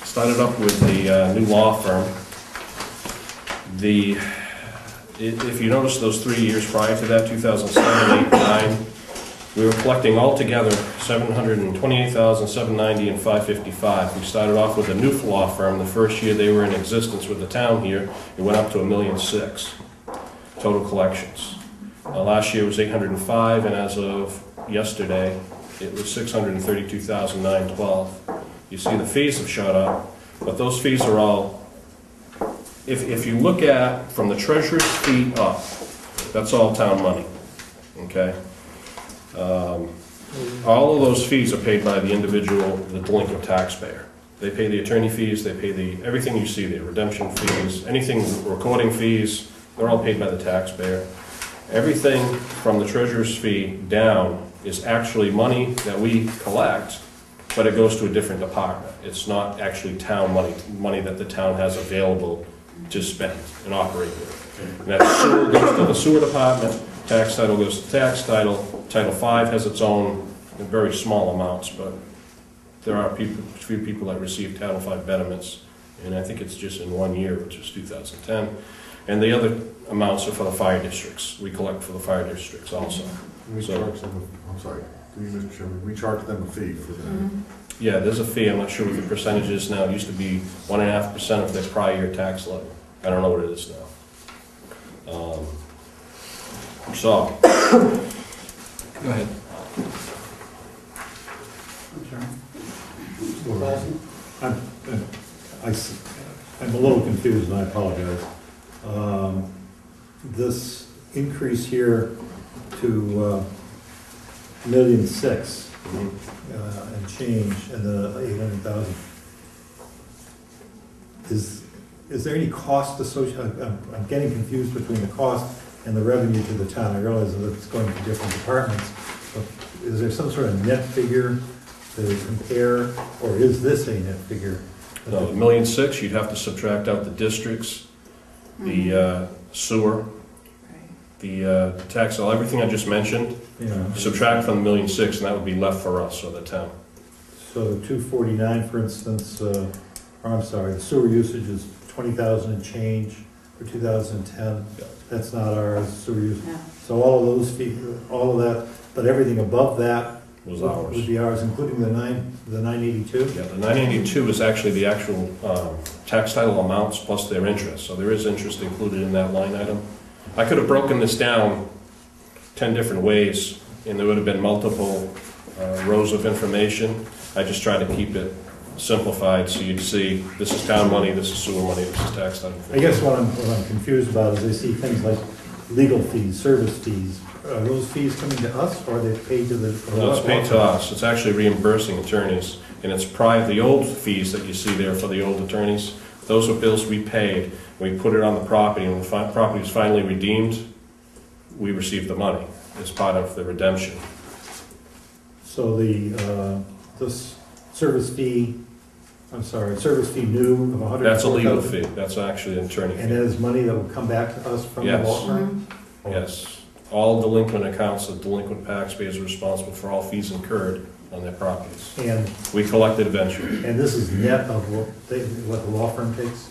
started up with the new law firm. If you notice those 3 years prior to that, 2007, 8, 9, we were collecting altogether $728,790 and $555. We started off with a new law firm. The first year they were in existence with the town here, it went up to $1.6 million total collections. Last year was $805, and as of yesterday, it was $632,912. You see the fees have shot up, but those fees are all, if you look at from the treasurer's fee up, that's all town money, okay? All of those fees are paid by the individual, the delinquent taxpayer. They pay the attorney fees, they pay everything you see there, redemption fees, anything, recording fees, they're all paid by the taxpayer. Everything from the treasurer's fee down is actually money that we collect, but it goes to a different department. It's not actually town money that the town has available to spend and operate with. And that sewer goes to the sewer department, tax title goes to tax title, Title V has its own, in very small amounts, but there are few people that receive Title V betterments, and I think it's just in 1 year, which is 2010. And the other amounts are for the fire districts. We collect for the fire districts also. We charge them, I'm sorry, Mr. Chairman, we charge them a fee for that. Mm-hmm. Yeah, there's a fee. I'm not sure what the percentage is now. It used to be 1.5% of their prior year tax levy. I don't know what it is now. So, Go ahead. I'm sorry. I'm a little confused, and I apologize. This increase here to $1.6 million and change, and the 800,000. Is there any cost associated? I'm getting confused between the cost and the revenue to the town. I realize that it's going to different departments, but is there some sort of net figure to compare, or is this a net figure? no, $1.6 million, you'd have to subtract out the districts, the sewer, the tax, everything I just mentioned, Yeah. subtract from the $1.6 million, and that would be left for us, or the town. So 249, for instance, or I'm sorry, the sewer usage is 20,000 and change for 2010. Yeah. That's not ours, sewer use. Yeah. So all of those fees, all of that, but everything above that Was ours. would be ours, including the 982? Yeah, the 982 is actually the actual tax title amounts plus their interest, so there is interest included in that line item. I could have broken this down 10 different ways, and there would have been multiple rows of information. I just tried to keep it simplified, so you'd see, this is town money, this is sewer money, this is tax title. I guess what I'm confused about is I see things like legal fees, service fees. Are those fees coming to us, or are they paid to the? No, it's paid to us. It's actually reimbursing attorneys, and it's the old fees that you see there for the old attorneys. Those are bills we paid. We put it on the property, and when the property was finally redeemed, we received the money as part of the redemption. So this service fee, service fee new of 100. That's a legal fee. That's actually an attorney And that fee. is money that will come back to us from the Yes. law firm? Yes. All delinquent accounts, the delinquent taxpayers are responsible for all fees incurred on their properties. And, We collect it eventually. and this is net of what the law firm takes?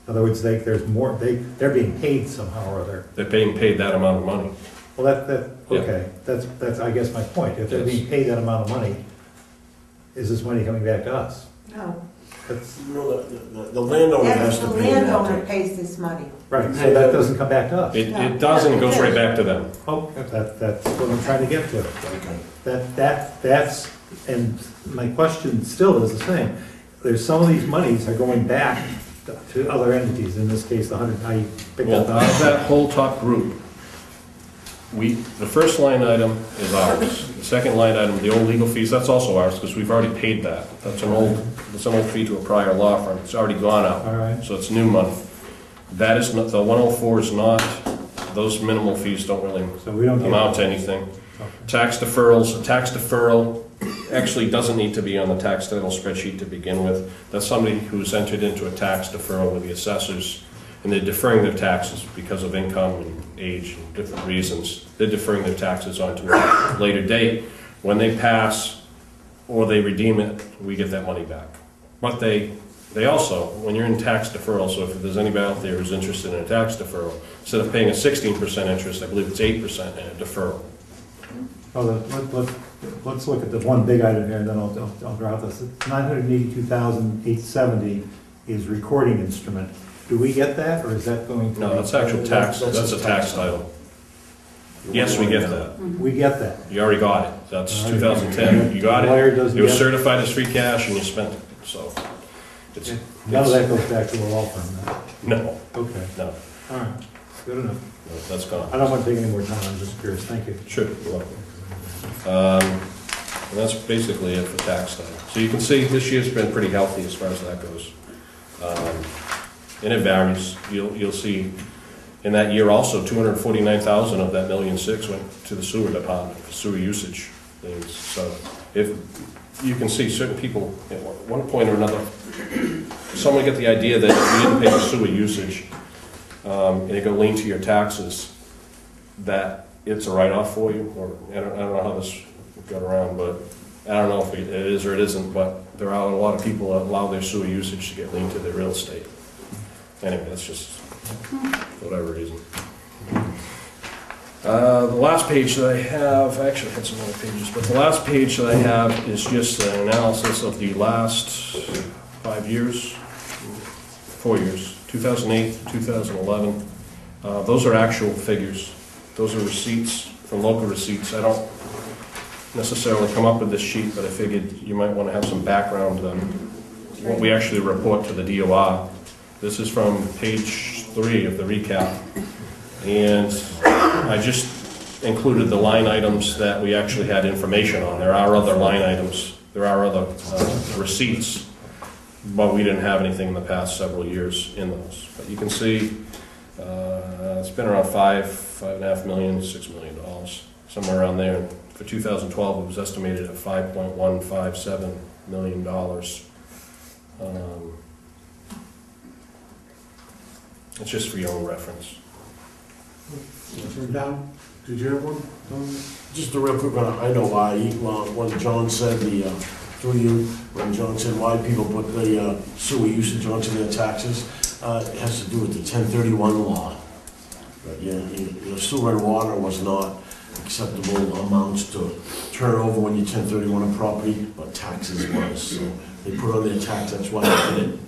In other words, there's more, they're being paid somehow or other. They're being paid that amount of money. Well, Yeah. okay, that's, I guess, my point. If they're Yes. being paid that amount of money, is this money coming back to us? No, That's, No, the landowner has that's to the pay landowner that. pays this money. right, so that doesn't come back to us? It does, and it goes right back to them. Oh, that's what I'm trying to get to. Okay. That's, and my question still is the same. There's some of these monies are going back to other entities, in this case, the 100, I picked Well, up out of the. that whole top group, the first line item is ours. The second line item, the old legal fees, that's also ours, because we've already paid that. That's an old fee to a prior law firm. It's already gone out. All right, So it's new money. That is not, the 104 is not, those minimal fees don't really so we don't get. amount to anything. Okay. Tax deferrals, a tax deferral actually doesn't need to be on the tax title spreadsheet to begin with. That's somebody who's entered into a tax deferral with the assessors, and they're deferring their taxes because of income and age and different reasons. They're deferring their taxes onto a later date. When they pass or they redeem it, we get that money back. But they also, when you're in tax deferral, so if there's anybody out there who's interested in a tax deferral, instead of paying a 16% interest, I believe it's 8% in a deferral. Let's look at the one big item here, and then I'll drop this. 982,870 is recording instrument. Do we get that, or is that going to? No, that's actual tax, that's a tax title. Yes, we get that. We get that. You already got it. That's 2010. You got Lawyer it. doesn't It was get- certified as free cash and you spent it, so. It's, None of that goes back to the law firm, no, okay, no, all right, good enough. no, that's gone. I don't want to take any more time, I'm just curious, thank you. Sure, you're welcome. And that's basically it for tax time. So you can see this year's been pretty healthy as far as that goes. And it varies. You'll see in that year also, 249,000 of that $1.6 million went to the sewer department, for sewer usage things. So if you can see certain people, at one point or another, someone get the idea that if you didn't pay the sewer usage, and it go lean to your taxes, that it's a write-off for you, or I don't know how this got around, but I don't know if it is or it isn't, but there are a lot of people that allow their sewer usage to get lean to their real estate. Anyway, that's just for whatever reason. The last page that I have, actually I had some other pages, but the last page that I have is just an analysis of the last 4 years, 2008, 2011. Those are actual figures. Those are receipts from local receipts. I don't necessarily come up with this sheet, but I figured you might want to have some background on what we actually report to the DOR. This is from page 3 of the recap, and I just included the line items that we actually had information on. There are other line items, there are other receipts, but we didn't have anything in the past several years in those. But you can see it's been around $5.5 million, $6 million, somewhere around there. For 2012, it was estimated at $5.157 million. It's just for your own reference. Down. Did you have one? Just a real quick one, I know why, when John said through you, when John said why people put the sewer usage onto their taxes, it has to do with the 1031 law. But sewer and water was not acceptable amounts to turn over when you 1031 a property, but taxes was, so they put on their tax, that's why they did it.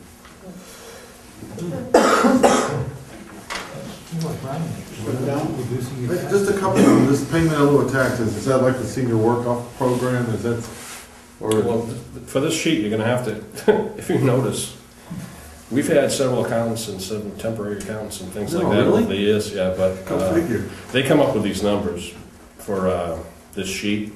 Just a couple of them, this payment in lieu of taxes, is that like the senior work-off program, is that, or? Well, for this sheet, you're gonna have to, if you notice, we've had several accountants and some temporary accountants and things like that over the years, yeah, but they come up with these numbers for this sheet,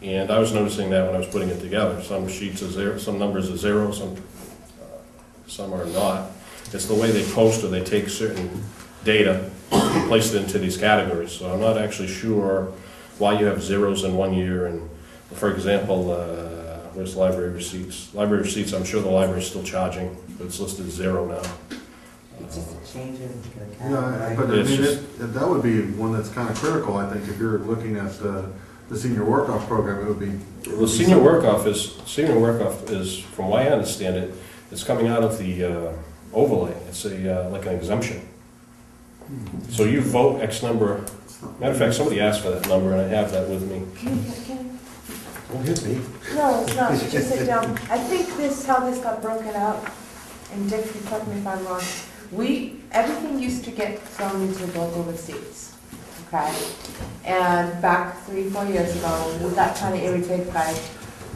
and I was noticing that when I was putting it together. Some sheets are zero, some numbers are zero, some are not. It's the way they post, or they take certain data and place it into these categories. So I'm not actually sure why you have zeros in one year. And for example, where's library receipts? Library receipts, I'm sure the library is still charging, but it's listed 0 now. It's just a change in the Yeah, but I mean, that would be one that's kind of critical, I think, if you're looking at the senior work-off program, it would be. Well, senior work-off is, from what I understand it, it's coming out of the overlay. It's like an exemption. So you vote X number. Matter of fact, somebody asked for that number, and I have that with me. Don't hit me. No, it's not, it's just that, I think how this got broken up, and Dick, you correct me if I'm wrong, everything used to get thrown into local receipts, okay? And back 3-4 years ago, we got kind of irritated by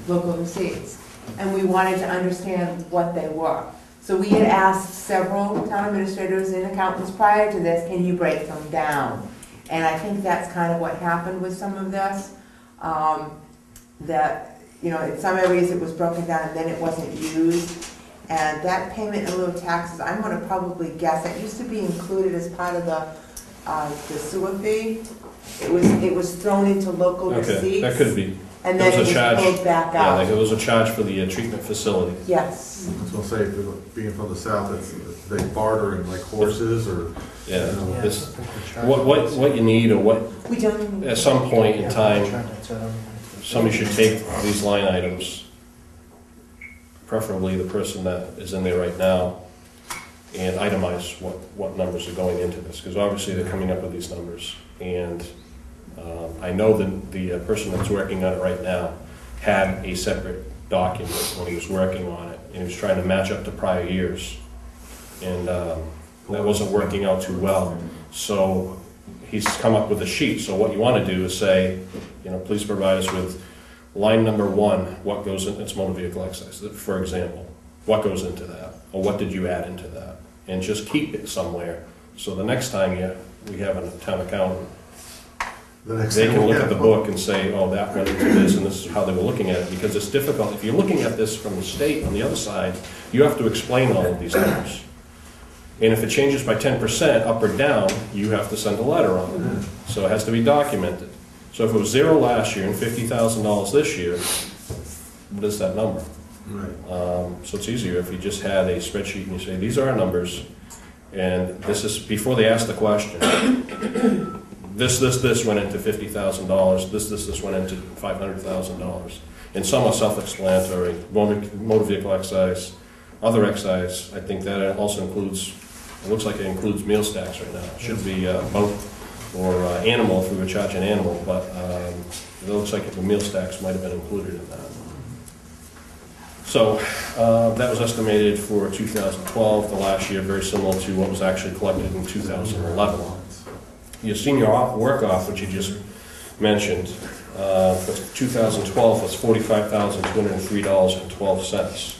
local receipts, and we wanted to understand what they were. So we had asked several town administrators and accountants prior to this, can you break them down? And I think that's kind of what happened with some of this. That, in some areas it was broken down and then it wasn't used. And that payment in lieu of taxes, I'm going to probably guess, that used to be included as part of the sewer fee. It was thrown into local receipts. That could be. And then it was pulled back out. Yeah, there was a charge for the treatment facility. Yes. I was gonna say, if you're being from the south, they barter in like horses or. Yeah. What you need, or what, We don't. at some point in time, somebody should take these line items, preferably the person that is in there right now, and itemize what numbers are going into this, because obviously they're coming up with these numbers. And I know that the person that's working on it right now had a separate document when he was working on it, and he was trying to match up to prior years. And that wasn't working out too well. So he's come up with a sheet. So what you want to do is say, please provide us with line number 1, what goes in, it's motor vehicle excise, for example. What goes into that? Or what did you add into that? And just keep it somewhere. So the next time we have a town accountant, they can look at the book and say, oh, that went into this, and this is how they were looking at it. Because it's difficult. If you're looking at this from the state on the other side, you have to explain all of these numbers. And if it changes by 10% up or down, you have to send a letter on it. So it has to be documented. So if it was 0 last year and $50,000 this year, what is that number? Right. So it's easier if you just had a spreadsheet and you say, these are our numbers, and this is, before they ask the question, this went into $50,000, this went into $500,000. And some are self-explanatory, motor vehicle excise, other excise. I think that also includes, it looks like it includes meal stacks right now. It should be boat or animal if we were charging animal, but it looks like the meal stacks might have been included in that. So that was estimated for 2012, the last year, very similar to what was actually collected in 2011. your senior work off, which you just mentioned, for 2012 was $45,203.12.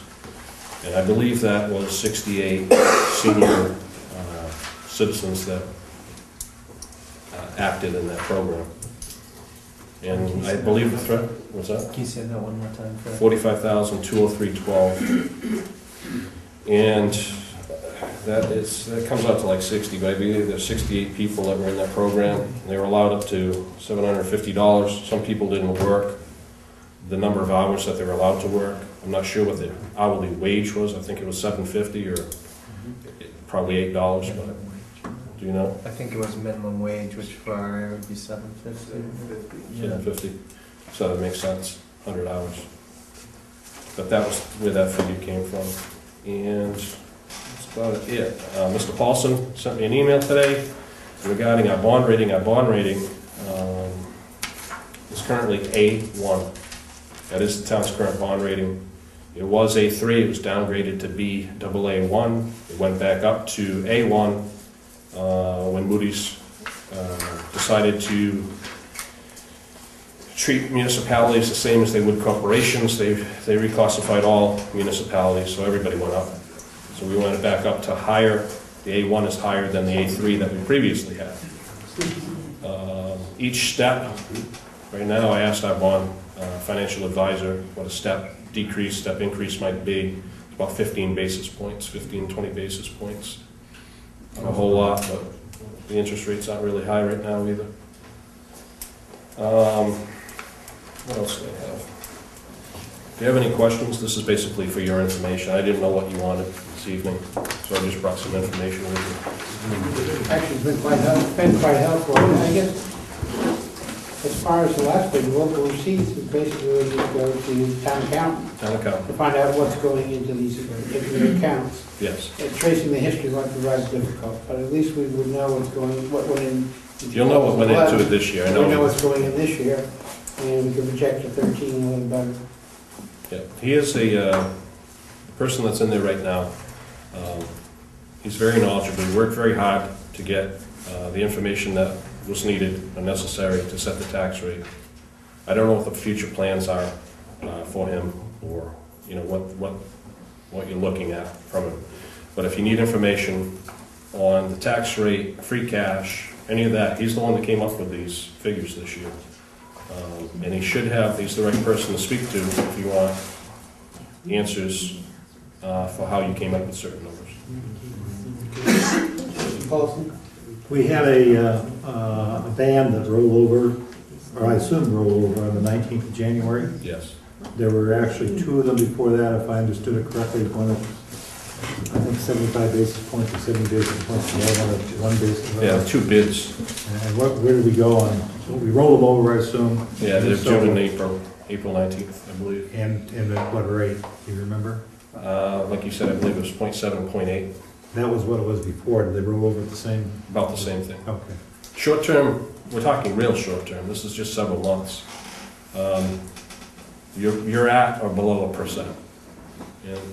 And I believe that was 68 senior citizens that acted in that program. And I believe the threat, what's that? Can you say that one more time, Fred? 45,203.12. And that comes out to like 60, but I believe there's 68 people that were in that program. They were allowed up to $750. Some people didn't work the number of hours that they were allowed to work. I'm not sure what the hourly wage was. I think it was $7.50 or probably $8, but do you know? I think it was minimum wage, which for our area would be $7.50. $7.50. So that makes sense, 100 hours. But that was where that figure came from. And that's about it. Mr. Paulson sent me an email today regarding our bond rating. Our bond rating is currently A1. That is the town's current bond rating. It was A3, it was downgraded to Baa1. It went back up to A1 when Moody's decided to treat municipalities the same as they would corporations. They reclassified all municipalities, so everybody went up. So we went back up to higher. The A1 is higher than the A3 that we previously had. Each step, right now I asked our bond financial advisor what a step decrease, step increase might be. It's about 15 basis points, 15, 20 basis points. Not a whole lot, but the interest rate's not really high right now either. What else do I have? Do you have any questions? This is basically for your information. I didn't know what you wanted this evening, so I just brought some information with you. Actually, it's been quite helpful. I guess, as far as the last bit, local receipts is basically where you go to town accountant Town account. to find out what's going into these particular accounts. Yes. Tracing the history might be rather difficult, but at least we would know what's going, what went in. You'll know what went into it this year. I We know know. what's going in this year, and we can project to 13 a little better. Yeah. He is a person that's in there right now. He's very knowledgeable. He worked very hard to get the information that was needed or necessary to set the tax rate. I don't know what the future plans are for him, or what you're looking at from him. But if you need information on the tax rate, free cash, any of that, he's the one that came up with these figures this year. And he's the right person to speak to if you want answers for how you came up with certain numbers. Mr. Paulson? We had a band that rolled over, or I assume rolled over on the 19th of January. Yes. There were actually two of them before that, if I understood it correctly. One of, I think 75 basis points or 70 basis points, the other one basis point. Yeah, 2 bids. And where did we go on? So we rolled them over, I assume. Yeah, they're So- due in April 19th, I believe. And at what rate, do you remember? Like you said, I believe it was 0.7, 0.8, That was what it was before. Did they roll over the same? about the same thing. Okay. Short term, we're talking real short term. This is just several months. You're at or below 1%.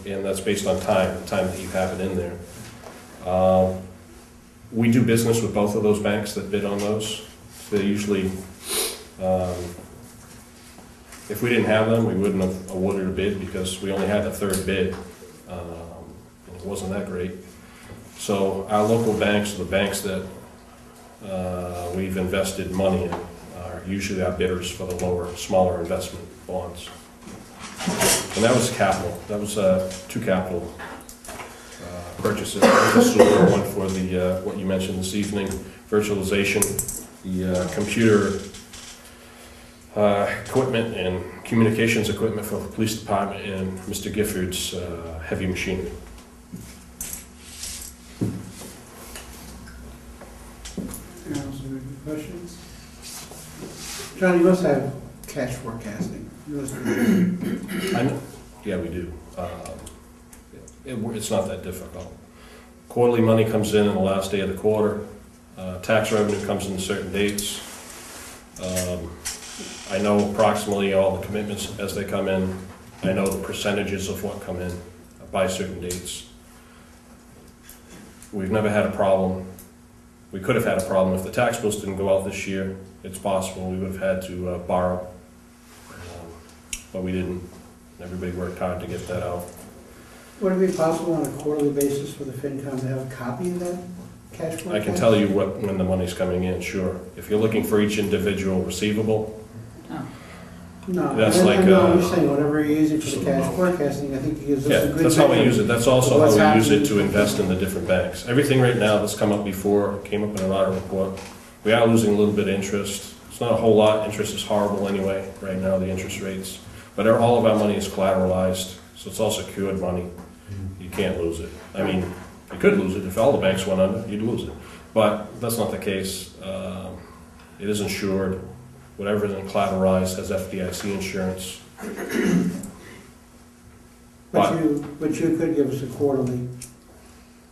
And that's based on time, the time that you have it in there. We do business with both of those banks that bid on those. They usually, if we didn't have them, we wouldn't have awarded a bid because we only had the third bid. It wasn't that great. So our local banks, the banks that we've invested money in, are usually our bidders for the lower, smaller investment bonds. And that was capital. That was 2 capital purchases. One for the what you mentioned this evening, virtualization, the computer equipment and communications equipment for the police department, and Mr. Gifford's heavy machinery. Anyone else have any questions? John, you must have cash forecasting. You must have. I know. Yeah, we do. It's not that difficult. Quarterly money comes in on the last day of the quarter. Tax revenue comes in certain dates. I know approximately all the commitments as they come in. I know the percentages of what come in by certain dates. We've never had a problem. We could have had a problem if the tax bills didn't go out this year. It's possible we would have had to borrow, but we didn't. Everybody worked hard to get that out. Would it be possible on a quarterly basis for the FinCom to have a copy of that cash flow? I can tell you when the money's coming in, sure. If you're looking for each individual receivable, No, That's like, I'm just saying, whatever you're using for the cash forecasting, I think it gives us yeah, a good. that's how we picture use it. That's also of what's how we use it happening. to invest in the different banks. Everything right now that's come up before came up in an audit report. We are losing a little bit of interest. It's not a whole lot. Interest is horrible anyway, right now, the interest rates. But all of our money is collateralized, so it's all secured money. You can't lose it. I mean, you could lose it. If all the banks went under, you'd lose it. But that's not the case. It is insured. Whatever isn't collateralized has FDIC insurance. But you could give us a quarterly,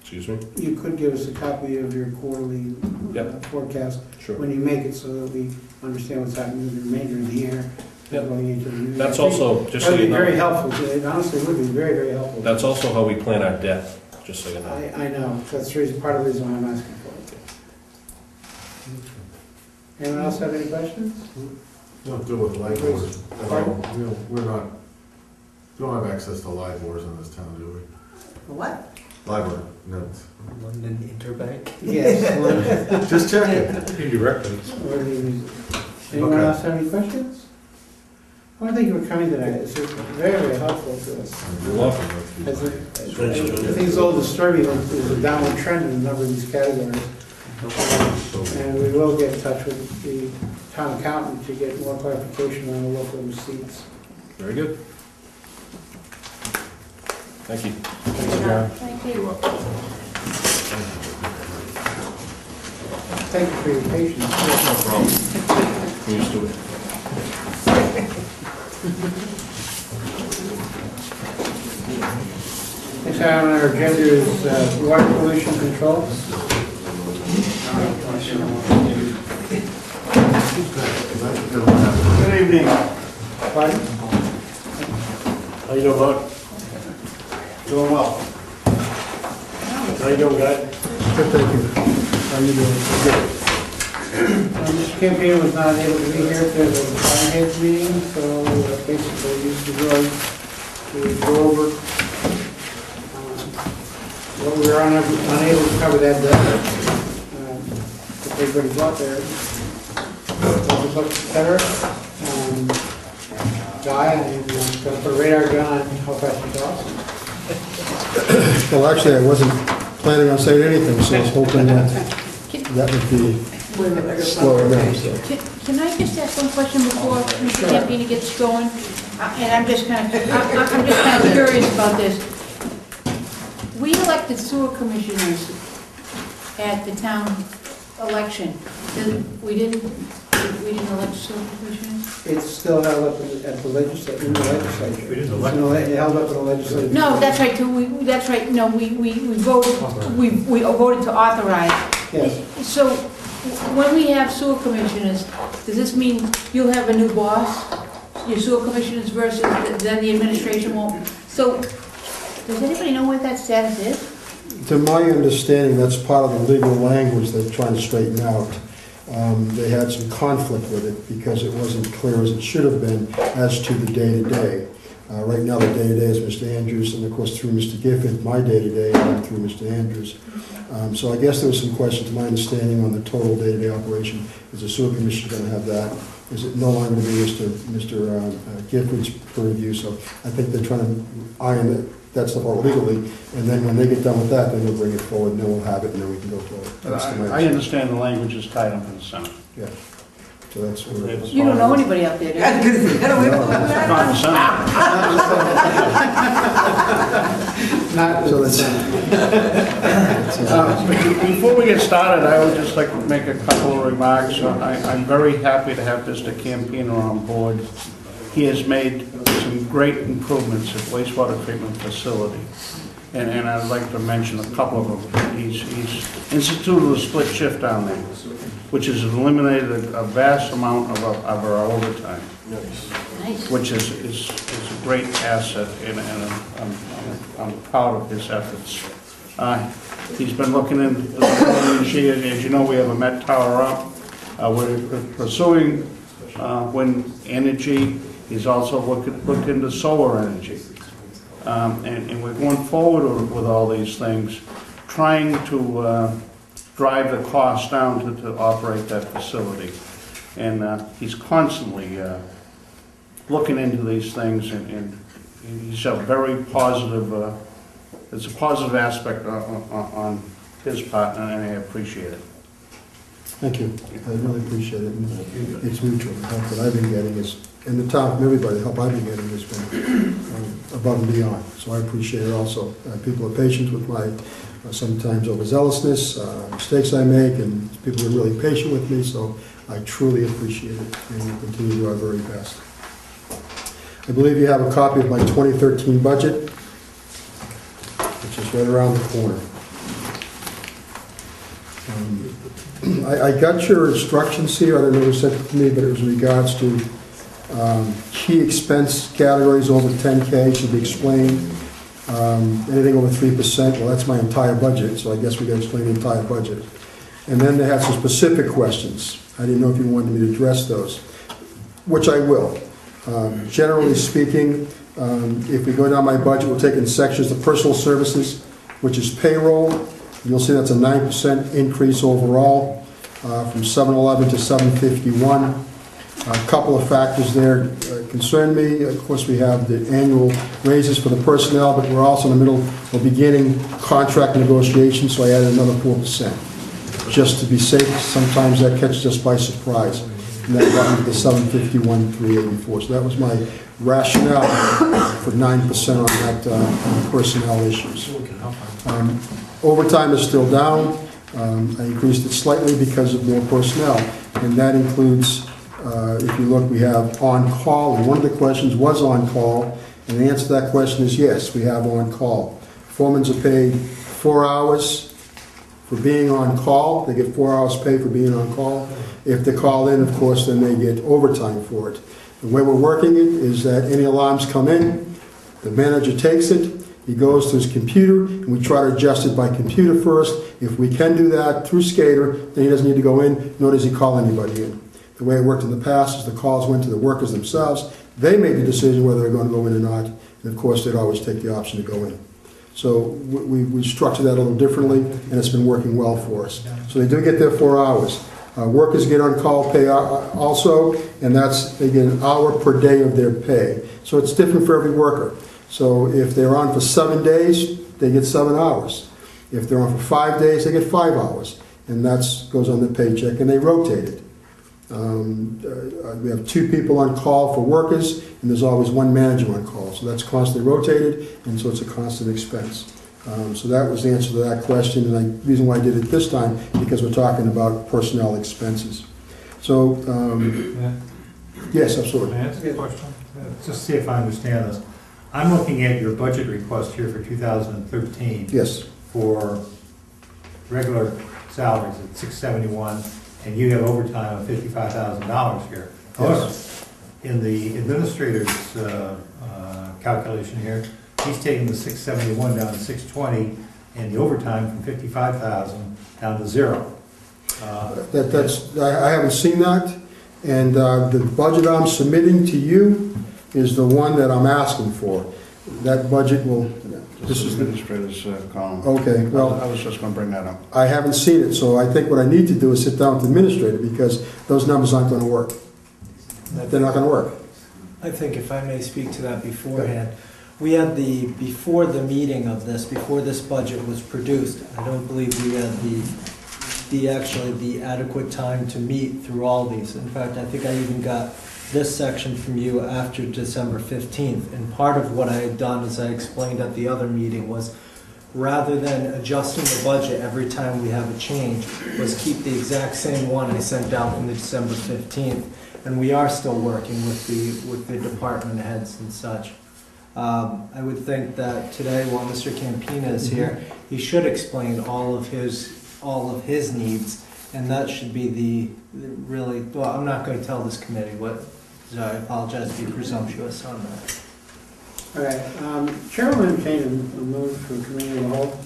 Excuse me? you could give us a copy of your quarterly Yep. forecast Sure. when you make it, so that we understand what's happening with the remainder of the year. Yep. Going into the new year. That's also, just so That would you be very know, helpful, it honestly would be very, very helpful. that's also how we plan our debt, just so you know. I know, that's the reason, part of the reason why I'm asking for it. Anyone else have any questions? Don't deal with LIBORs at all. We're not, we don't have access to LIBORs in this town, do we? What? LIBOR notes. London Interbank. Yes. Just checking. Give you records. Anyone Okay. else have any questions? I want to thank you for coming tonight, it's very, very helpful to us. You're welcome. As it- Thanks, I John. think it's a little disturbing, there's a downward trend in a number of these categories. And we will get in touch with the town accountant to get more clarification on the local receipts. Very good. Thank you. Thank you. Thank you for your patience. No problem. We're used to it. Next item on our agenda is water pollution control. Good evening. Pardon? How you doing, Mark? Doing well. How you doing, guy? Good, thank you. How you doing? Mr. Campaign was not able to be here at the finance meeting, so basically used the road to go over what we were unable to cover that day. If everybody's out there, it looks better. Guy, I'm going to put a radar gun on how fast you talk. Well, actually, I wasn't planning on saying anything, so I was hoping that that would be slower down, so. Can I just ask one question before Mr. Campini gets going? And I'm just kind of curious about this. We elected sewer commissioners at the town election. We didn't elect sewer commissioners? It's still held up at the legislature, in the legislature. We didn't It's elect held up in the legislature. No, that's right, too. That's right, no, we voted, we voted to authorize. Yes. So, when we have sewer commissioners, does this mean you'll have a new boss? Your sewer commissioners versus then the administration won't? So, does anybody know what that status is? To my understanding, that's part of the legal language they're trying to straighten out. They had some conflict with it because it wasn't clear as it should have been as to the day-to-day. Right now, the day-to-day is Mr. Andrews, and of course through Mr. Gifford, my day-to-day, and through Mr. Andrews. So I guess there was some question, to my understanding, on the total day-to-day operation. Is the sewer commission going to have that? Is it no longer going to be Mr. Gifford's purview? So I think they're trying to iron that stuff out legally, and then when they get done with that, then they'll bring it forward, and then we'll have it, and then we can go forward. That's the I understand the language is tied up in the Senate. Yeah, so that's where it is. You don't know anybody out there, do you? It's not the Senate. Not, so Before we get started, I would just like to make a couple of remarks. I'm very happy to have Mr. Campino on board. He has made some great improvements at wastewater treatment facility. And I'd like to mention a couple of them. He's instituted a split shift down there, which has eliminated a vast amount of our overtime, Nice. which is a great asset, and I'm proud of his efforts. He's been looking into the energy, as you know, we have a Met Tower up. We're pursuing wind energy. He's also looked into solar energy. And we're going forward with all these things, trying to drive the cost down to operate that facility. And he's constantly looking into these things, and he's a very positive, it's a positive aspect on his part, and I appreciate it. Thank you. I really appreciate it. And it's mutual. The help that I've been getting is, and the town, from everybody, the help I've been getting has been above and beyond. So I appreciate it also. People are patient with my sometimes overzealousness, mistakes I make, and people are really patient with me, so I truly appreciate it, and we'll continue to do our very best. I believe you have a copy of my 2013 budget, which is right around the corner. I got your instructions here. I don't know who sent it to me, but it was in regards to key expense categories over 10K should be explained. Anything over 3%, well, that's my entire budget, so I guess we got to explain the entire budget. And then they had some specific questions. I didn't know if you wanted me to address those, which I will. Generally speaking, if we go down my budget, we'll take in sections of personal services, which is payroll. You'll see that's a 9% increase overall, from 711 to 751. A couple of factors there concern me. Of course, we have the annual raises for the personnel, but we're also in the middle of beginning contract negotiations, so I added another 4%. Just to be safe, sometimes that catches us by surprise. And that got me to the 751,384. So that was my rationale for 9% on that on personnel issues. Overtime is still down. I increased it slightly because of more personnel, and that includes, if you look, we have on-call, and one of the questions was on-call, and the answer to that question is yes, we have on-call. Foremans are paid 4 hours for being on call. They get 4 hours pay for being on call. If they call in, of course, then they get overtime for it. The way we're working it is that any alarms come in, the manager takes it, he goes to his computer, and we try to adjust it by computer first. If we can do that through Skater, then he doesn't need to go in, nor does he call anybody in. The way it worked in the past is the calls went to the workers themselves. They made the decision whether they're going to go in or not, and of course they'd always take the option to go in. So we structured that a little differently, and it's been working well for us. So they do get their 4 hours. Workers get on-call pay also, and they get an hour per day of their pay. So it's different for every worker. So if they're on for 7 days, they get 7 hours. If they're on for 5 days, they get 5 hours. And that goes on the paycheck, and they rotate it. We have 2 people on call for workers, and there's always 1 manager on call. So that's constantly rotated, and so it's a constant expense. So that was the answer to that question, and the reason why I did it this time, because we're talking about personnel expenses. So, yes, absolutely. May I ask a question? Just see if I understand this. I'm looking at your budget request here for 2013. Yes. For regular salaries at $671, and you have overtime of $55,000 here. However, in the administrator's calculation here, he's taking the 671 down to 620, and the overtime from 55,000 down to 0. I haven't seen that, and the budget I'm submitting to you is the one that I'm asking for. That budget will. This is administrator's column. Okay, well, I was just going to bring that up. I haven't seen it, so I think what I need to do is sit down with the administrator, because those numbers aren't going to work. They're not going to work. I think if I may speak to that beforehand, we had before the meeting of this, before this budget was produced, I don't believe we had the adequate time to meet through all these. In fact, I think I even got this section from you after December 15th. And part of what I had done, as I explained at the other meeting, was rather than adjusting the budget every time we have a change, was keep the exact same one I sent out on the December 15th. And we are still working with the department heads and such. I would think that today, while Mr. Campina is here, he should explain all of his needs, and that should be really, well, I'm not going to tell this committee what, so I apologize to be presumptuous on that. All right, Chairman Kane will move from committee of the whole.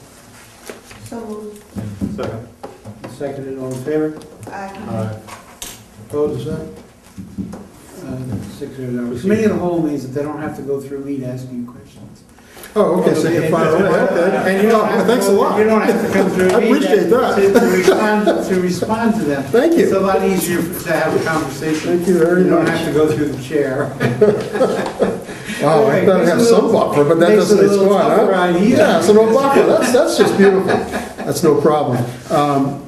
So moved. Second. Seconded, all in favor? Aye. Opposed? 6-0. Committee of the whole means that they don't have to go through me to ask you questions. Oh, okay, so you can fire away, okay. And you don't have to Thanks a go- lot. You don't have to come through me. I appreciate that. To respond to them. Thank you. It's a lot easier to have a conversation. Thank you very You don't much. have to go through the chair. Wow, I thought I'd have some buffer, but that Makes it doesn't, a it's little fine, tougher huh? on you. Yeah, so no buffer, that's just beautiful. That's no problem.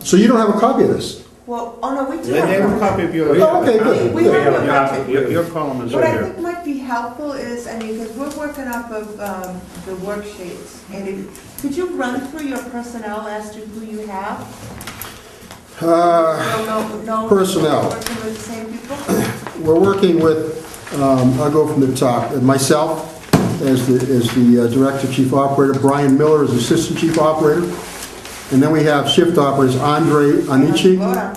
So you don't have a copy of this? Well, oh no, we do They have a have. copy of yours. Oh, okay, good. We have a copy. Your column is What I here. think might be helpful is, I mean, because we're working off of the worksheets, and could you run through your personnel as to who you have? No Personnel. Working with the same people? We're working with, I'll go from the top, myself as the Director Chief Operator, Brian Miller as Assistant Chief Operator, and then we have shift operators, Andre Anichi. Hold on.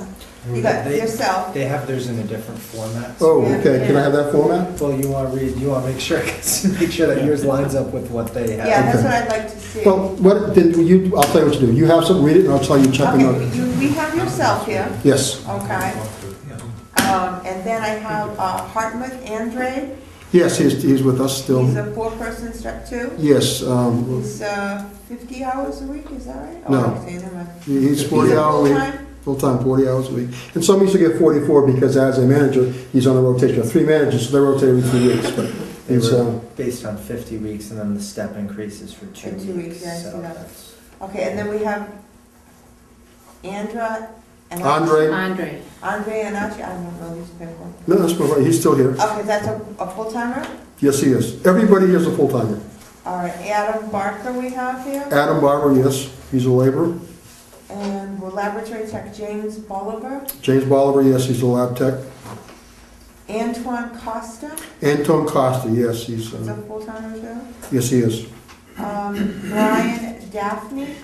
You got yourself. They have theirs in a different format. Oh, okay, can I have that format? Well, you want to read, you want to make sure that yours lines up with what they have. Yeah, that's Okay. what I'd like to see. Well, what, did you, I'll tell you what to do. You have something, read it, and I'll tell you, check them out. Okay, we have yourself here, Yes, okay? And then I have Hartmut Andre. yes, he's with us still. He's a 4-person step 2. Yes, He's 50 hours a week, is that right? No. Oh, okay, never mind. he's He's 40 a hour a week. full-time? Full-time, 40 hours a week. And some used to get 44 because as a manager, he's on a rotation. There are 3 managers, so they rotate every 3 weeks. But They it's, were based on 50 weeks, and then the step increases for 2 For weeks. 2 weeks, yeah, I see so that. that's- Okay, and then we have Andra and Andre, Andre. Andre Anachi, I don't know these people. no, that's fine, he's still here. Okay, that's a full-timer? Yes, he is. Everybody here is a full-timer. All right, Adam Barker we have here, Adam Barber, yes, he's a laborer. and we're laboratory tech James Bolivar, James Bolivar, yes, he's a lab tech. Antoine Costa, Anton Costa, yes, he's, is a full-timer too. yes, he is. Brian Daphne,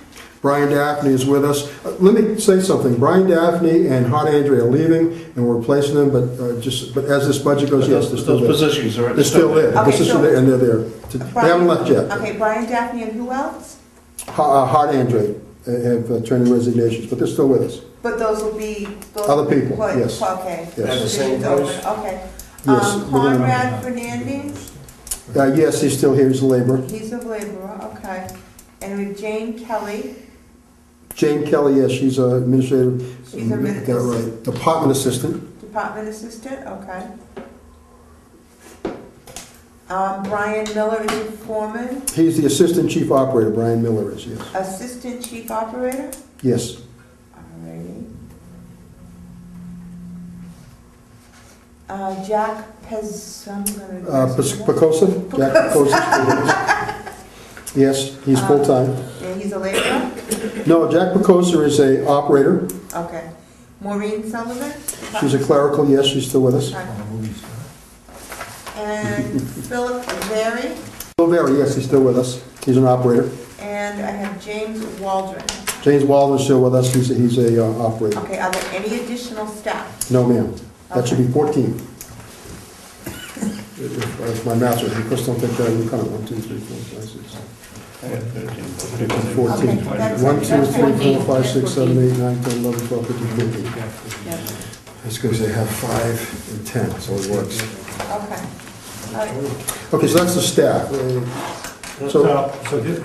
Brian Daphne is with us. Let me say something. Brian Daphne and Hot Andre are leaving, and we're replacing them, but as this budget goes, yes, they're still Those there. positions are. They're still there. Okay, This is so- there, and they're there. They haven't left yet. okay, Brian Daphne and who else? Hot Andre have turned in resignations, but they're still with us. But those will be. those Other will be people, put- yes. Okay. Yes. At the same Positions place? open, okay. Yes, we're gonna- Conrad Fernandez, Yes, he's still here, he's a laborer. he's a laborer, okay. And with Jane Kelly, Jane Kelly, yes, she's an administrative. She's a Got it right. Department assistant. department assistant, okay. Brian Miller is a foreman, He's the assistant chief operator, Brian Miller is, yes. assistant chief operator, Yes. alrighty. Jack Pez, I'm gonna. Picosa? Jack Picosa. Yes, he's full-time. Yeah, he's a laborer, No, Jack Picosa is a operator. okay. Maureen Sullivan? She's a clerical, yes, she's still with us. Okay. And Philip Very, Bill Berry, yes, he's still with us. He's an operator. and I have James Waldron. James Waldron's still with us, he's a operator. Okay, are there any additional staff? No, ma'am. That should be 14. If my math's right, Chris, don't take that, you count it, 1, 2, 3, 4, 5, 6, 14. Okay, that's- 1, 2, that's 3, 4, 14. 5, 6, 7, 8, 9, 10, 11, 12, 13, 14. Yep. That's because they have 5 and 10, so it works. Okay. All right. Okay, so that's the staff. So, So just,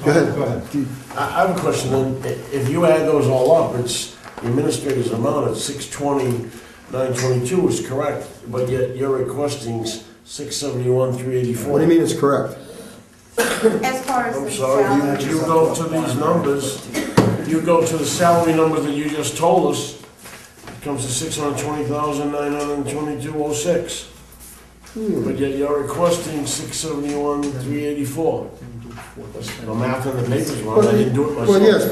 go ahead. Go ahead. I have a question then. If you add those all up, it's, the administrator's amount at 620, 922 is correct, but yet you're requesting 671, 384. What do you mean it's correct? As far as I'm the sorry, salary. you go to these numbers, you go to the salary number that you just told us, it comes to 620,922.06. But yet you're requesting 671, 384. The math on the paper's wrong, I didn't do it myself. Well, yes,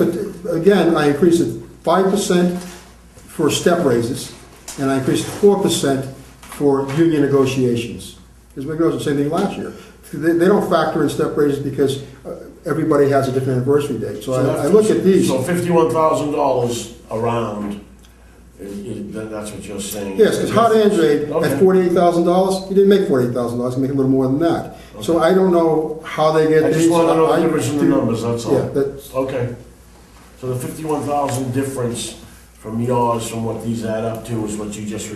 but again, I increased it 5% for step raises, and I increased 4% for union negotiations. Because we go the same thing last year. They don't factor in step raises because everybody has a different anniversary date. So I look at these. So $51,000 around, that's what you're saying? Yes, because Hot Andre Okay. at $48,000, he didn't make $48,000, he made a little more than that. So Okay. I don't know how they get I these. just want to know the I difference in the do- numbers, that's all. Yeah, that's, Okay. So the 51,000 difference from yours, from what these add up to, is what you just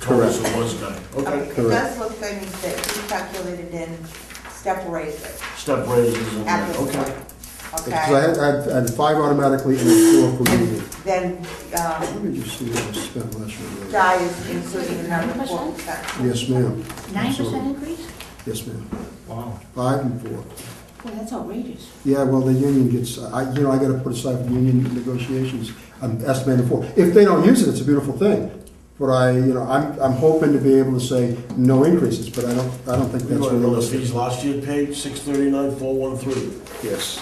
told us it was good. Okay. It does look good that you calculated in step raises Step raises and at that, this okay. point. Because Okay, I had 5 automatically and then 4 for union. then, Let me just see what I spent last year. Di is including another 4%. Yes, ma'am. 9% increase? Yes, ma'am. Wow. 5 and 4. Boy, that's outrageous. Yeah, well, the union gets, I gotta put aside for union negotiations, I'm estimating 4. If they don't use it, it's a beautiful thing. But I'm hoping to be able to say no increases, but I don't think You that's want to know the realistic. fees last year paid, 639,413. Yes.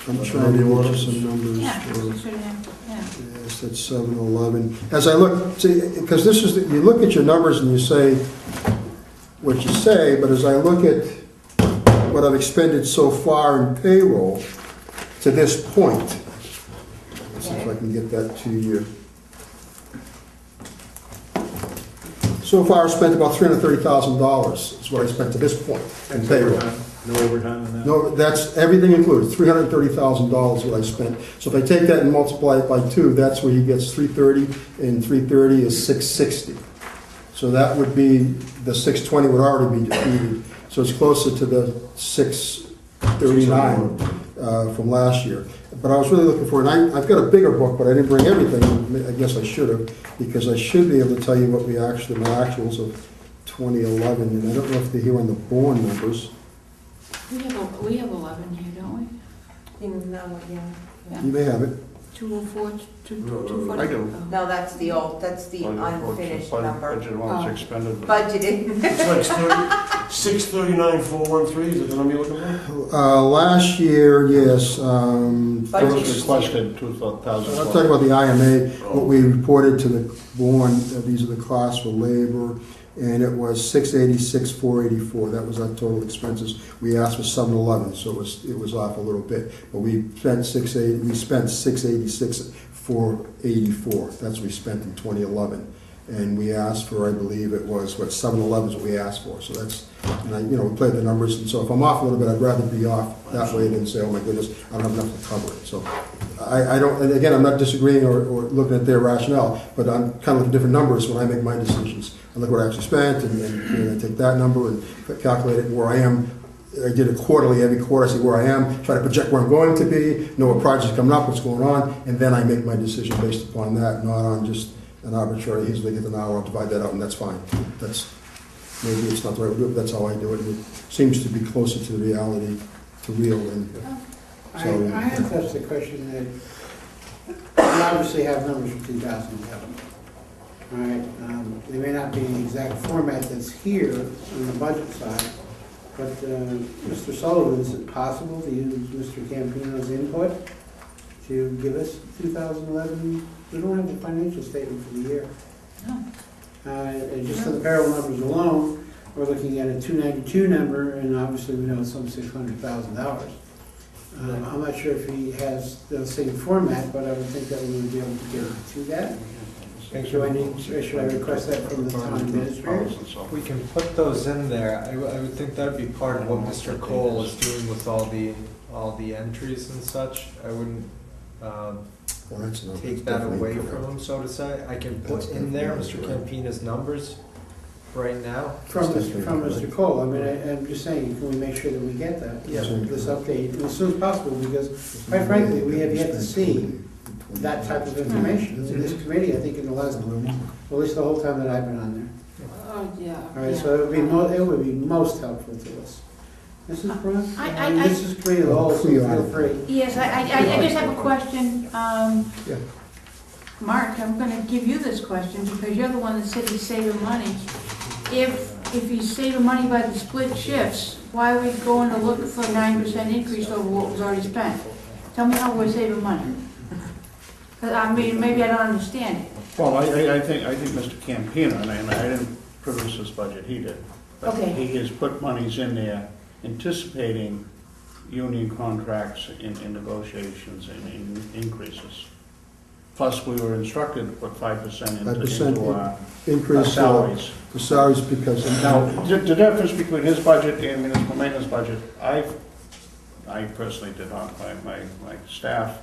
I'm trying to get you some numbers. Yeah, for- yeah. Yes, that's 711. As I look, see, because this is, you look at your numbers and you say what you say, but as I look at what I've expended so far in payroll to this point, let's see if I can get that to you. So far, I've spent about $330,000 is what I spent to this point in payroll. No overtime in that? No, that's everything included, $330,000 what I spent. So if I take that and multiply it by 2, that's where he gets 330, and 330 is 660. So that would be, the 620 would already be defeated. So it's closer to the 639 from last year. But I was really looking for it. I've got a bigger book, but I didn't bring everything. I guess I should have, because I should be able to tell you what my actuals of 2011, and I don't know if they're here on the Bourne numbers. We have 11 here, don't we? You may have it. 204, 240. I do. No, that's the unfinished number. Budget ones expended. Budgeted. It's like 639,413, is that the number you're looking for? Last year, yes. Budget. Requested 2,000. I'll talk about the IMA, what we reported to the Bourne, these are the costs for labor, and it was 686,484. That was our total expenses. We asked for 711, so it was off a little bit, but we spent 686,484. That's what we spent in 2011, and we asked for, I believe it was 711 is what we asked for. So that's, and we played the numbers, and so if I'm off a little bit, I'd rather be off that way than say, oh my goodness, I don't have enough to cover it. So I don't, and again, I'm not disagreeing or looking at their rationale, but I'm kind of looking at different numbers when I make my decisions. I look what I actually spent, and I take that number and calculate it where I am. I did it quarterly, every quarter I see where I am, try to project where I'm going to be, know what project's coming up, what's going on, and then I make my decision based upon that, not on just an arbitrary, here's what I get an hour, I'll divide that up, and that's fine. Maybe it's not the right way to do it, but that's how I do it, and it seems to be closer to the reality, to real, and I have asked the question that, we obviously have numbers for 2011. All right, they may not be in the exact format that's here on the budget side, but Mr. Sullivan, is it possible to use Mr. Campino's input to give us 2011? We don't have the financial statement for the year. No. And just for the payroll numbers alone, we're looking at a 292 number, and obviously we know it's some $600,000. I'm not sure if he has the same format, but I would think that we would be able to get to that. Should I request that from the town administrator? We can put those in there. I would think that'd be part of what Mr. Cole is doing with all the entries and such. I wouldn't take that away from him, so to say. I can put in there Mr. Campina's numbers right now. From Mr. Cole, I mean, I'm just saying, can we make sure that we get that? Yeah. This update as soon as possible, because quite frankly, we have yet to see that type of information. In this committee, I think in the last, well, at least the whole time that I've been on there. Oh, yeah. All right, so it would be most helpful to us. Mrs. Brown? This is committee of the whole, so feel free. Yes, I just have a question. Mark, I'm going to give you this question because you're the one that said he's saving money. If he's saving money by the split shifts, why are we going to look for a 9% increase over what was already spent? Tell me how we're saving money. I mean, maybe I don't understand it. Well, I think Mr. Campino, and I didn't produce this budget, he did. But Okay. he has put monies in there anticipating union contracts in negotiations and in increases. Plus, we were instructed to put 5% into our increase salaries. The salaries because. Now, the difference between his budget and municipal maintenance budget, I personally did not, my staff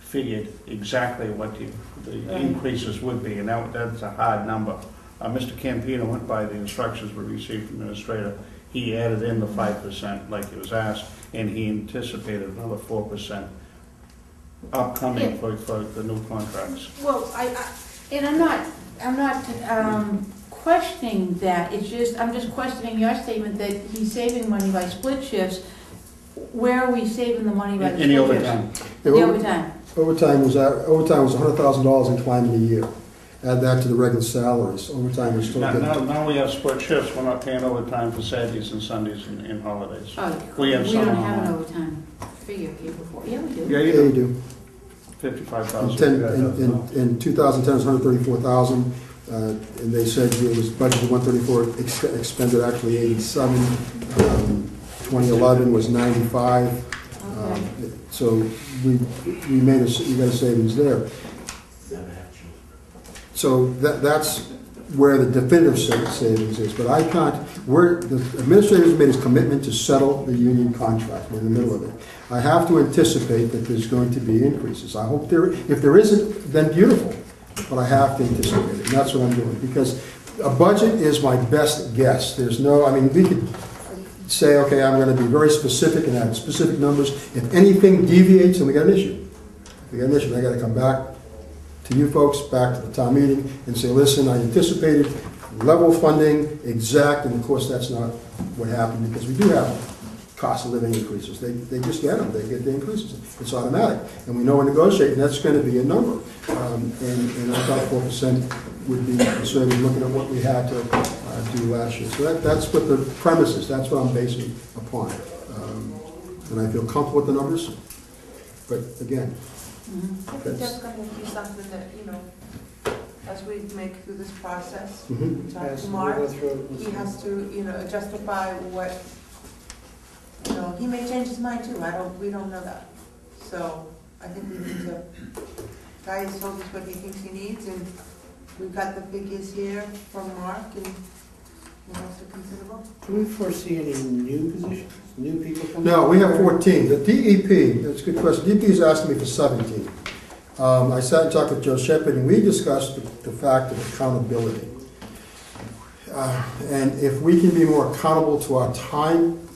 figured exactly what the increases would be, and that's a hard number. Mr. Campino went by the instructions we received from the administrator. He added in the 5% like he was asked, and he anticipated another 4% upcoming for the new contracts. Well, and I'm not questioning that, I'm just questioning your statement that he's saving money by split shifts. Where are we saving the money by the In the split overtime. shifts? The overtime. Overtime was $100,000 in climbing a year. Add that to the regular salaries. Overtime is still good. Now we have split shifts, we're not paying overtime for Saturdays and Sundays and holidays. Oh, We have some don't have an on. overtime figure here before. Yeah, we do. Yeah, Yeah, you you do. do. 55,000. In 2010, it's 134,000, and they said it was budgeted 134, expended actually 87. 2011 was 95. So we got a savings there. So that's where the definitive savings is. But I can't. The administrator's made his commitment to settle the union contract. We're in the middle of it. I have to anticipate that there's going to be increases. I hope if there isn't, then beautiful. But I have to anticipate it, and that's what I'm doing. Because a budget is my best guess. There's no, we could say, okay, I'm going to be very specific and have specific numbers. If anything deviates, then we got an issue. If we got an issue, then I got to come back to you folks, back to the town meeting, and say, listen, I anticipated level funding, exact, and of course that's not what happened, because we do have cost of living increases. They just get them. They get the increases. It's automatic. And we know we're negotiating, that's going to be a number. And I thought 4% would be conservative looking at what we had to do last year. So that's what the premise is. That's what I'm basing upon. And I feel comfortable with the numbers. But again, I think that's going to be something that, as we make through this process, talk to Mark, he has to, justify what, he may change his mind too. We don't know that. So I think we need to, Guy has told us what he thinks he needs, and we've got the figures here from Mark, and else to considerable. Do we foresee any new positions, new people coming? no, we have 14. The DEP, that's a good question. DEP is asking me for 17. I sat and talked with Joe Shepard, and we discussed the fact of accountability. And if we can be more accountable to our time,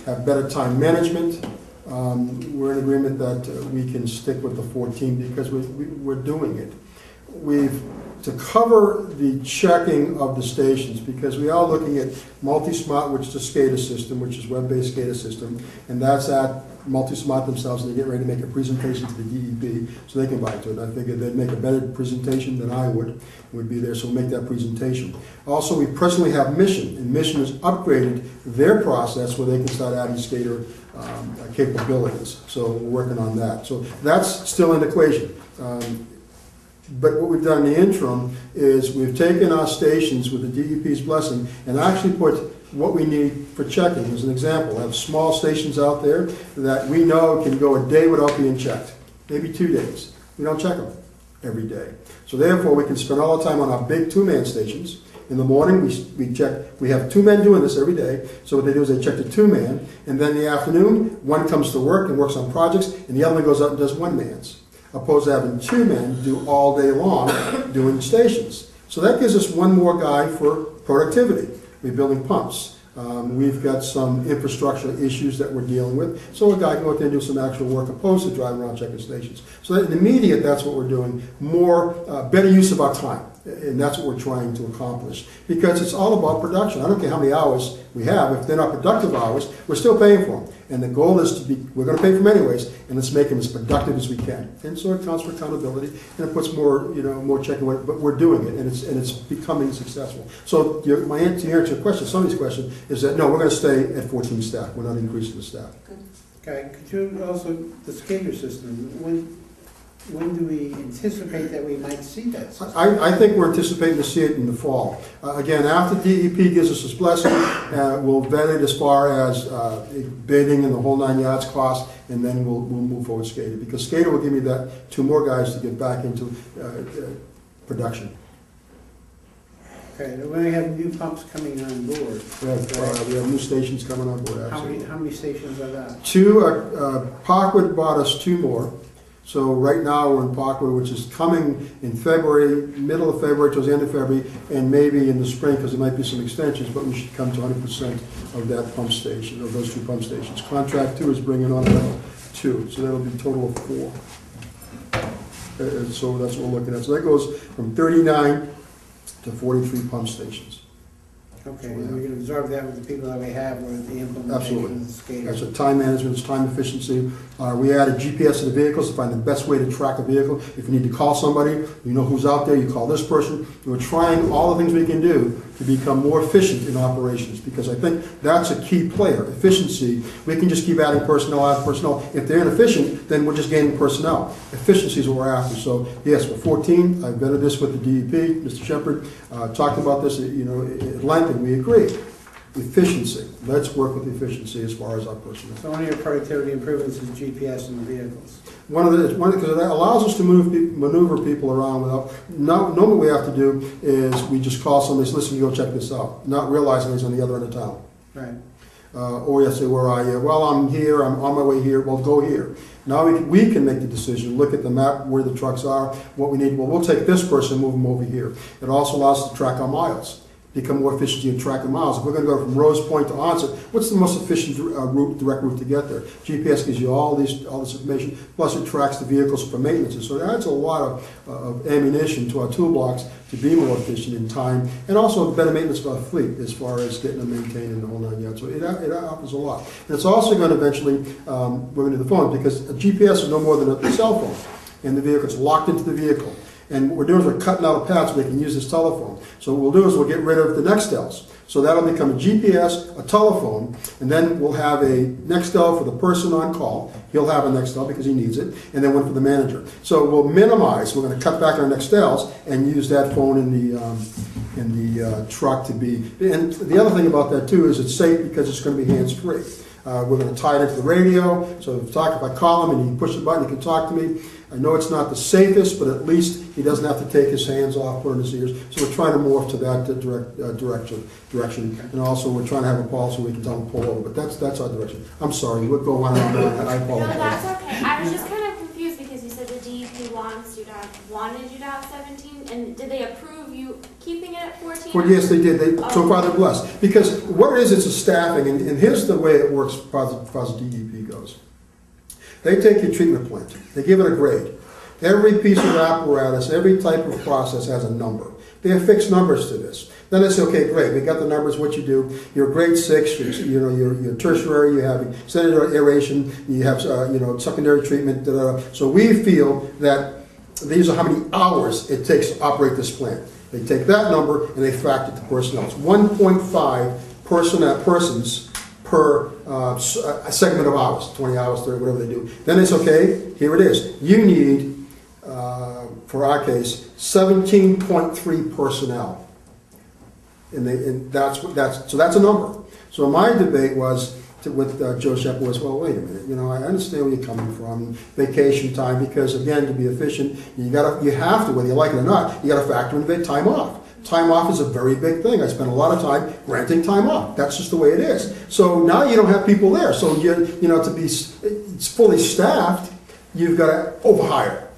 have better time management, we're in agreement that we can stick with the 14 because we're doing it. To cover the checking of the stations, because we are looking at Multi-Smart, which is a SCADA system, which is web-based SCADA system, and that's at Multi-Smart themselves, and they get ready to make a presentation to the DEP so they can buy into it. I figured they'd make a better presentation than I would be there, so we'll make that presentation. Also, we presently have Mission, and Mission has upgraded their process where they can start adding SCADA capabilities. So we're working on that. So that's still an equation. But what we've done in the interim is we've taken our stations with the DEP's blessing and actually put what we need for checking. As an example, I have small stations out there that we know can go a day without being checked, maybe 2 days. We don't check them every day. So therefore, we can spend all the time on our big two-man stations. In the morning, we check. We have 2 men doing this every day. So what they do is they check the 2-man, and then in the afternoon, one comes to work and works on projects, and the other one goes out and does 1-man's. Opposed to having 2 men do all day long doing stations. So that gives us 1 more guy for productivity. We're building pumps. We've got some infrastructure issues that we're dealing with. So a guy can go out there and do some actual work opposed to driving around checking stations. So in the immediate, that's what we're doing. Better use of our time. And that's what we're trying to accomplish. Because it's all about production. I don't care how many hours we have. If they're not productive hours, we're still paying for them. And the goal is we're going to pay for them anyways, and let's make them as productive as we can. And so it counts for accountability, and it puts more checking, but we're doing it, and it's becoming successful. So my answer to your question, somebody's question, is that no, we're going to stay at 14 staff. We're not increasing the staff. Okay, could you also, the SCADA system, when do we anticipate that we might see that system? I think we're anticipating to see it in the fall. Again, after DEP gives us its blessing, we'll vet it as far as bidding and the whole 9 yards cost, and then we'll move forward with SCADA. Because SCADA will give me that 2 more guys to get back into production. Okay, we're going to have new pumps coming on board. We have new stations coming on board, absolutely. How many stations are that? 2, Parkwood bought us 2 more. So right now, we're in Parkwood, which is coming in February, middle of February, towards the end of February, and maybe in the spring, because there might be some extensions, but we should come to 100% of that pump station, of those 2 pump stations. Contract 2 is bringing on another 2, so that'll be a total of 4. So that's what we're looking at. So that goes from 39 to 43 pump stations. Okay, and we can absorb that with the people that we have, with the implementation of the SCADA. That's what time management, it's time efficiency. We added GPS to the vehicles to find the best way to track a vehicle. If you need to call somebody, you know who's out there, you call this person. We're trying all the things we can do to become more efficient in operations, because I think that's a key player, efficiency. We can just keep adding personnel. If they're inefficient, then we're just gaining personnel. Efficiency is what we're after. So yes, we're 14. I've vetted this with the DEP, Mr. Shepard, talked about this at length, and we agree. Efficiency. Let's work with efficiency as far as our personnel. So one of your productivity improvements is GPS in the vehicles. Because that allows us to maneuver people around without. Normally, what we have to do is we just call somebody, say, listen, you go check this out, not realizing he's on the other end of town. Right. Or you say, where are you? Well, I'm here. I'm on my way here. Well, go here. Now we can make the decision, look at the map, where the trucks are, what we need. Well, we'll take this person and move them over here. It also allows us to track our miles, become more efficient in tracking miles. If we're going to go from Rose Point to Onset, what's the most efficient direct route to get there? GPS gives you all this information, plus it tracks the vehicles for maintenance. So it adds a lot of ammunition to our toolbox to be more efficient in time, and also better maintenance of our fleet as far as getting them maintained in the whole 9 yards. So it offers a lot. And it's also going to eventually, we're going to do the phone, because a GPS is no more than a cell phone, and the vehicle is locked into the vehicle. And what we're doing is we're cutting out a path so they can use this telephone. So what we'll do is we'll get rid of the Nextels. So that'll become a GPS, a telephone, and then we'll have a Nextel for the person on call. He'll have a Nextel because he needs it, and then one for the manager. So we'll minimize. We're going to cut back on Nextels and use that phone in the truck to be. And the other thing about that too is it's safe because it's going to be hands-free. We're going to tie it into the radio, so if I call him and he pushes a button, he can talk to me. I know it's not the safest, but at least he doesn't have to take his hands off, put in his ears. So we're trying to morph to that direction. And also we're trying to have a policy we can tell him to pull over. But that's our direction. I'm sorry, we'll go on and on. I apologize. No, that's okay. I was just kind of confused because you said the DEP wanted you to have 17, and did they approve you keeping it at 14? Yes, they did. So far they're blessed. Because what it is, it's a staffing, and here's the way it works as far as DEP goes. They take your treatment plant, they give it a grade. Every piece of apparatus, every type of process has a number. They have fixed numbers to this. Then they say, okay, great, we got the numbers, what you do. You're grade 6, you're tertiary, you have secondary aeration, you have secondary treatment, So we feel that these are how many hours it takes to operate this plant. They take that number and they factor it to personnel. It's 1.5 persons per segment of hours, 20 hours, 30, whatever they do. Then it's okay, here it is. You need, for our case, 17.3 personnel. And so that's a number. So my debate was with Joe Shepard was, well, wait a minute, I understand where you're coming from, vacation time, because again, to be efficient, you have to, whether you like it or not, you got to factor in time off. Time off is a very big thing. I spend a lot of time granting time off. That's just the way it is. So now you don't have people there. So to be fully staffed, you've got to overhire,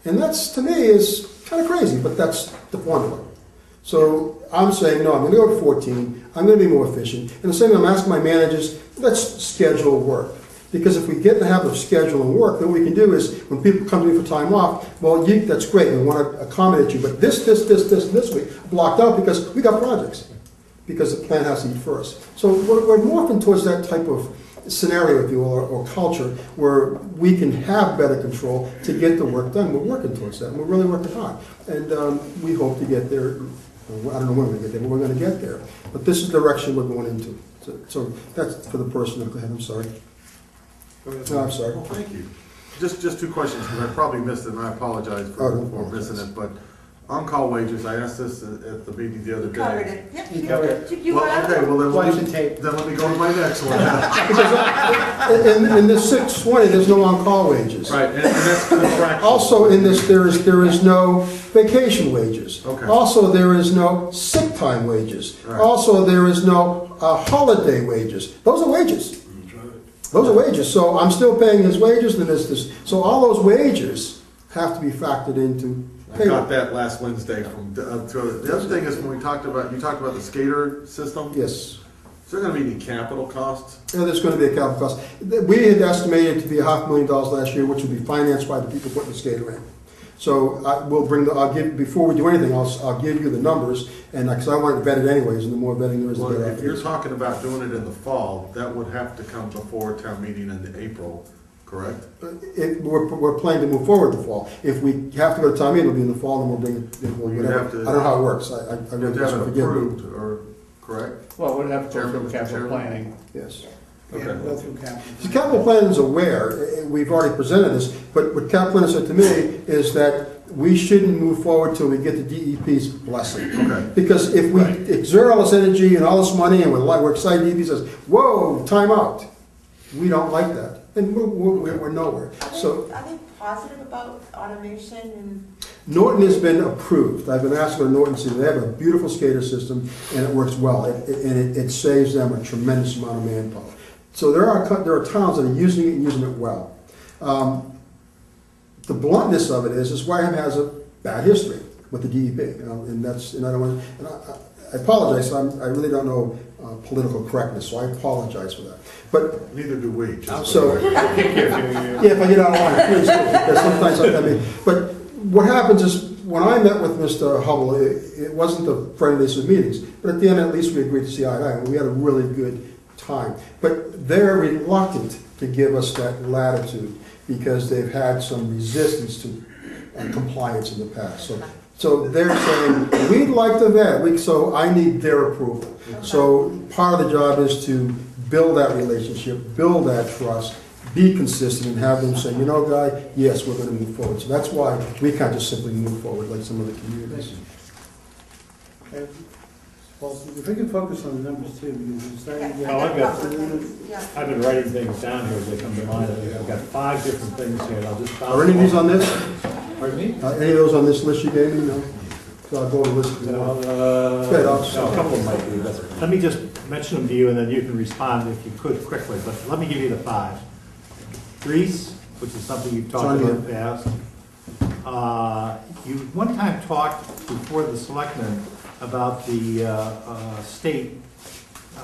and that's to me is kind of crazy. But that's the formula. So I'm saying no. I'm going to go to 14. I'm going to be more efficient. And the same thing, I'm asking my managers, let's schedule work. Because if we get in the habit of scheduling work, then what we can do is, when people come to me for time off, well, that's great, we want to accommodate you, but this week, blocked out because we got projects. Because the plant has to eat first. So we're morphing towards that type of scenario, if you will, or culture, where we can have better control to get the work done. We're working towards that, and we're really working hard. And we hope to get there. I don't know when we're going to get there, but we're going to get there. But this is the direction we're going into. So that's for the person. Go ahead, I'm sorry. No, I'm sorry. Well, thank you. Just 2 questions, because I probably missed it, and I apologize for missing it. But on-call wages, I asked this at the meeting the other day. Covered it. Yep, You covered it. Then let me go to my next one. Because in this 620, there's no on-call wages. Right, and that's contractual. Also, in this, there is no vacation wages. Okay. Also, there is no sick time wages. Right. Also, there is no holiday wages. Those are wages. Those are wages, so I'm still paying his wages, then there's this, so all those wages have to be factored into I payment. got that last Wednesday from, the other thing is when you talked about the skater system, Yes. is there gonna be any capital costs? Yeah, there's gonna be a capital cost. We had estimated to be $500,000 last year, which would be financed by the people putting the skater in. So I'll give, before we do anything else, I'll give you the numbers, and, because I want it vetted anyways, and the more vetting there is, the Well, better. if you're talking about doing it in the fall, that would have to come before town meeting in April, correct? We're planning to move forward in the fall. If we have to go to town meeting, it'll be in the fall, and we'll bring it, You'd whatever. have to- I don't know how it works. I You have really to just have it forgive me. approved, or, correct? Well, we'd have to go Chairman, through Mr. capital Chairman? planning. Yes. Yeah, Okay. go through capital. The capital plan is aware, we've already presented this, but what capital plan said to me is that we shouldn't move forward till we get the DEP's blessing. Okay. Because if we exert all this energy and all this money and we're excited, DEP says, whoa, time out. We don't like that. And we're nowhere. So Are they positive about automation and? Norton has been approved. I've been asking for Norton, they have a beautiful skater system and it works well. It saves them a tremendous amount of manpower. So there are towns that are using it and using it well. The bluntness of it is Wareham has a bad history with the DEP, and I don't want. And I apologize. I really don't know political correctness, so I apologize for that. But Neither do we. just so so you know. yeah, if I get out of line, please do, because sometimes I mean. But what happens is when I met with Mr. Hubble, it wasn't the friendliest of meetings, but at the end, at least we agreed to see eye to eye, and we had a really good time. But they're reluctant to give us that latitude because they've had some resistance to compliance in the past. So they're saying, we'd like to vet, so I need their approval. So part of the job is to build that relationship, build that trust, be consistent, and have them say, you know, Guy, yes, we're going to move forward. So that's why we can't just simply move forward like some other communities. Okay. Well, if we can focus on the numbers too, because we're starting to get. Yeah. I've been writing things down here as they come to mind. I've got 5 different things here, and I'll just. Are any of these on this? Pardon me? Any of those on this list you gave me? No? So I'll go to the list. No, I'll- a couple of them might be, but let me just mention them to you, and then you can respond if you could quickly, but let me give you the 5. Greece, which is something you've talked about in the past. You one time talked before the selectmen about the state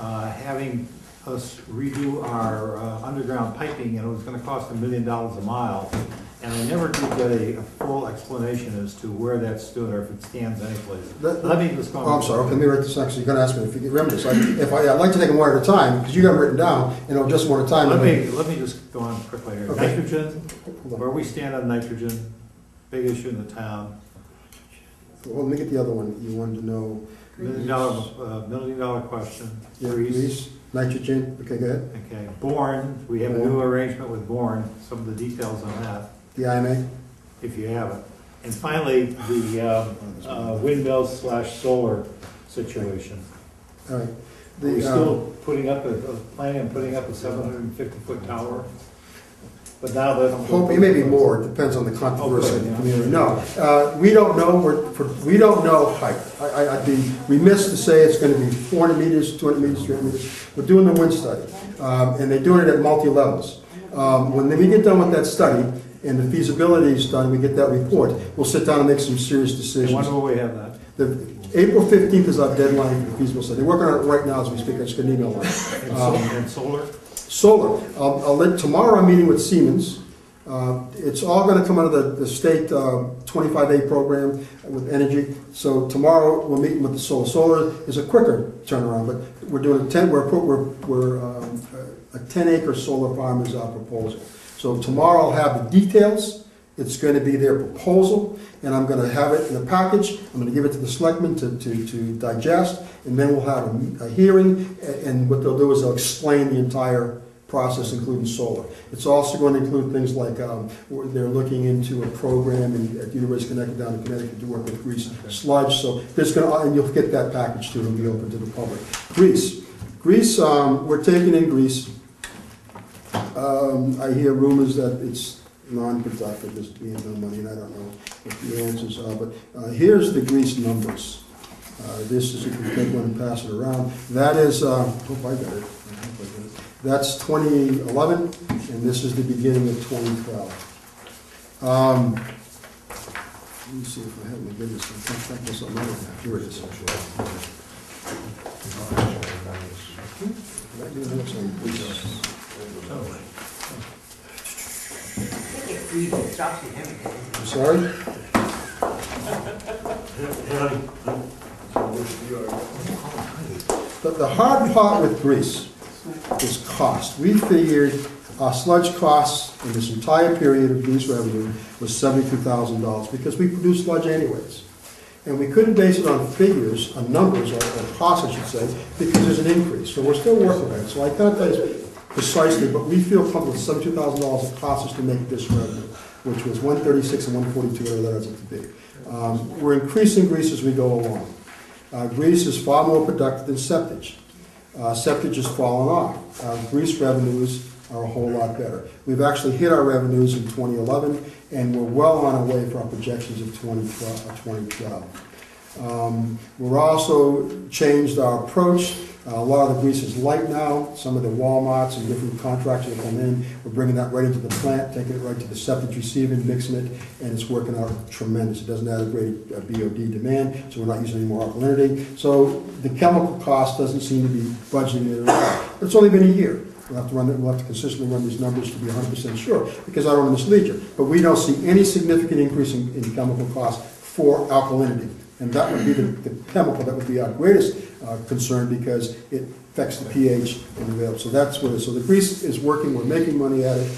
having us redo our underground piping, and it was gonna cost $1 million a mile. And I never did get a full explanation as to where that stood or if it stands anyplace. Let me just go. Oh, I'm sorry, okay, let me write this down, so you're gonna ask me if you can remember this. I'd like to take them one at a time, because you got them written down, and just one at a time. Let me just go on quickly here. Okay. Nitrogen, where we stand on nitrogen, big issue in the town. Well, let me get the other one you wanted to know. $1 million question. Yeah, Greece. Grease, nitrogen, okay, go ahead. Okay, Bourne, we have a new arrangement with Bourne, some of the details on that, The IMA? if you have it. And finally, the windmills / solar situation. All right. Are we still putting up planning on putting up a 750-foot tower? But now that. Hope, it may be more, it depends on the controversy of the Okay, yeah. community. No, we don't know, we don't know height. I'd be remiss to say it's gonna be 400 meters, 200 meters, 300 meters. We're doing the wind study, and they're doing it at multi-levels. When we get done with that study, and the feasibility is done, we get that report, we'll sit down and make some serious And decisions. when will we have that? April 15th is our deadline for the feasibility study. They're working on it right now as we speak, I just got an email on it. And solar? Solar, tomorrow I'm meeting with Siemens. It's all gonna come out of the state 25A program with energy. So tomorrow we're meeting with the solar. Solar is a quicker turnaround, but we're doing a 10-acre solar farm is our proposal. So tomorrow I'll have the details. It's gonna be their proposal, and I'm gonna have it in a package. I'm gonna give it to the selectmen to digest, and then we'll have a hearing, and what they'll do is they'll explain the entire process, including solar. It's also going to include things like, they're looking into a program at University of Connecticut down in Connecticut to work with Greece sludge, so there's and you'll get that package too, it'll be open to the public. Greece, we're taking in Greece. I hear rumors that it's non-productive, just being no money, and I don't know what the answers are, but here's the Greece numbers. This is, you can take one and pass it around. That is, hope I got it. conflict with it. That's 2011, and this is the beginning of 2012. Let me see if I have my business. I can't track this on my map. Here it is. I do have some. I'm sorry? The hard part with grease is cost. We figured our sludge costs in this entire period of grease revenue was $72,000 because we produce sludge anyways. And we couldn't base it on figures, on numbers, or costs, I should say, because there's an increase. So we're still working on it. So I can't tell you precisely, but we feel comfortable with $72,000 it costs us to make this revenue, which was $136 and $142, whatever that ends up to be. We're increasing grease as we go along. Grease is far more productive than septage. Septage has fallen off. Grease revenues are a whole lot better. We've actually hit our revenues in 2011, and we're well on our way for our projections of 2012. We're also changed our approach. A lot of the grease is light now. Some of the Walmarts and different contractors that come in, we're bringing that right into the plant, taking it right to the septic receiving, mixing it, and it's working out tremendous. It doesn't add a great BOD demand, so we're not using any more alkalinity. So the chemical cost doesn't seem to be budging it at all. It's only been a year. We'll have to consistently run these numbers to be 100% sure, because I don't want to mislead you. But we don't see any significant increase in chemical costs for alkalinity. And that would be the chemical that would be our greatest concern, because it affects the pH in the valve. So that's what it is. So the grease is working. We're making money at it.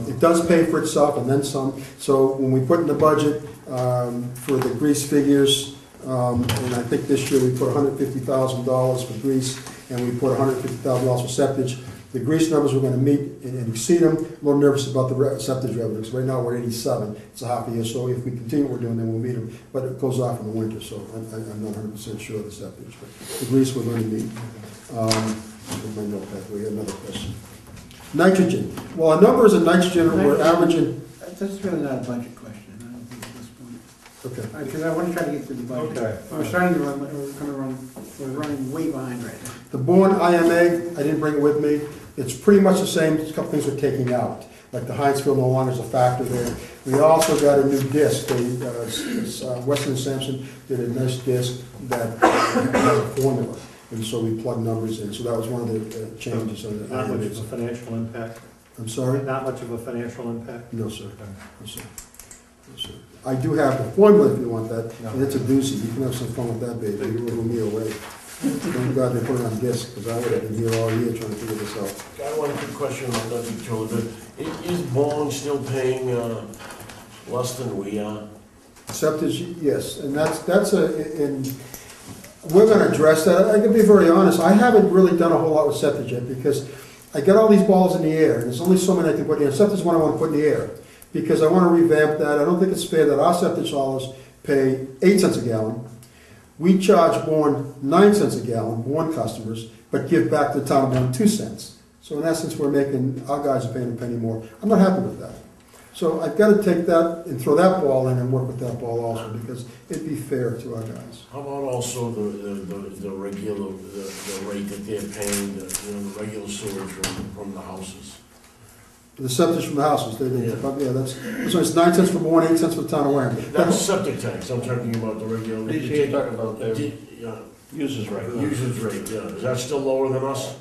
It does pay for itself and then some. So when we put in the budget for the grease figures, and I think this year we put $150,000 for grease, and we put $150,000 for septage. The grease numbers we're going to meet and exceed them. I'm a little nervous about the septage revenue, because right now we're at 87. It's a half a year, so if we continue what we're doing, then we'll meet them. But it goes off in the winter, so I'm not 100% sure of the septage. But the grease we're going to meet. My notepad, we had another question. Nitrogen. Well, our numbers in nitrogen we're averaging. That's really not a budget question, I don't think, at this point. Okay. Because I want to try to get through the budget. Okay. We're starting to run, we're running way behind right now. The Bourne IMA, I didn't bring it with me. It's pretty much the same. There's a couple things we're taking out. Like the Hinesville no longer is a factor there. We also got a new disc. Weston and Sampson did a nice disc that has a formula. And so we plug numbers in. So that was one of the changes. Not much of a financial impact? I'm sorry? Not much of a financial impact? No, sir. No, sir. No, sir. I do have the formula if you want that. No. And it's a doozy. You can have some fun with that, baby. You will me away. I'm glad they put it on disc, because I would have been here all year trying to figure this out. Got one quick question on that, Joe. Is Bourne still paying less than we are? Septage, yes, and we're going to address that. I can be very honest. I haven't really done a whole lot with septage yet, because I got all these balls in the air, and there's only so many I can put in. Septage is one I want to put in the air, because I want to revamp that. I don't think it's fair that our septage haulers pay 8 cents a gallon. We charge Bourne 9 cents a gallon, Bourne customers, but give back to the town of Bourne 2 cents. So in essence, our guys are paying a penny more. I'm not happy with that. So I've got to take that and throw that ball in and work with that ball also, because it'd be fair to our guys. How about also the regular, the rate that they're paying, the regular sewage from the houses? The septic from the houses, so it's 9 cents for Bourne, 8 cents for the town of Wareham. That's septic tanks, I'm talking about the regular. You're talking about the users rate. Users rate, yeah. Is that still lower than us?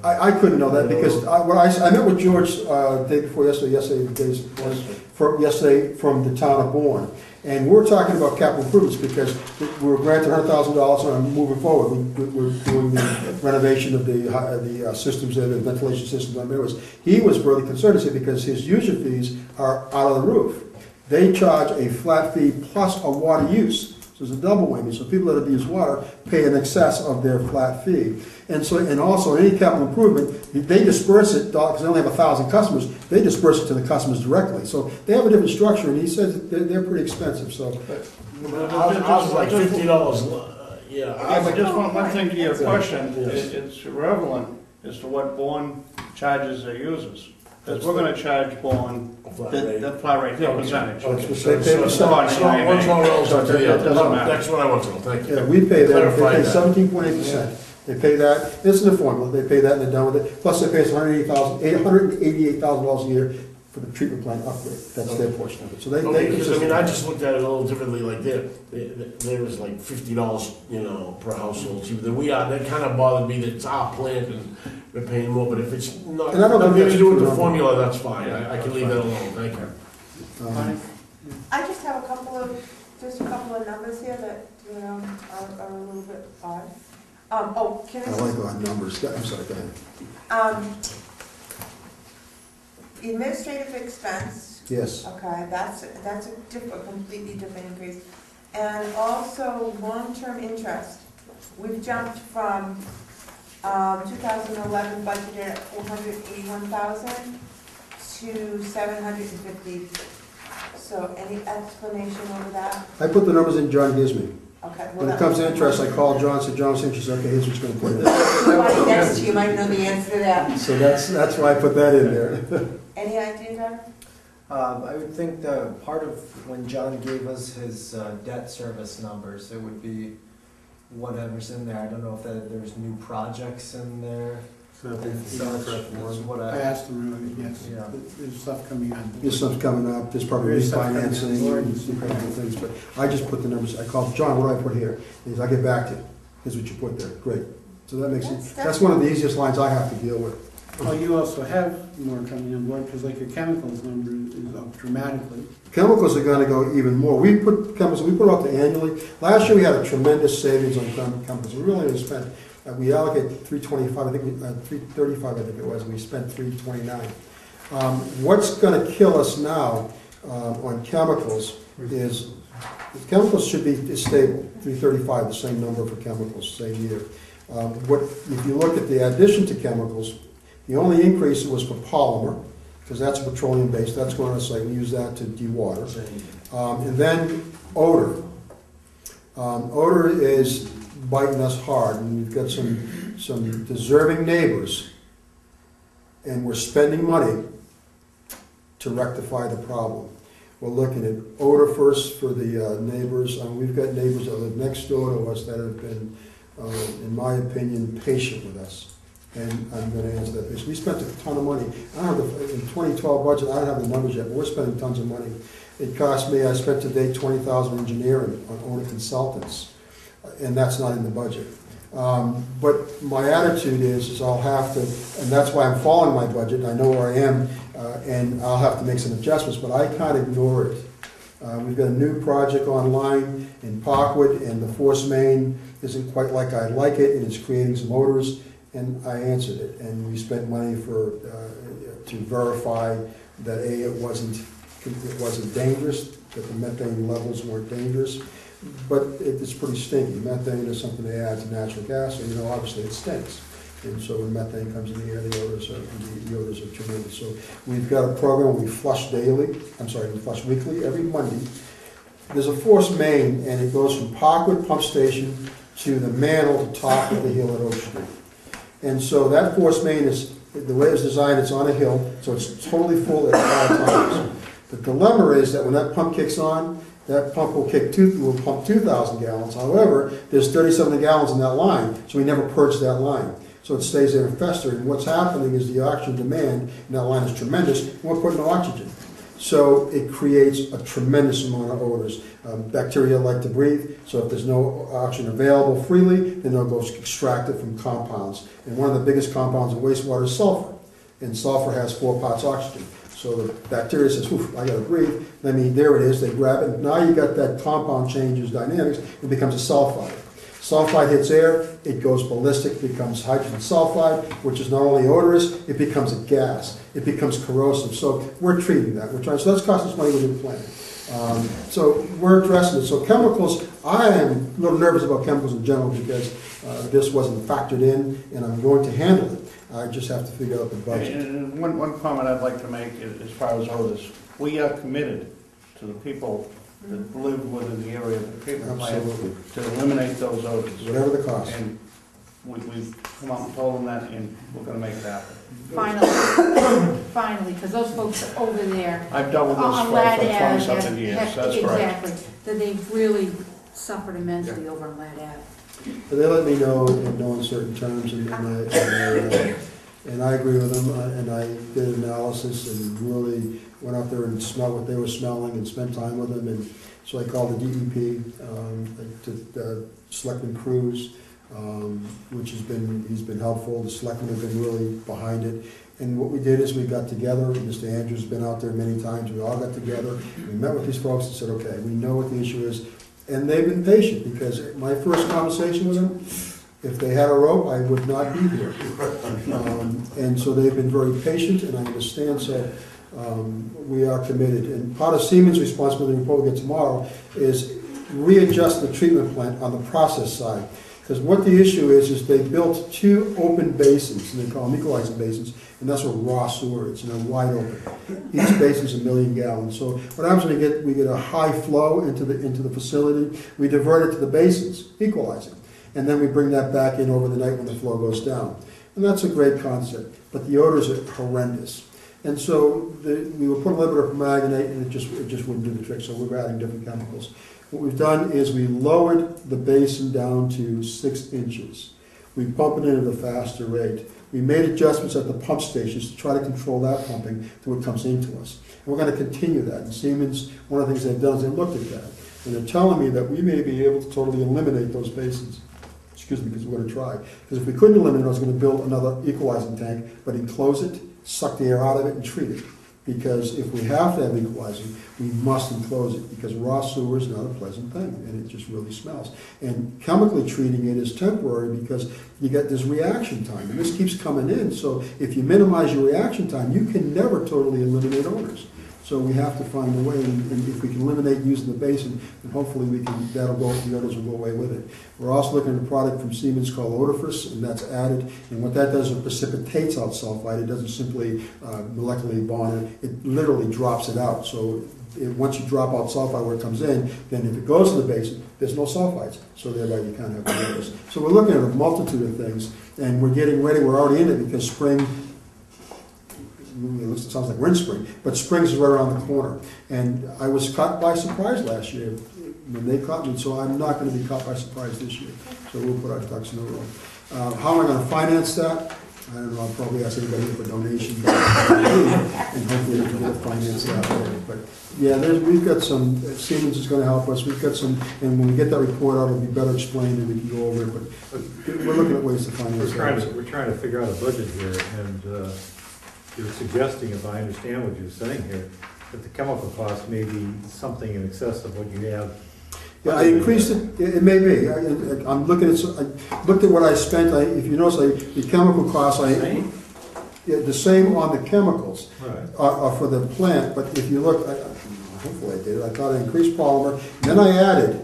I couldn't know that, because I met with George day before yesterday from the town of Bourne. And we're talking about capital improvements, because we were granted $100,000 and moving forward. We're doing the renovation of the systems there, the ventilation systems on there. He was really concerned, he said, because his user fees are out of the roof. They charge a flat fee plus a water use. So it's a double whammy. So people that abuse water pay in excess of their flat fee. And also any capital improvement, they disperse it, because they only have 1,000 customers, they disperse it to the customers directly. So they have a different structure, and he says they're pretty expensive. So ours is like $50. Yeah, but just one thing to your question, it's irrelevant as to what Bourne charges their users. Because we're going to charge Bourne the flat rate percentage. That's what I want to know, thank you. yeah, we pay them. They pay 17.8%. They pay that, it's in the formula, they pay that and they're done with it. Plus they pay us $188,000 a year for the treatment plant upgrade. That's their portion of it. So they Okay, because I consist mean, of- I just looked at it a little differently, like there was like $50, per household cheaper than we are. That kind of bothered me that it's our plant and we're paying more, but if it's not, And I don't think nothing to that's do with true, the no. formula, that's fine. I can leave that alone, thank you. I just have a couple of numbers here that, are a little bit odd. Can I like odd numbers. I'm sorry, go ahead. Administrative expense, Yes. okay, that's a completely different increase. And also long-term interest. We've jumped from 2011 budgeted at 481,000 to 750. So any explanation over that? I put the numbers in John gives me. Okay. When it comes to interest, I call John, said, John's interest, okay, here's what's gonna put it in. Somebody next to you might know the answer to that. So that's why I put that in there. Any idea, Doug? I would think the part of when John gave us his debt service numbers, it would be whatever's in there. I don't know if there's new projects in there. That's what I asked him, yes, Yeah. there's stuff coming on. This stuff's coming up, there's probably There's stuff coming refinancing on. and some kind of things, but I just put the numbers, I called John, what do I put here? He says, I'll get back to you. Here's what you put there, great. So that makes it, that's one of the easiest lines I have to deal with. Well, you also have more coming on board, because like your chemicals number is up dramatically. Chemicals are gonna go even more. We put chemicals, we put it up to annually. Last year, we had a tremendous savings on chemicals. We really only spent, we allocated 325, I think, 335, I think it was, and we spent 329. What's gonna kill us now on chemicals is, chemicals should be stable, 335, the same number for chemicals, same year. If you look at the addition to chemicals, the only increase was for polymer, because that's petroleum based, that's going on site, we use that to dewater. And then odor. Odor is biting us hard, and we've got some deserving neighbors, and we're spending money to rectify the problem. We're looking at odor first for the neighbors. We've got neighbors that live next door to us that have been, in my opinion, patient with us. And I'm going to answer that question. We spent a ton of money. I don't have in 2012 budget, I don't have the numbers yet, but we're spending tons of money. It cost me, I spent to date $20,000 engineering on owner consultants, and that's not in the budget. But my attitude is I'll have to, and that's why I'm following my budget. I know where I am, and I'll have to make some adjustments, but I can't ignore it. We've got a new project online in Parkwood, and the force main isn't quite like I'd like it, and it's creating some odors. And I answered it, and we spent money to verify that it wasn't dangerous, that the methane levels weren't dangerous, but it's pretty stinky. Methane is something they add to natural gas, and obviously it stinks. And so when methane comes in the air, the odors are tremendous. So we've got a program we flush we flush weekly, every Monday. There's a force main, and it goes from Parkwood Pump Station to the manhole at the top of the hill at Oak Street. And so that force main is, the way it's designed, it's on a hill, so it's totally full at all times. The dilemma is that when that pump kicks on, that pump will pump 2,000 gallons. However, there's 37 gallons in that line, so we never purge that line. So it stays there and festers. And what's happening is the oxygen demand in that line is tremendous, and we're putting no oxygen. So it creates a tremendous amount of odors. Bacteria like to breathe, so if there's no oxygen available freely, then they'll go extract it from compounds. And one of the biggest compounds in wastewater is sulfur. And sulfur has 4 parts oxygen. So the bacteria says, oof, I gotta breathe. There it is, they grab it. And now you got that compound changes dynamics, it becomes a sulfide. Sulfide hits air, it goes ballistic, becomes hydrogen sulfide, which is not only odorous, it becomes a gas. It becomes corrosive. So we're treating that. So that's costing us money within the plan. So we're addressing it. So chemicals, I am a little nervous about chemicals in general because this wasn't factored in, and I'm going to handle it. I just have to figure out the budget. And one comment I'd like to make as far as odors. We are committed to the people that live within the area of the treatment plant Absolutely. to eliminate those odors. Whatever the cost. And we've come out and told them that, and we're gonna make it happen. Finally, because those folks are over there. I've dealt with those On for Lad Ave, 20-something years, that's correct. exactly, that they've really suffered immensely over on Lad Ave. But they let me know in no uncertain terms, and I agree with them, and I did analysis and really went out there and smelled what they were smelling and spent time with them. And so I called the DEP, to Selectman Cruz, which he's been helpful. The selectmen have been really behind it. And what we did is we got together, Mr. Andrews has been out there many times, we all got together, we met with these folks and said, okay, we know what the issue is. And they've been patient, because my first conversation with them, if they had a rope, I would not be here. And so they've been very patient, and I understand, so we are committed. And part of Siemens' responsibility, the report we get tomorrow, is readjust the treatment plant on the process side. Because what the issue is they built 2 open basins, and they call them equalizing basins, and that's what raw sewer is, and they're wide open. Each basin's 1 million gallons. So what happens when we get a high flow into the facility, we divert it to the basins, equalizing. And then we bring that back in over the night when the flow goes down. And that's a great concept, but the odors are horrendous. And so we were putting a little bit of permanganate, and it just wouldn't do the trick, so we're adding different chemicals. What we've done is we lowered the basin down to 6 inches. We pump it in at a faster rate. We made adjustments at the pump stations to try to control that pumping till it comes into us. And we're going to continue that. And Siemens, one of the things they've done is they looked at that. And they're telling me that we may be able to totally eliminate those basins. Excuse me, because we're going to try. Because if we couldn't eliminate it, I was going to build another equalizing tank, but enclose it, suck the air out of it, and treat it. Because if we have to have equalizing, we must enclose it, because raw sewer is not a pleasant thing, and it just really smells. And chemically treating it is temporary, because you get this reaction time, and this keeps coming in. So if you minimize your reaction time, you can never totally eliminate odors. So we have to find a way, and if we can eliminate using the basin, then hopefully the odors will go away with it. We're also looking at a product from Siemens called Odorfus, and that's added, and what that does is it precipitates out sulfite. It doesn't simply molecularly bond it, it literally drops it out. So once you drop out sulfite where it comes in, then if it goes to the basin, there's no sulfites, so thereby you can't have the odors. So we're looking at a multitude of things, and we're getting ready, we're already in it, because spring, it sounds like we're in spring, but spring's right around the corner. And I was caught by surprise last year when they caught me, so I'm not going to be caught by surprise this year. So we'll put our ducks in a row. How am I going to finance that? I don't know, I'll probably ask anybody for donations, and hopefully we can get it financed out there. But yeah, we've got some, Siemens is going to help us, we've got some, and when we get that report out, it'll be better explained and we can go over it. But we're looking at ways to finance that. We're trying to figure out a budget here, and you're suggesting, if I understand what you're saying here, that the chemical cost may be something in excess of what you have. Yeah, I increased it, it may be. I'm looking at, I looked at what I spent, if you notice, the chemical costs, the same on the chemicals are for the plant, but if you look, hopefully I did, I thought I increased polymer, then I added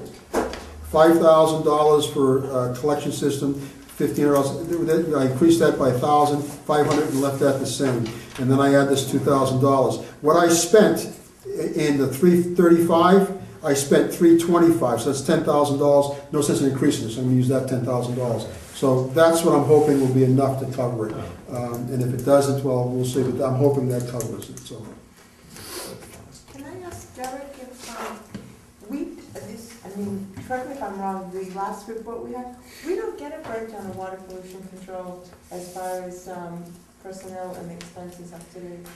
$5,000 for collection system, $1,500, I increased that by $1,000, $500, and left that the same. And then I add this $2,000. What I spent in the 335, I spent $325, so that's $10,000. No sense in increasing this. I'm going to use that $10,000. So that's what I'm hoping will be enough to cover it. And if it doesn't, well, we'll see. But I'm hoping that covers it. So. Can I ask Derek if correct me if I'm wrong, the last report we had, we don't get a breakdown of water pollution control as far as personnel and expenses up to date.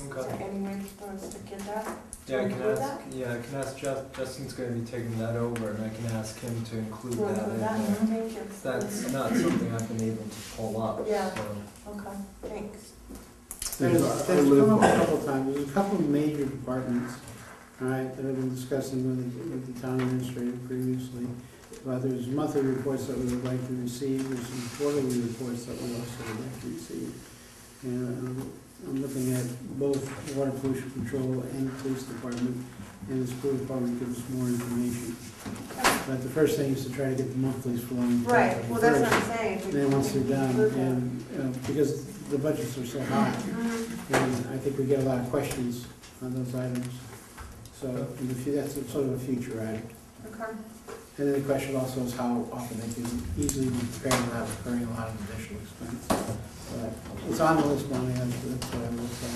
Okay. Is there any way for us to get that? Yeah, I include can ask Jeff. Justin's going to be taking that over, and I can ask him to include Well, that in that, there. thank you. That's not something I've been able to pull up. Yeah. So. Okay, thanks. That's come up a couple of times. There's a couple of major departments, all right, that I've been discussing with the town administrator previously. But there's monthly reports that we would like to receive. There's some quarterly reports that we also would like to receive. And I'm looking at both water pollution control and the police department, and the school department gives us more information. But the first thing is to try to get the monthlies flowing. Right, well, that's what I'm saying. Then once they're done, and because the budgets are so high, and I think we get a lot of questions on those items. So that's sort of a future item. Okay. And then the question also is how often they can easily be prepared without incurring a lot of additional expense. It's on the list, Bonnie, that's what I will say.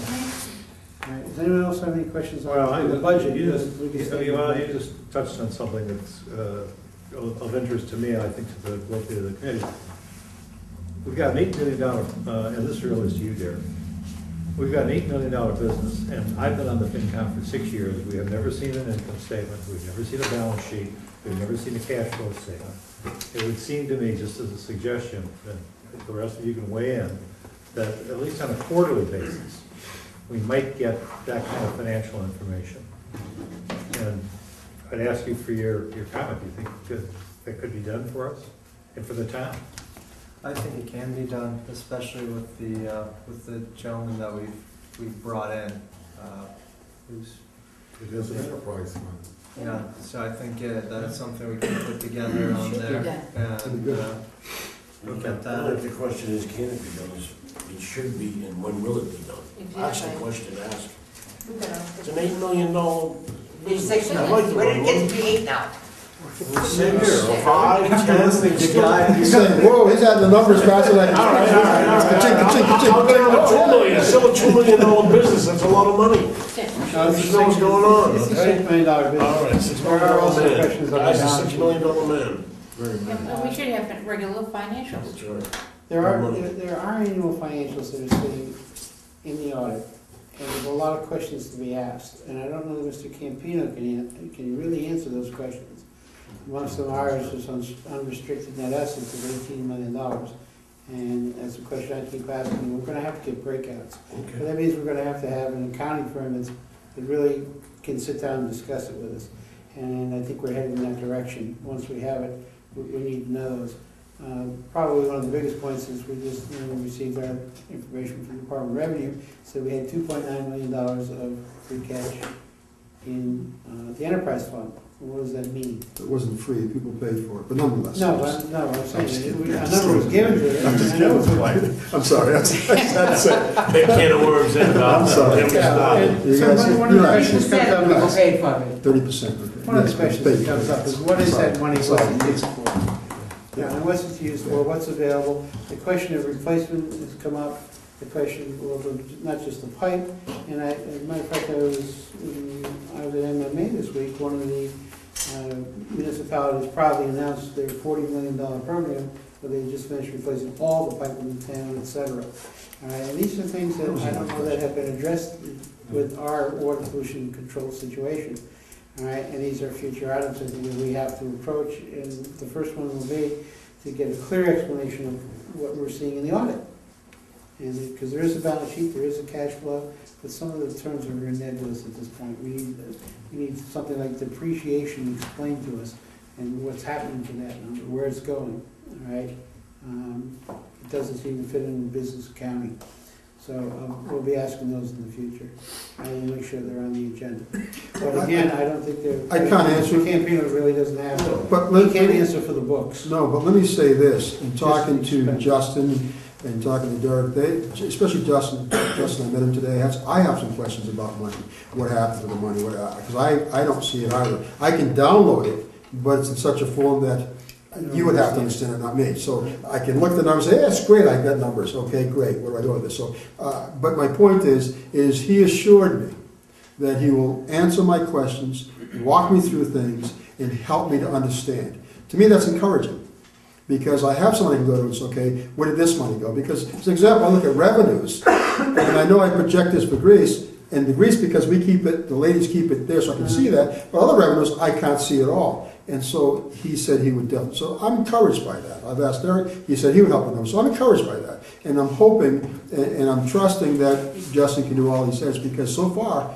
All right, does anyone else have any questions on the budget? You just touched on something that's of interest to me, and I think to the both of the committee. We've got an $8 million, and this really is to you, Derek. We've got an $8 million business, and I've been on the FinCom for 6 years. We have never seen an income statement. We've never seen a balance sheet. We've never seen a cash flow statement. It would seem to me, just as a suggestion, that if the rest of you can weigh in, that at least on a quarterly basis, we might get that kind of financial information. And I'd ask you for your comment. Do you think that could be done for us and for the town? I think it can be done, especially with the gentleman that we've brought in, who's, It is an enterprise fund. yeah, so I think that's something we can put together on Should be there. done. And look at I think that. the question is, can it be done? It should be, and when will it be done? That's the question to ask. It's an $8 million It's business. 6 I like million, the where did it get word. to be 8 now? 6 or 5, 10. Listening to guy. He's saying, whoa, he's adding the numbers faster than I can. All right. I'll get him to $2 million. It's still a $2 million business. That's a lot of money. No, Just know what's going on, It's a okay? $6 million business. All right, $6 There are also million questions man. on the Guy's a balance $6 sheet. million man. Very much. And we should have regular financials. That's right. There are annual financials that are sitting in the audit, and there's a lot of questions to be asked. And I don't know if Mr. Campino can really answer those questions. Amongst them are is unrestricted net assets of $18 million. And that's a question I keep asking. We're gonna have to get breakouts. Okay. But that means we're gonna have to have an accounting firm that really can sit down and discuss it with us. And I think we're heading in that direction. Once we have it, we need to know those. Probably one of the biggest points is we just received our information from the Department of Revenue, so we had $2.9 million of free cash in the enterprise fund. What does that mean? It wasn't free, people paid for it, but nonetheless. No, I'm saying, a number was given to it. I know it was- I'm sorry, that's it. Big can of worms in about. I'm sorry. Get me Yeah, started. and You so guys- one of the you're right. questions comes up You're is, paid for it. 30%. one of the questions that comes up is, what is that money, what's it used for? Yeah, and what's it used for, what's available? The question of replacement has come up, the question, well, not just the pipe, and as a matter of fact, I was at MMA this week, one of the municipalities proudly announced their $40 million program, where they just finished replacing all the pipe in the town, et cetera. All right, and these are things that I don't know that have been addressed with our water pollution control situation. All right, and these are future items that we have to approach, and the first one will be to get a clear explanation of what we're seeing in the audit. And because there is a balance sheet, there is a cash flow, but some of the terms are nebulous at this point. We need something like depreciation explained to us, and what's happening to that number, where it's going, all right? It doesn't seem to fit in business accounting. So we'll be asking those in the future, and we'll make sure they're on the agenda. But again, I don't think they're. I can't answer. Mr. Campino really doesn't have to. But He can't answer for the books. No, but let me say this, in talking to expense. Justin and talking to Derek, especially Justin, I met him today, I have some questions about money. What happened to the money? Because I don't see it either. I can download it, but it's in such a form that you would have to understand it, not me. So I can look at the numbers and say, yeah, it's great, I got numbers. Okay, great, what do I do with this? So, but my point is he assured me that he will answer my questions, walk me through things, and help me to understand. To me, that's encouraging. Because I have somebody to go to and say, okay, where did this money go? Because, as an example, I look at revenues, and I know I project this for Greece, and the Greece, because we keep it, the ladies keep it there so I can see that, but other revenues, I can't see at all. And so he said he would definitely, so I'm encouraged by that. I've asked Eric, he said he would help with them, so I'm encouraged by that. And I'm hoping, and I'm trusting that Justin can do all he says, because so far,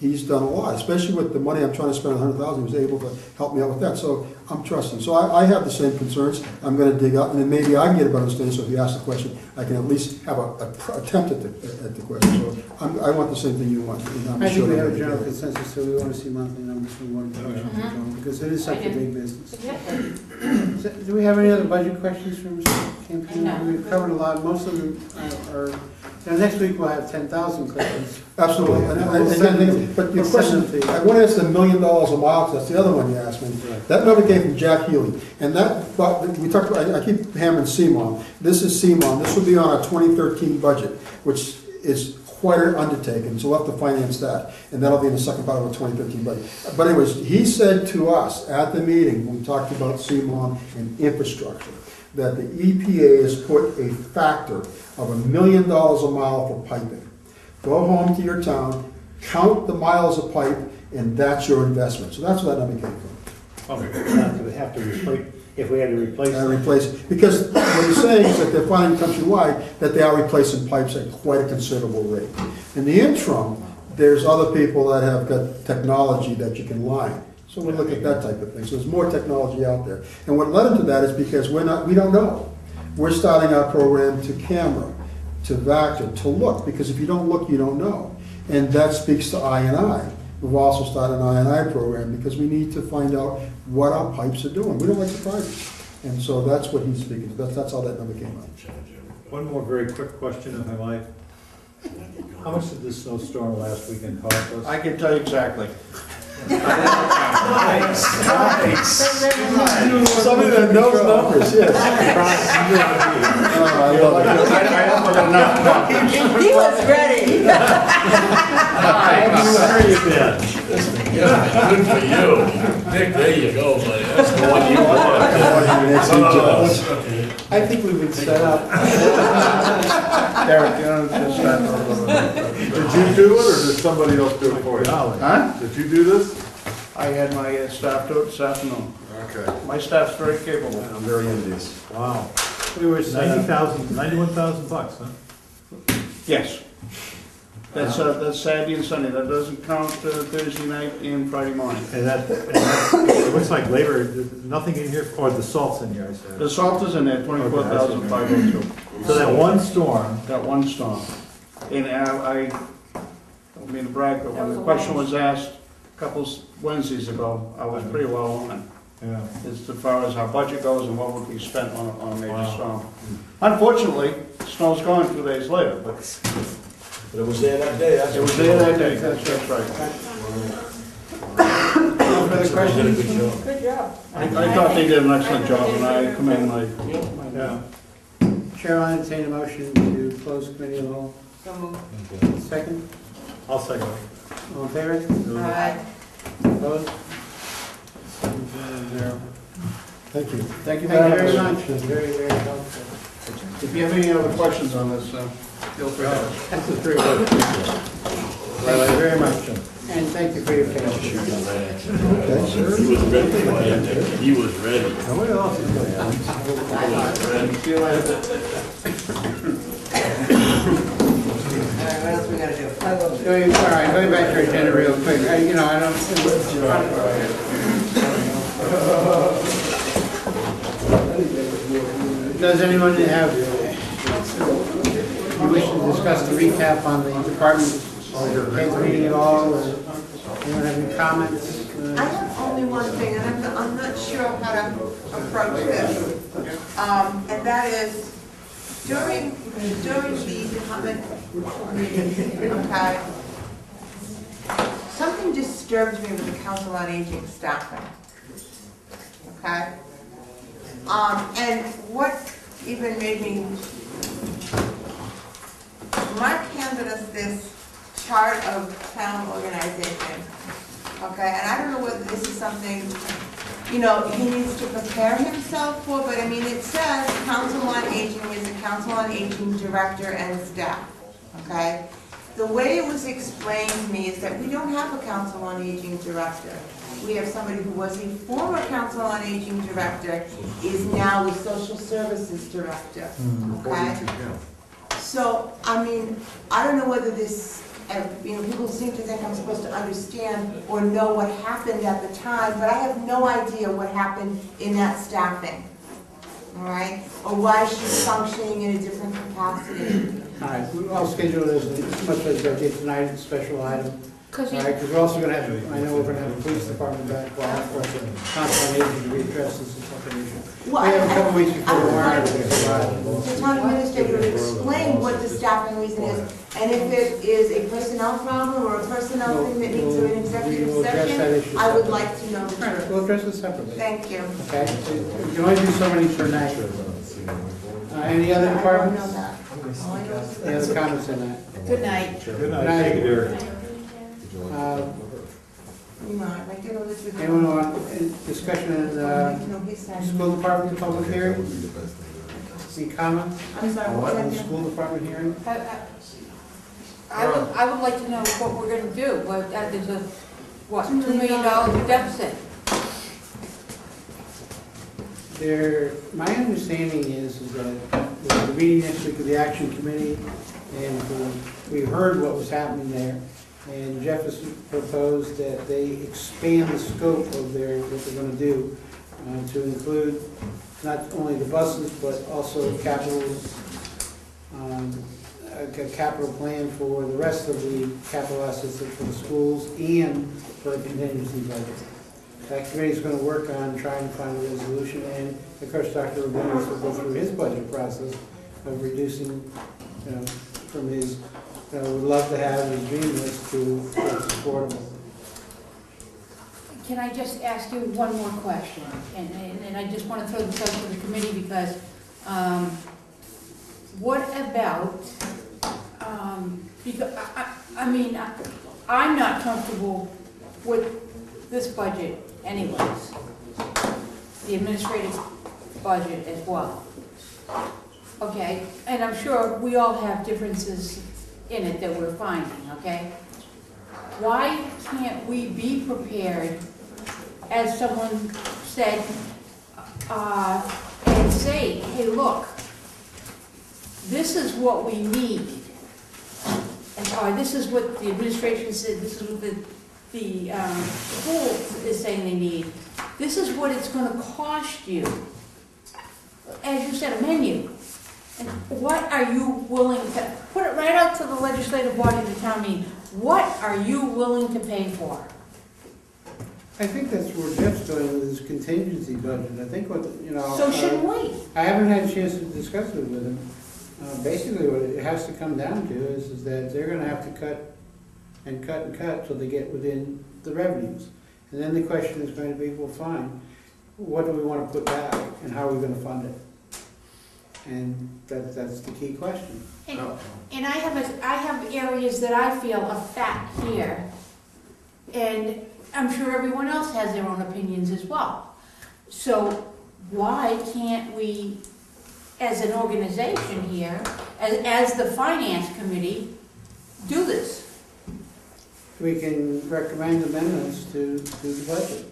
he's done a lot, especially with the money I'm trying to spend on $100,000, he was able to help me out with that. So I'm trusting. So I have the same concerns. I'm going to dig up, and then maybe I can get a better understanding. So if you ask the question, I can at least have an attempt at the question. So I want the same thing you want. I think we have a general consensus, so we want to see monthly numbers from water pollution, because it is such a big business. Do we have any other budget questions from Mr. Campino? We've covered a lot. Most of them are. Next week we'll have 10,000 questions. Absolutely. But your question, I want to answer the $1 million a mile, because that's the other one you asked me. That number came from Jack Healy. And that, but we talked about, I keep hammering CMON. This is CMON. This will be on our 2013 budget, which is quite an undertaking, so we'll have to finance that, and that'll be in the second part of the 2015 budget. But anyways, he said to us at the meeting, when we talked about CMOM and infrastructure, that the EPA has put a factor of $1 million a mile for piping. Go home to your town, count the miles of pipe, and that's your investment. So that's where that number came from. Oh, we have to replace, if we had to replace them. Replace, because what he's saying is that they're finding countrywide that they are replacing pipes at quite a considerable rate. In the interim, there's other people that have got technology that you can line. So we look at that type of thing. So there's more technology out there. And what led into that is because we don't know. We're starting our program to camera, to vector, to look, because if you don't look, you don't know. And that speaks to I&I. We've also started an I&I program because we need to find out what our pipes are doing. We don't like surprises. And so that's what he's speaking to. That's how that number came out. One more very quick question, if I might. How much did this snowstorm last weekend cost us? I can tell you exactly. Nice. Somebody that knows numbers, yes. He was ready. Where you been? Yeah, good for you. Nick, there you go, buddy. That's the one you want. I think we've been set up. Derek, you know, just that. Did you do it, or did somebody else do it for you? Huh? Did you do this? I had my staff do it this afternoon. Okay. My staff's very capable. I'm very envious. Wow. We were set up. $91,000 bucks, huh? Yes. That's Saturday and Sunday. That doesn't count Thursday night and Friday morning. And that, it looks like labor, nothing in here, or the salt's in here, I said. The salt is in there, 24,502. So that one storm, That one storm. And I don't mean to brag, but when the question was asked a couple Wednesdays ago, I was pretty well on it. yeah. As far as our budget goes and what would be spent on a major storm. Unfortunately, snow's gone 2 days later, but But it was there that day, that's it was there that day, that's right. No further questions? Good job. Good job. I thought they did an excellent job, and I commend my, Yeah. Chair, I'll entertain a motion to close committee of the whole. So moved. Second, I'll second. all in favor? Aye. Opposed? 7-0. Thank you. thank you Thank you very very much. much, it's very, very helpful. If you have any other questions on this, feel free to ask. This is pretty good. Thank you very much, Jim. And thank you for your patience. He was ready. He was ready. Nobody else is doing it. See you later. All right, what else we gotta do? All right, going back to our agenda real quick, I don't. Does anyone have, you wish to discuss the recap on the department head meeting at all, or anyone have any comments? I have only one thing, and I'm not sure how to approach this. And that is, during the department meeting, okay, something disturbed me with the Council on Aging staffing, okay? And what even made me, Mark handed us this chart of town organization, okay? And I don't know whether this is something, he needs to prepare himself for, but I mean, it says Council on Aging is a Council on Aging director and staff, okay? The way it was explained to me is that we don't have a Council on Aging director. We have somebody who was a former Council on Aging director, is now the Social Services director, okay? So, I mean, I don't know whether this, people seem to think I'm supposed to understand or know what happened at the time, but I have no idea what happened in that staffing, all right? Or why she's functioning in a different capacity. All right, I'll schedule this, much as I did tonight, a special item. All right, because we're also going to have, I know we're going to have the police department back, for the council on aging to readdress this separate issue. We Well, have a couple weeks before the warrant. The town administrator would explain what the staffing reason is, and if it is a personnel problem or a personnel thing that needs an executive session, I would like to know the All right, truth. we'll address this separately. Thank you. Okay, so you can only do so many per night. Any other I don't departments? know that. All I know is Any other comments on that? Good night. Good night. Thank you, Derek. You mind, I get all this with Anyone want discussion on No, he said. school department public hearing? Any comment I'm sorry, on what the was that? school department hearing? I would like to know what we're gonna do. There's a, what, $2 million deficit? My understanding is that there's a meeting next week of the action committee, and we heard what was happening there. And Jeff has proposed that they expand the scope of what they're gonna do to include not only the buses, but also a capital plan for the rest of the capital assets for the schools and for a contingency budget. That committee is going to work on trying to find a resolution, and of course, Dr. Rubin will go through his budget process of reducing, from his, would love to have his dream list to what's affordable. Can I just ask you one more question? And I just want to throw this out to the committee because what about, because I'm not comfortable with this budget anyways, the administrative budget as well. Okay, and I'm sure we all have differences in it that we're finding, okay? Why can't we be prepared, as someone said, and say, hey, look, this is what we need, or this is what the administration said, this is what the school is saying they need. This is what it's going to cost you. As you said, a menu. And what are you willing to, put it right out to the legislative body of the town meeting, what are you willing to pay for? I think that's where Jeff's going with his contingency budget. I think So shouldn't we? I haven't had a chance to discuss it with him. Basically, what it has to come down to is that they're gonna have to cut and cut and cut till they get within the revenues. And then the question is going to be, well, fine, what do we want to put back and how are we gonna fund it? And that's the key question. And I have areas that I feel are fat here, and I'm sure everyone else has their own opinions as well. So why can't we, as an organization here, as the finance committee, do this? We can recommend amendments to the budget.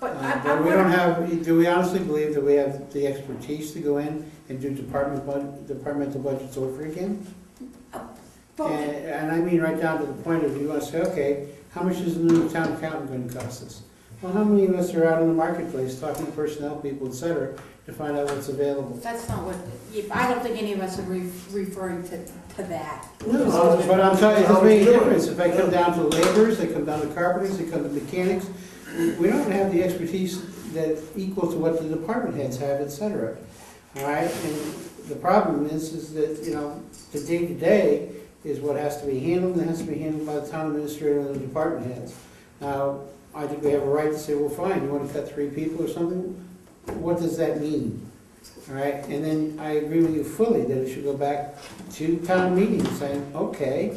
But But we don't have, do we honestly believe that we have the expertise to go in and do departmental budgets over again? And I mean right down to the point of you want to say, okay, how much is the new town accountant going to cost us? Well, how many of us are out in the marketplace talking to personnel people, et cetera, to find out what's available? That's not what, I don't think any of us are referring to that. No, but I'm telling you, there's a big difference. If I come down to laborers, they come down to carpenters, they come to mechanics, we don't have the expertise that equal to what the department heads have, et cetera. All right, and the problem is that, the day-to-day is what has to be handled, and it has to be handled by the town administrator and the department heads. Now, I think we have a right to say, well, fine, you want to cut 3 people or something? What does that mean? All right, and then I agree with you fully that it should go back to town meetings saying, okay,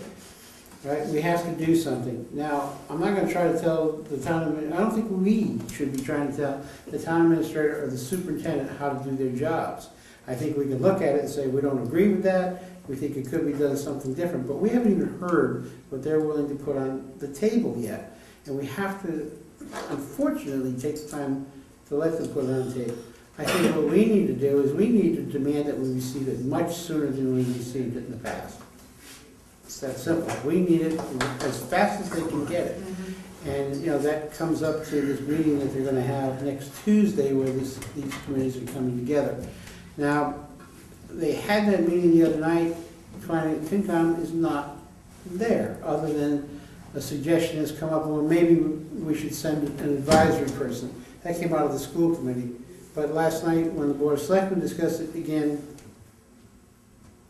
right, we have to do something. Now, I'm not going to try to tell the town, I don't think we should be trying to tell the town administrator or the superintendent how to do their jobs. I think we can look at it and say, we don't agree with that, we think it could be done something different, but we haven't even heard what they're willing to put on the table yet. And we have to, unfortunately, take the time to let them put it on the table. I think what we need to do is we need to demand that we receive it much sooner than we received it in the past. It's that simple. We need it as fast as they can get it. And, that comes up to this meeting that they're going to have next Tuesday where these committees are coming together. Now, they had that meeting the other night. FinCom is not there, other than a suggestion has come up, well, maybe we should send an advisory person. That came out of the school committee. But last night, when the Board of Selectmen discussed it again,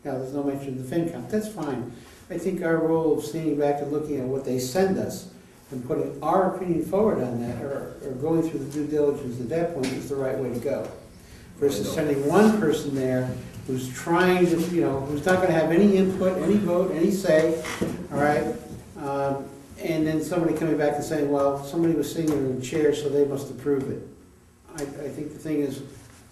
there's no mention of the FinCom. That's fine. I think our role of standing back and looking at what they send us and putting our opinion forward on that, or going through the due diligence at that point, is the right way to go. Versus sending one person there who's trying to, who's not gonna have any input, any vote, any say, all right? And then somebody coming back and saying, well, somebody was sitting in a chair, so they must approve it. I think the thing is,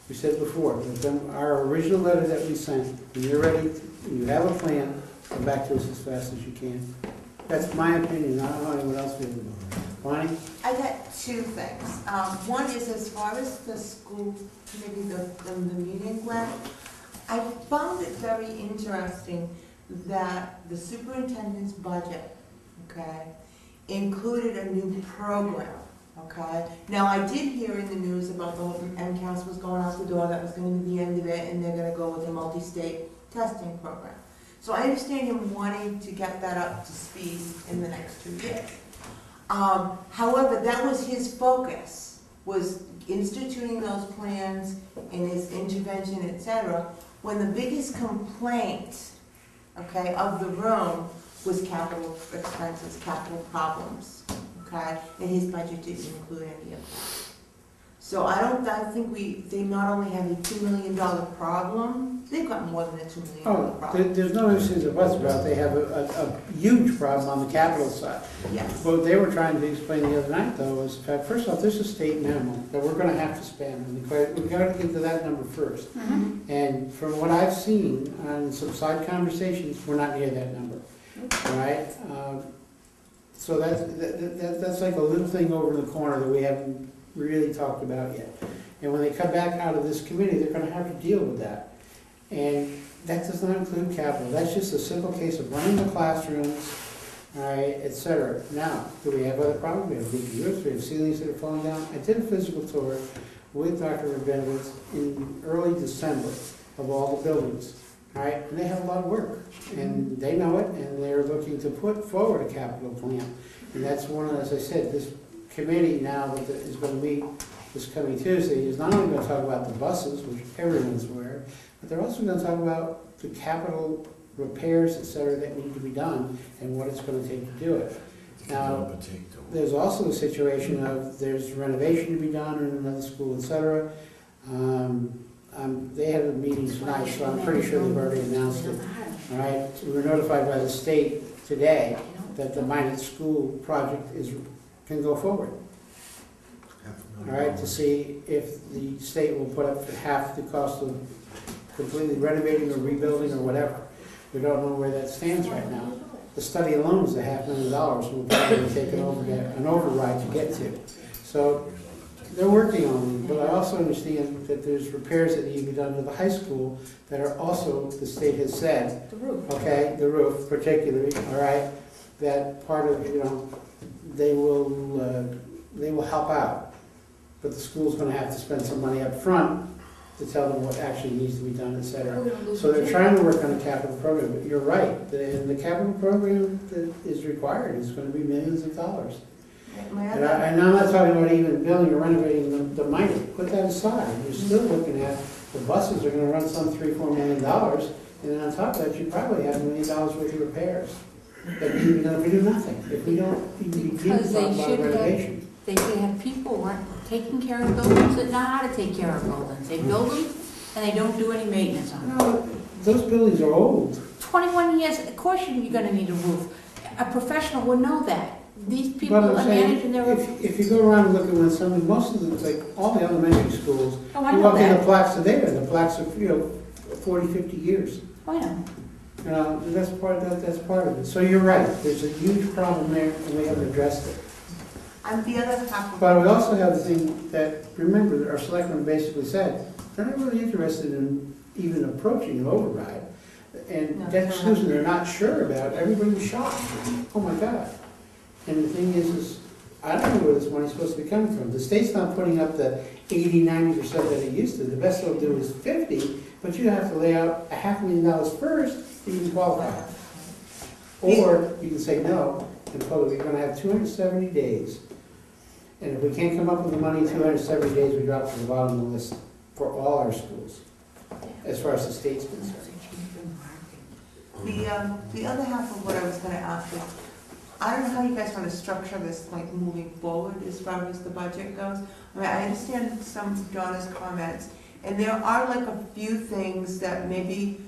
we said before, that our original letter that we sent, when you're ready, you have a plan, come back to us as fast as you can. That's my opinion, I don't know anyone else feels about it. Bonnie? I got two things. One is as far as the school committee, the meeting went, I found it very interesting that the superintendent's budget, okay, included a new program, okay? Now, I did hear in the news about the whole MCAS was going out the door, that was gonna be the end of it, and they're gonna go with a multi-state testing program. So I understand him wanting to get that up to speed in the next 2 years. However, that was his focus, was instituting those plans and his intervention, etc., when the biggest complaint, okay, of the room was capital expenses, capital problems, okay? And his budget didn't include any of that. So I think they not only have a $2 million problem, they've got more than a $2 million problem. There's no issues or buts about it. They have a huge problem on the capital side. Yes. What they were trying to explain the other night, though, was, first off, there's a state minimum that we're gonna have to spend, and we've got to get to that number first. And from what I've seen on some side conversations, we're not near that number, all right? So that's like a little thing over in the corner that we haven't really talked about yet. And when they come back out of this committee, they're gonna have to deal with that. And that does not include capital. That's just a simple case of running the classrooms, all right, et cetera. Now, do we have other problems? We have leaky roofs, we have ceilings that are falling down. I did a physical tour with Dr. Rabinowitz in early December of all the buildings, all right? And they have a lot of work, and they know it, and they're looking to put forward a capital plan. And that's one of, as I said, this committee now that is going to meet this coming Tuesday is not only going to talk about the buses, which everyone's aware, but they're also going to talk about the capital repairs, et cetera, that need to be done and what it's going to take to do it. Now, there's also a situation of there's renovation to be done in another school, et cetera. They have a meeting tonight, so I'm pretty sure they've already announced it. All right, we were notified by the state today that the Minot School project can go forward. All right, to see if the state will put up half the cost of completely renovating or rebuilding or whatever. We don't know where that stands right now. The study alone is $500,000, and we'll probably take an override to get to. So they're working on it, but I also understand that there's repairs that need to be done to the high school that are also, the state has said, The roof. okay, the roof particularly, all right, that part of, they will help out. But the school's gonna have to spend some money up front to tell them what actually needs to be done, et cetera. So they're trying to work on a capital program, but you're right, the capital program that is required is gonna be millions of dollars. And I'm not talking about even building or renovating the money, put that aside. You're still looking at, the buses are gonna run some $3-4 million, and then on top of that, you probably have $1 million worth of repairs. That need to be done if we do nothing, if we don't even begin to talk about renovation. They should have people taking care of buildings that know how to take care of buildings. They build them and they don't do any maintenance on them. No, those buildings are old. 21 years, of course you're gonna need a roof. A professional would know that. These people But I'm are saying, managing their roof. if you go around and look at when most of the, like, all the elementary schools, Oh, I you know walk in the that. plaques are there, and the plaques are, 40, 50 years. Oh, I know. That's part of it. So you're right, there's a huge problem there, and we haven't addressed it. And the other half of But we also have the thing that, remember, our selectmen basically said, they're not really interested in even approaching an override. And No, debt exclusion, they're not sure about, everybody was shocked. Oh my God. And the thing is I don't know where this money's supposed to be coming from. The state's not putting up the 80, 90% that it used to. The best they'll do is 50, but you have to lay out $500,000 first to even qualify. Or you can say no, and probably we're gonna have 270 days. And if we can't come up with the money in 270 days, we drop to the bottom of the list for all our schools, as far as the state's concerned. The other half of what I was gonna ask is, I don't know how you guys wanna structure this, like, moving forward as far as the budget goes. I mean, I understand some of Donna's comments, And there are like a few things that maybe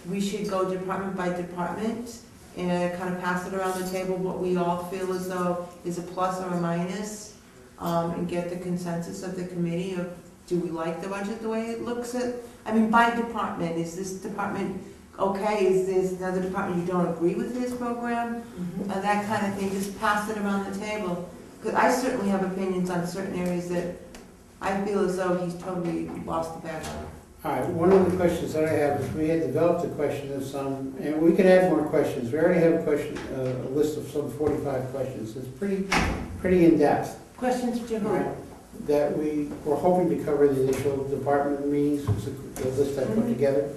we should go department by department and kind of pass it around the table, what we all feel as though is a plus or a minus, and get the consensus of the committee of, do we like the budget the way it looks at, I mean, by department, is this department okay, is this another department you don't agree with his program? And that kind of thing, just pass it around the table. Because I certainly have opinions on certain areas that I feel as though he's totally lost the battle. All right, one of the questions that I have is we had developed a question of some, and we can add more questions. We already have a question, a list of some 45 questions. It's pretty in-depth. Questions to who? Right, that we were hoping to cover the initial department meetings, was the list I put together.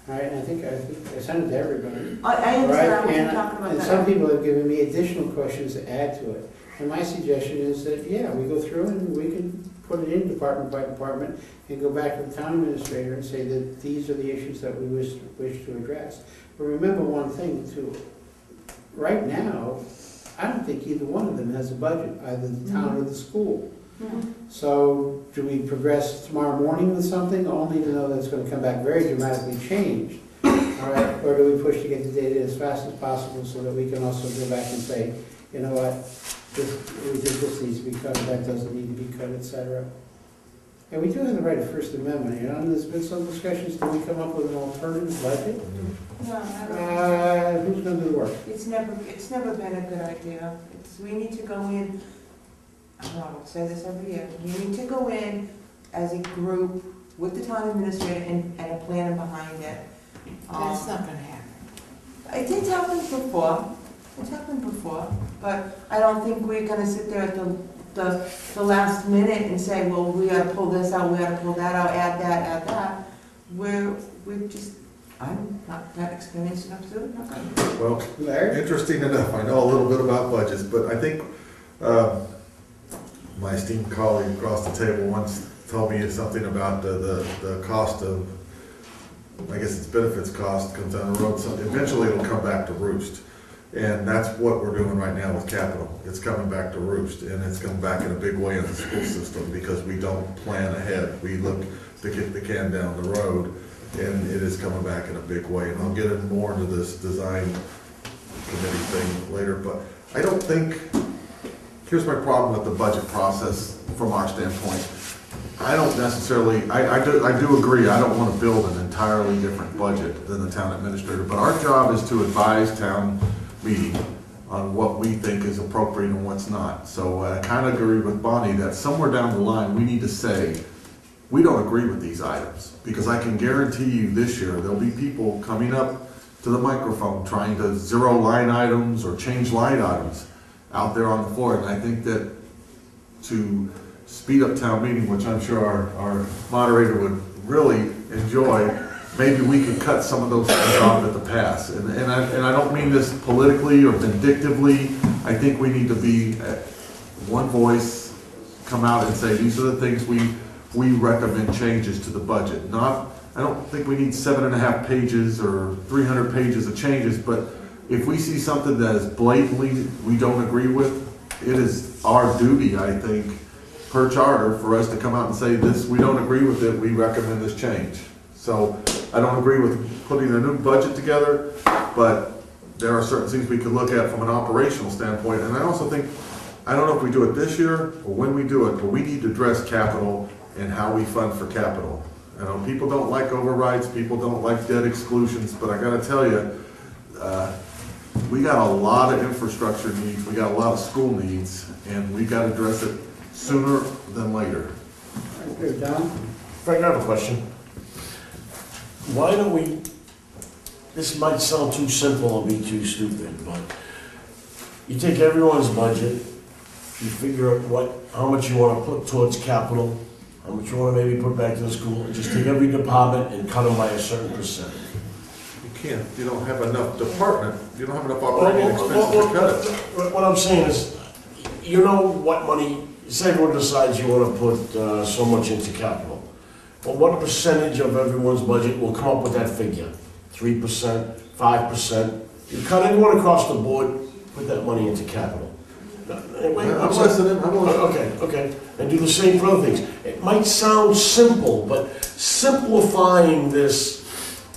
All right, and I think I sent it to everybody. I understand, Right, I wasn't and- talking about And that. some people have given me additional questions to add to it. And my suggestion is that, yeah, we go through and we can put it in department by department and go back to the town administrator and say that these are the issues that we wish to address. But remember one thing too, right now, I don't think either one of them has a budget, either the town or the school. So do we progress tomorrow morning with something, only to know that it's going to come back very dramatically changed? All right, or do we push to get the data as fast as possible so that we can also go back and say, you know what, we think this needs to be cut, that doesn't need to be cut, et cetera. And we do have the right of First Amendment, you know, and there's been some discussions, do we come up with an alternative budget? No, I don't. Who's going to do the work? It's never been a good idea. We need to go in, I don't say this every year, we need to go in as a group with the town administrator and a plan behind it. That's not gonna happen. It did happen before, but I don't think we're gonna sit there at the last minute and say, well, we gotta pull this out, we gotta pull that out, add that. We're just, I'm not that experienced enough to do it, not gonna. Well, Larry? interesting enough, I know a little bit about budgets, but I think my esteemed colleague across the table once told me something about the cost of, I guess it's benefits cost comes down the road, so eventually it'll come back to roost. And that's what we're doing right now with capital. It's coming back to roost, and it's coming back in a big way in the school system because we don't plan ahead. We look to kick the can down the road, and it is coming back in a big way. And I'll get more into this design committee thing later, but I don't think, here's my problem with the budget process from our standpoint. I don't necessarily, I do agree, I don't want to build an entirely different budget than the town administrator, but our job is to advise town meeting on what we think is appropriate and what's not. So I kind of agree with Bonnie that somewhere down the line, we need to say, we don't agree with these items, because I can guarantee you this year, there'll be people coming up to the microphone trying to zero line items or change line items out there on the floor. And I think that to speed up town meeting, which I'm sure our moderator would really enjoy, maybe we could cut some of those things off at the pass. And I don't mean this politically or vindictively. I think we need to be one voice, come out and say, these are the things we recommend changes to the budget. Not, I don't think we need 7.5 pages or 300 pages of changes, but if we see something that is blatantly we don't agree with, it is our duty, I think, per charter, for us to come out and say this, we don't agree with it, we recommend this change. So I don't agree with putting a new budget together, but there are certain things we could look at from an operational standpoint. And I also think, I don't know if we do it this year or when we do it, but we need to address capital and how we fund for capital. I know people don't like overrides, people don't like debt exclusions, but I gotta tell you, we got a lot of infrastructure needs, we got a lot of school needs, and we gotta address it sooner than later. Okay, Don? Frank, I have a question. Why don't we, this might sound too simple or be too stupid, but you take everyone's budget, you figure out how much you want to put towards capital, how much you want to maybe put back to the school, and just take every department and cut them by a certain percent. You can't, you don't have enough department, you don't have enough operating expenses to cut it. What I'm saying is, you know what money, say everyone decides you want to put so much into capital. But what percentage of everyone's budget will come up with that figure? 3%, 5%? You cut everyone across the board, put that money into capital. I'm listening, Okay, and do the same for other things. It might sound simple, but simplifying this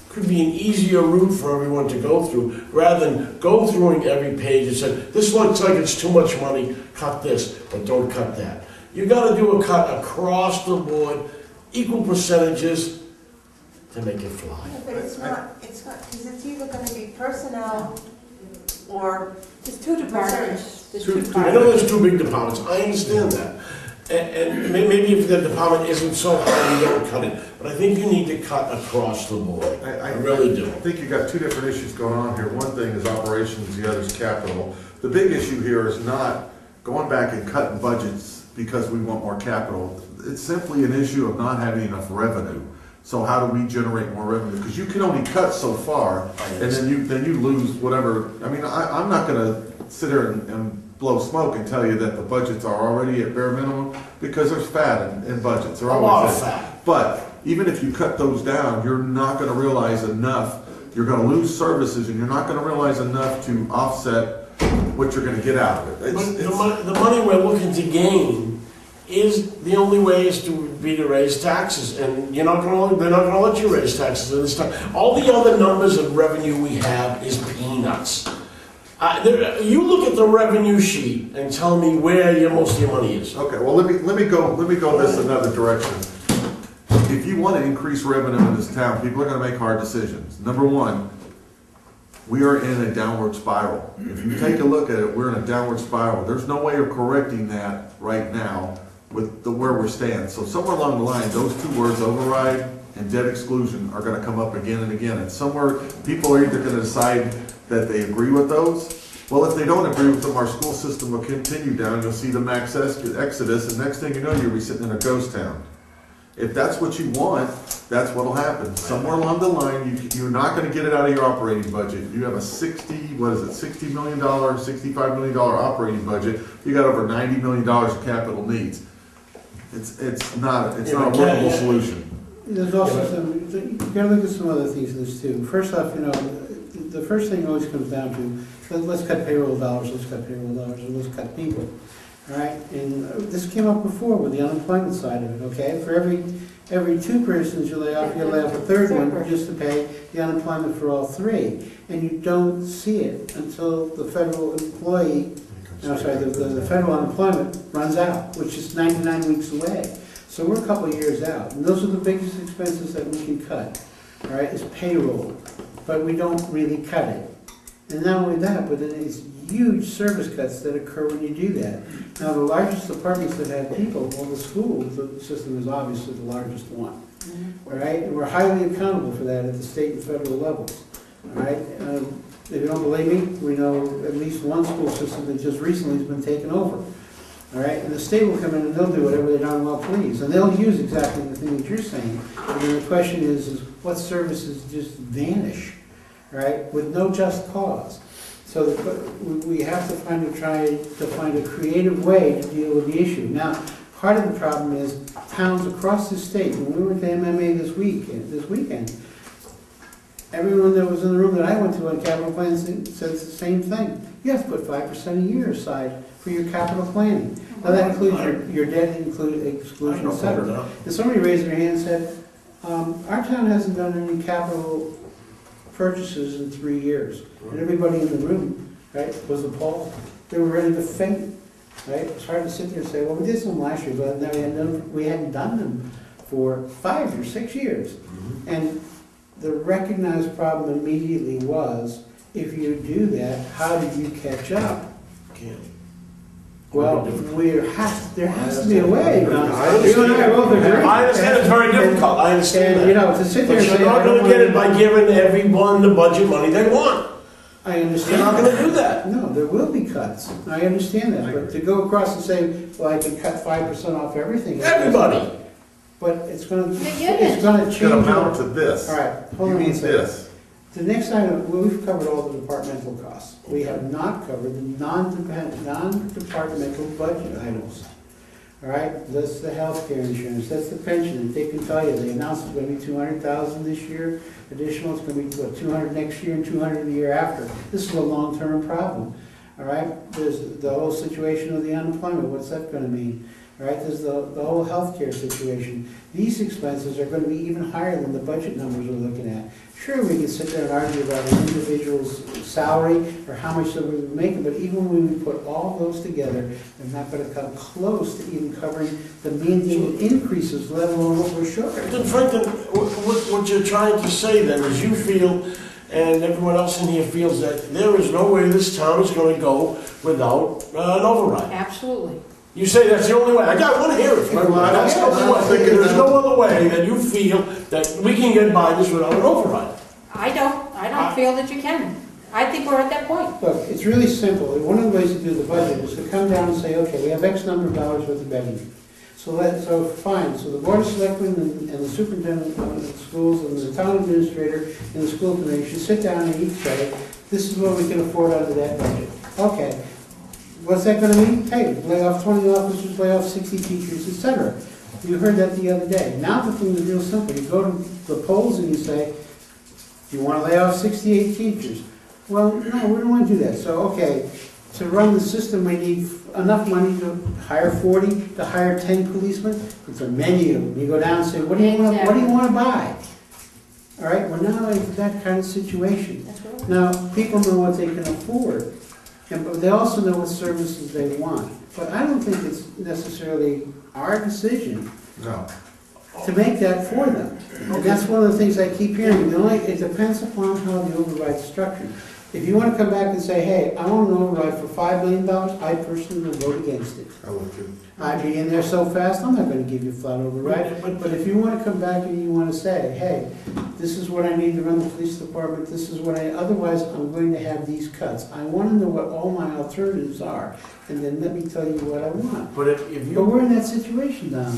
could be an easier route for everyone to go through, rather than go through every page and say, this looks like it's too much money, cut this, but don't cut that. You gotta do a cut across the board, equal percentages, to make it fly. Yeah, but it's not, because it's either gonna be personnel or. There's two departments. There's two I know departments. there's two big departments, I understand that. And maybe if the department isn't so high, you don't cut it. But I think you need to cut across the board. I really do. I think you got two different issues going on here. One thing is operations, the other is capital. The big issue here is not going back and cutting budgets because we want more capital. It's simply an issue of not having enough revenue. So how do we generate more revenue? Because you can only cut so far, and then you lose whatever. I mean, I'm not going to sit here and blow smoke and tell you that the budgets are already at bare minimum, because there's fat in budgets. There A always lot is. of fat. But even if you cut those down, you're not going to realize enough. You're going to lose services, and you're not going to realize enough to offset what you're going to get out of it. The money we're looking to gain is, the only way is to raise taxes, and they're not going to let you raise taxes at this time. All the other numbers of revenue we have is peanuts. You look at the revenue sheet and tell me where most of your money is. Okay, well, let me go this another direction. If you want to increase revenue in this town, people are going to make hard decisions. Number one, we are in a downward spiral. If you take a look at it, we're in a downward spiral. There's no way of correcting that right now with where we're standing. So somewhere along the line, those two words, override and debt exclusion, are going to come up again and again. And somewhere, people are either going to decide that they agree with those. Well, if they don't agree with them, our school system will continue down. You'll see the max exodus, and next thing you know, you'll be sitting in a ghost town. If that's what you want, that's what'll happen. Somewhere along the line, you're not going to get it out of your operating budget. You have a $60 million, $65 million operating budget. You got over $90 million of capital needs. It's not a workable solution. There's also some, you gotta look at some other things in this too. First off, the first thing always comes down to, let's cut payroll dollars, or let's cut people. All right, and this came up before with the unemployment side of it, okay? For every two persons you lay off, you lay off a third one just to pay the unemployment for all three. And you don't see it until the federal the federal unemployment runs out, which is 99 weeks away. So we're a couple of years out. And those are the biggest expenses that we can cut, all right, is payroll. But we don't really cut it. And not only that, but then it's huge service cuts that occur when you do that. Now, the largest departments that have people, well, the school system is obviously the largest one. All right, and we're highly accountable for that at the state and federal levels. All right, if you don't believe me, we know at least one school system that just recently has been taken over. All right, and the state will come in and they'll do whatever they darn well please, and they'll use exactly the thing that you're saying. And then the question is what services just vanish, all right, with no just cause. So we have to try to find a creative way to deal with the issue. Now, part of the problem is towns across the state. When we went to MMA this weekend, everyone that was in the room that I went to on capital planning said the same thing. You have to put 5% a year aside for your capital planning. Now that includes your debt exclusion, etc. And somebody raised their hand and said, our town hasn't done any capital purchases in 3 years. And everybody in the room, right, was appalled. They were ready to faint, right? It's hard to sit there and say, well, we did some last year, but we hadn't done them for 5 or 6 years. And the recognized problem immediately was, if you do that, how do you catch up? Can't. Well, there has to be a way. I understand it's very difficult, I understand that. You know, to sit there and say, you're not gonna get it by giving everyone the budget money they want. I understand. You're not gonna do that. No, there will be cuts. I understand that, but to go across and say, well, I can cut 5% off everything. Everybody. But it's gonna change. It's gonna amount to this. All right, hold on You one mean second. this. The next item, well, we've covered all the departmental costs. We have not covered the non-departmental budget items. All right, that's the healthcare insurance, that's the pension. They can tell you, they announced it's going to be $200,000 this year. Additional, it's going to be what, $200 next year and $200 the year after. This is a long-term problem. All right, there's the whole situation of the unemployment, what's that gonna mean? All right, there's the whole healthcare situation. These expenses are gonna be even higher than the budget numbers we're looking at. Sure, we can sit there and argue about an individual's salary or how much they're making, but even when we put all those together, they're not gonna come close to even covering the mandated increases, let alone what we're short. Then Franklin, what you're trying to say then is you feel, and everyone else in here feels, that there is no way this town is going to go without an override. Absolutely. You say that's the only way. I want to hear it from everyone. That's the only way. There's no other way that you feel that we can get by this without an override. I don't feel that you can. I think we're at that point. Look, it's really simple. One of the ways to do the budget is to come down and say, okay, we have X number of dollars worth of revenue. So fine, so the Board of Selectmen and the superintendent of the schools and the town administrator and the school committee should sit down and each say, this is what we can afford out of that budget. Okay, what's that gonna mean? Hey, lay off 20 officers, lay off 60 teachers, etc. You heard that the other day. Now the thing is real simple. You go to the polls and you say, do you wanna lay off 68 teachers? Well, no, we don't wanna do that. So, okay, to run the system, we need enough money to hire 40, to hire 10 policemen. It's a menu. You go down and say, what do you want to buy? All right, we're now in that kind of situation. Now, people know what they can afford, but they also know what services they want. But I don't think it's necessarily our decision to make that for them. And that's one of the things I keep hearing. It depends upon how the override's structured. If you want to come back and say, hey, I want an override for $5 million, I personally will vote against it. I would too. I'd be in there so fast, I'm not going to give you a flat override. But if you want to come back and you want to say, hey, this is what I need to run the police department, this is what otherwise I'm going to have these cuts. I want to know what all my alternatives are, and then let me tell you what I want. But we're in that situation now.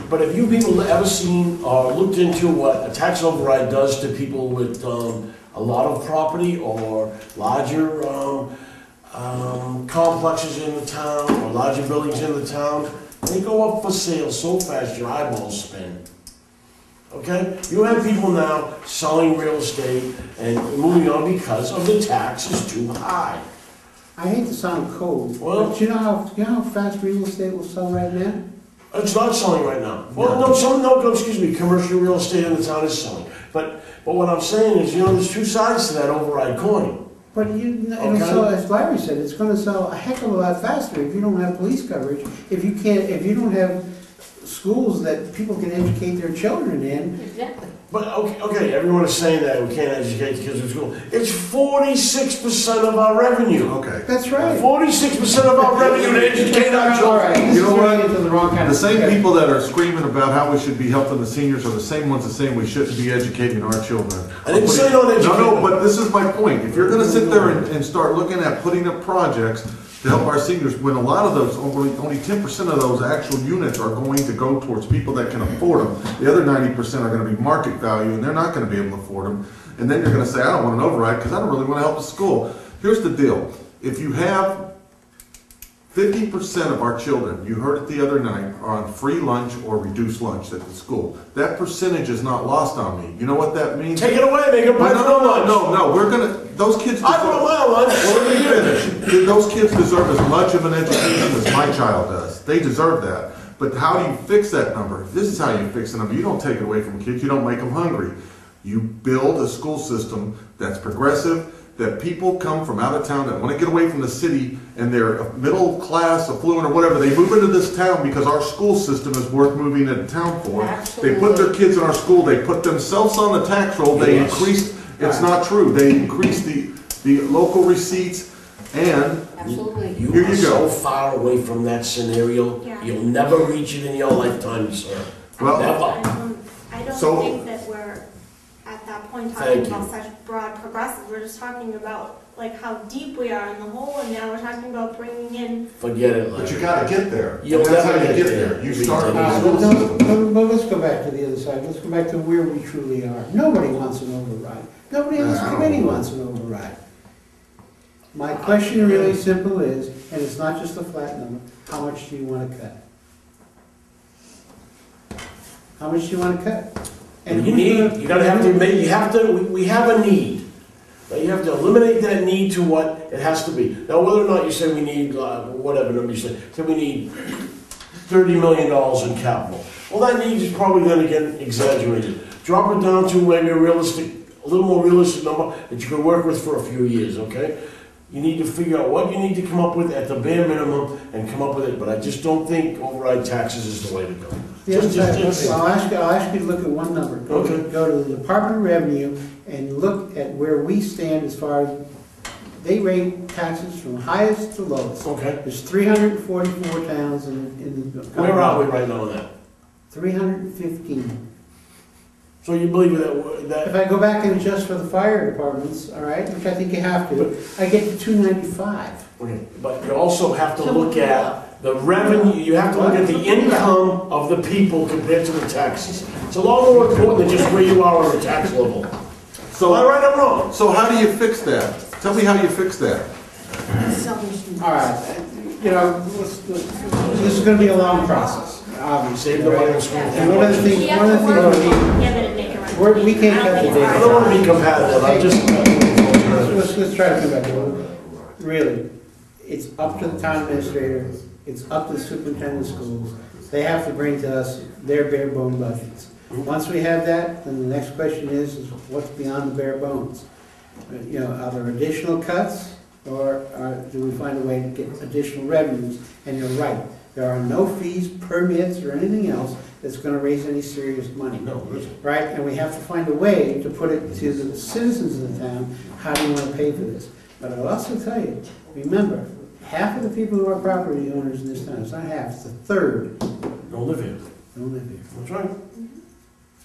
But have you people ever seen or looked into what a tax override does to people with a lot of property or larger complexes in the town or larger buildings in the town? They go up for sale so fast your eyeballs spin. Okay? You have people now selling real estate and moving on because of the tax is too high. I hate to sound cold, Well, but you know how fast real estate will sell right now? It's not selling right now. Well, no, excuse me, commercial real estate in the town is selling. But what I'm saying is, there's two sides to that override coin. But as Larry said, it's going to sell a heck of a lot faster if you don't have police coverage, if you don't have schools that people can educate their children in. Exactly. But, okay, everyone is saying that we can't educate the kids in school. It's 46% of our revenue. Okay. That's right. 46% of our revenue to educate our children. You know what? Into the wrong kind The of same people that are screaming about how we should be helping the seniors are the same ones that saying we shouldn't be educating our children. I didn't say don't educate No, them. but this is my point. If you're gonna sit there and start looking at putting up projects to help our seniors, when a lot of those, only 10% of those actual units are going to go towards people that can afford them. The other 90% are gonna be market value, and they're not gonna be able to afford them. And then you're gonna say, I don't want an override, because I don't really wanna help the school. Here's the deal. If you have 50% of our children, you heard it the other night, are on free lunch or reduced lunch at the school. That percentage is not lost on me. You know what that means? Take it away, make it buy no lunch. No, we're gonna, those kids. I want my lunch. Well, let me finish. Those kids deserve as much of an education as my child does. They deserve that. But how do you fix that number? This is how you fix the number. You don't take it away from kids. You don't make them hungry. You build a school system that's progressive, that people come from out of town that want to get away from the city and they're middle class, affluent, or whatever. They move into this town because our school system is worth moving into town for. Absolutely. They put their kids in our school. They put themselves on the tax roll. They increase. It's not true. They increase the local receipts and. Absolutely. You Here are you go. so far away from that scenario, Yeah. you'll never reach it in your lifetime, sir. Well, Never. I don't So- think that we're at that point Thank talking you. about such broad progressive. We're just talking about like how deep we are in the hole, and now we're talking about bringing in. Forget it, But you Larry. gotta get there. You'll That's how never you get get there. there. You start with All the right, school system. But let's go back to the other side. Let's go back to where we truly are. Nobody wants an override. Nobody on this committee wants an override. My question really simple is, and it's not just a flat number, how much do you want to cut? How much do you want to cut? You need, you're gonna have to make, we have a need. Now, you have to eliminate that need to what it has to be. Now, whether or not you say we need, whatever number you say we need $30 million in capital. Well, that need is probably gonna get exaggerated. Drop it down to maybe a little more realistic number that you can work with for a few years, okay? You need to figure out what you need to come up with at the bare minimum and come up with it, but I just don't think override taxes is the way to go. I'll ask you to look at one number. Go to the Department of Revenue and look at where we stand as far as they rate taxes from highest to lowest. Okay. There's 344 towns in the. Where are we right now on that? 315. So you believe that If I go back and adjust for the fire departments, all right, which I think you have to, I get to 295. okay, but you also have to look at the revenue, you have to look at the income of the people compared to the taxes. It's a lot more important than just where you are on the tax level. So, Am I right or wrong? so how do you fix that? Tell me how you fix that. All right, you know, this is gonna be a long process, obviously. Save the money on school. And one of the things we need, we can't cut the I data. don't want to be competitive, I'm just. Let's try to come back to it. Really, it's up to the town administrator, it's up to the superintendent of schools. They have to bring to us their bare bone budgets. Once we have that, then the next question is what's beyond the bare bones? You know, are there additional cuts, or do we find a way to get additional revenues? And you're right, there are no fees, permits, or anything else that's gonna raise any serious money. No. Right, and we have to find a way to put it to the citizens of the town, how do you wanna pay for this? But I'll also tell you, remember, half of the people who are property owners in this town, it's not half, it's a third, Don't live here. don't live here. That's right.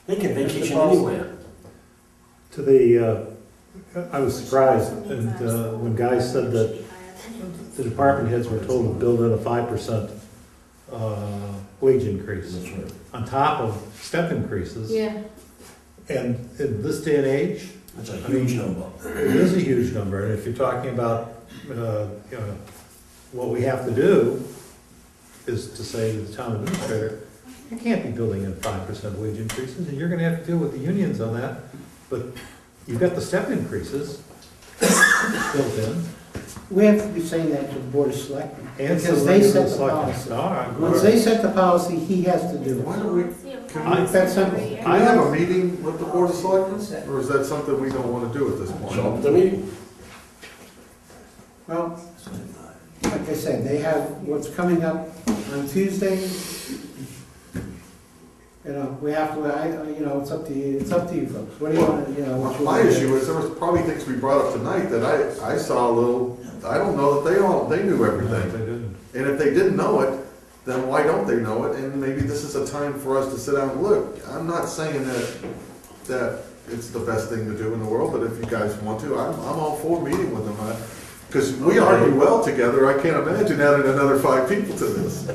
They can vacation anywhere. To the, I was surprised, and when Guy said that the department heads were told to build in a 5% wage increase That's right. on top of step increases. Yeah. And in this day and age, That's a huge number. it is a huge number, and if you're talking about, you know, what we have to do is to say to the town administrator, you can't be building in 5% wage increases, and you're gonna have to deal with the unions on that, but you've got the step increases built in. We have to be saying that to the Board of Selectmen, And because so they the set the selectmen. policy. No, I agree. Once they set the policy, he has to do it. Why don't we, It's that simple. can we have a meeting with the Board of Selectmen? Or is that something we don't want to do at this point? Show up at the meeting. Well, like I said, they have what's coming up on Tuesday. You know, we have to, you know, it's up to you, folks. What do you want to, you know? what you My wanna do? issue is there was probably things we brought up tonight that I saw a little, I don't know that they knew They everything. didn't. And if they didn't know it, then why don't they know it? And maybe this is a time for us to sit down and look. I'm not saying that it's the best thing to do in the world, but if you guys want to, I'm all for meeting with them. Because we argue well together, I can't imagine adding another 5 people to this.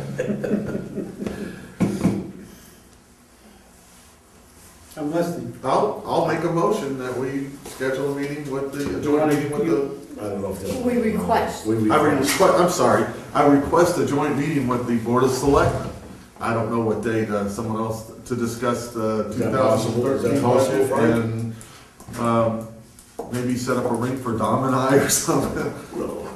I'm listening. I'll make a motion that we schedule a meeting with a joint meeting with the. I don't know if they'll. We request. I request a joint meeting with the Board of Selectmen. I don't know what date, someone else, to discuss the Is that possible? Is that 2013 possible, budget Frank? and, maybe set up a ring for Dom and I or something. No,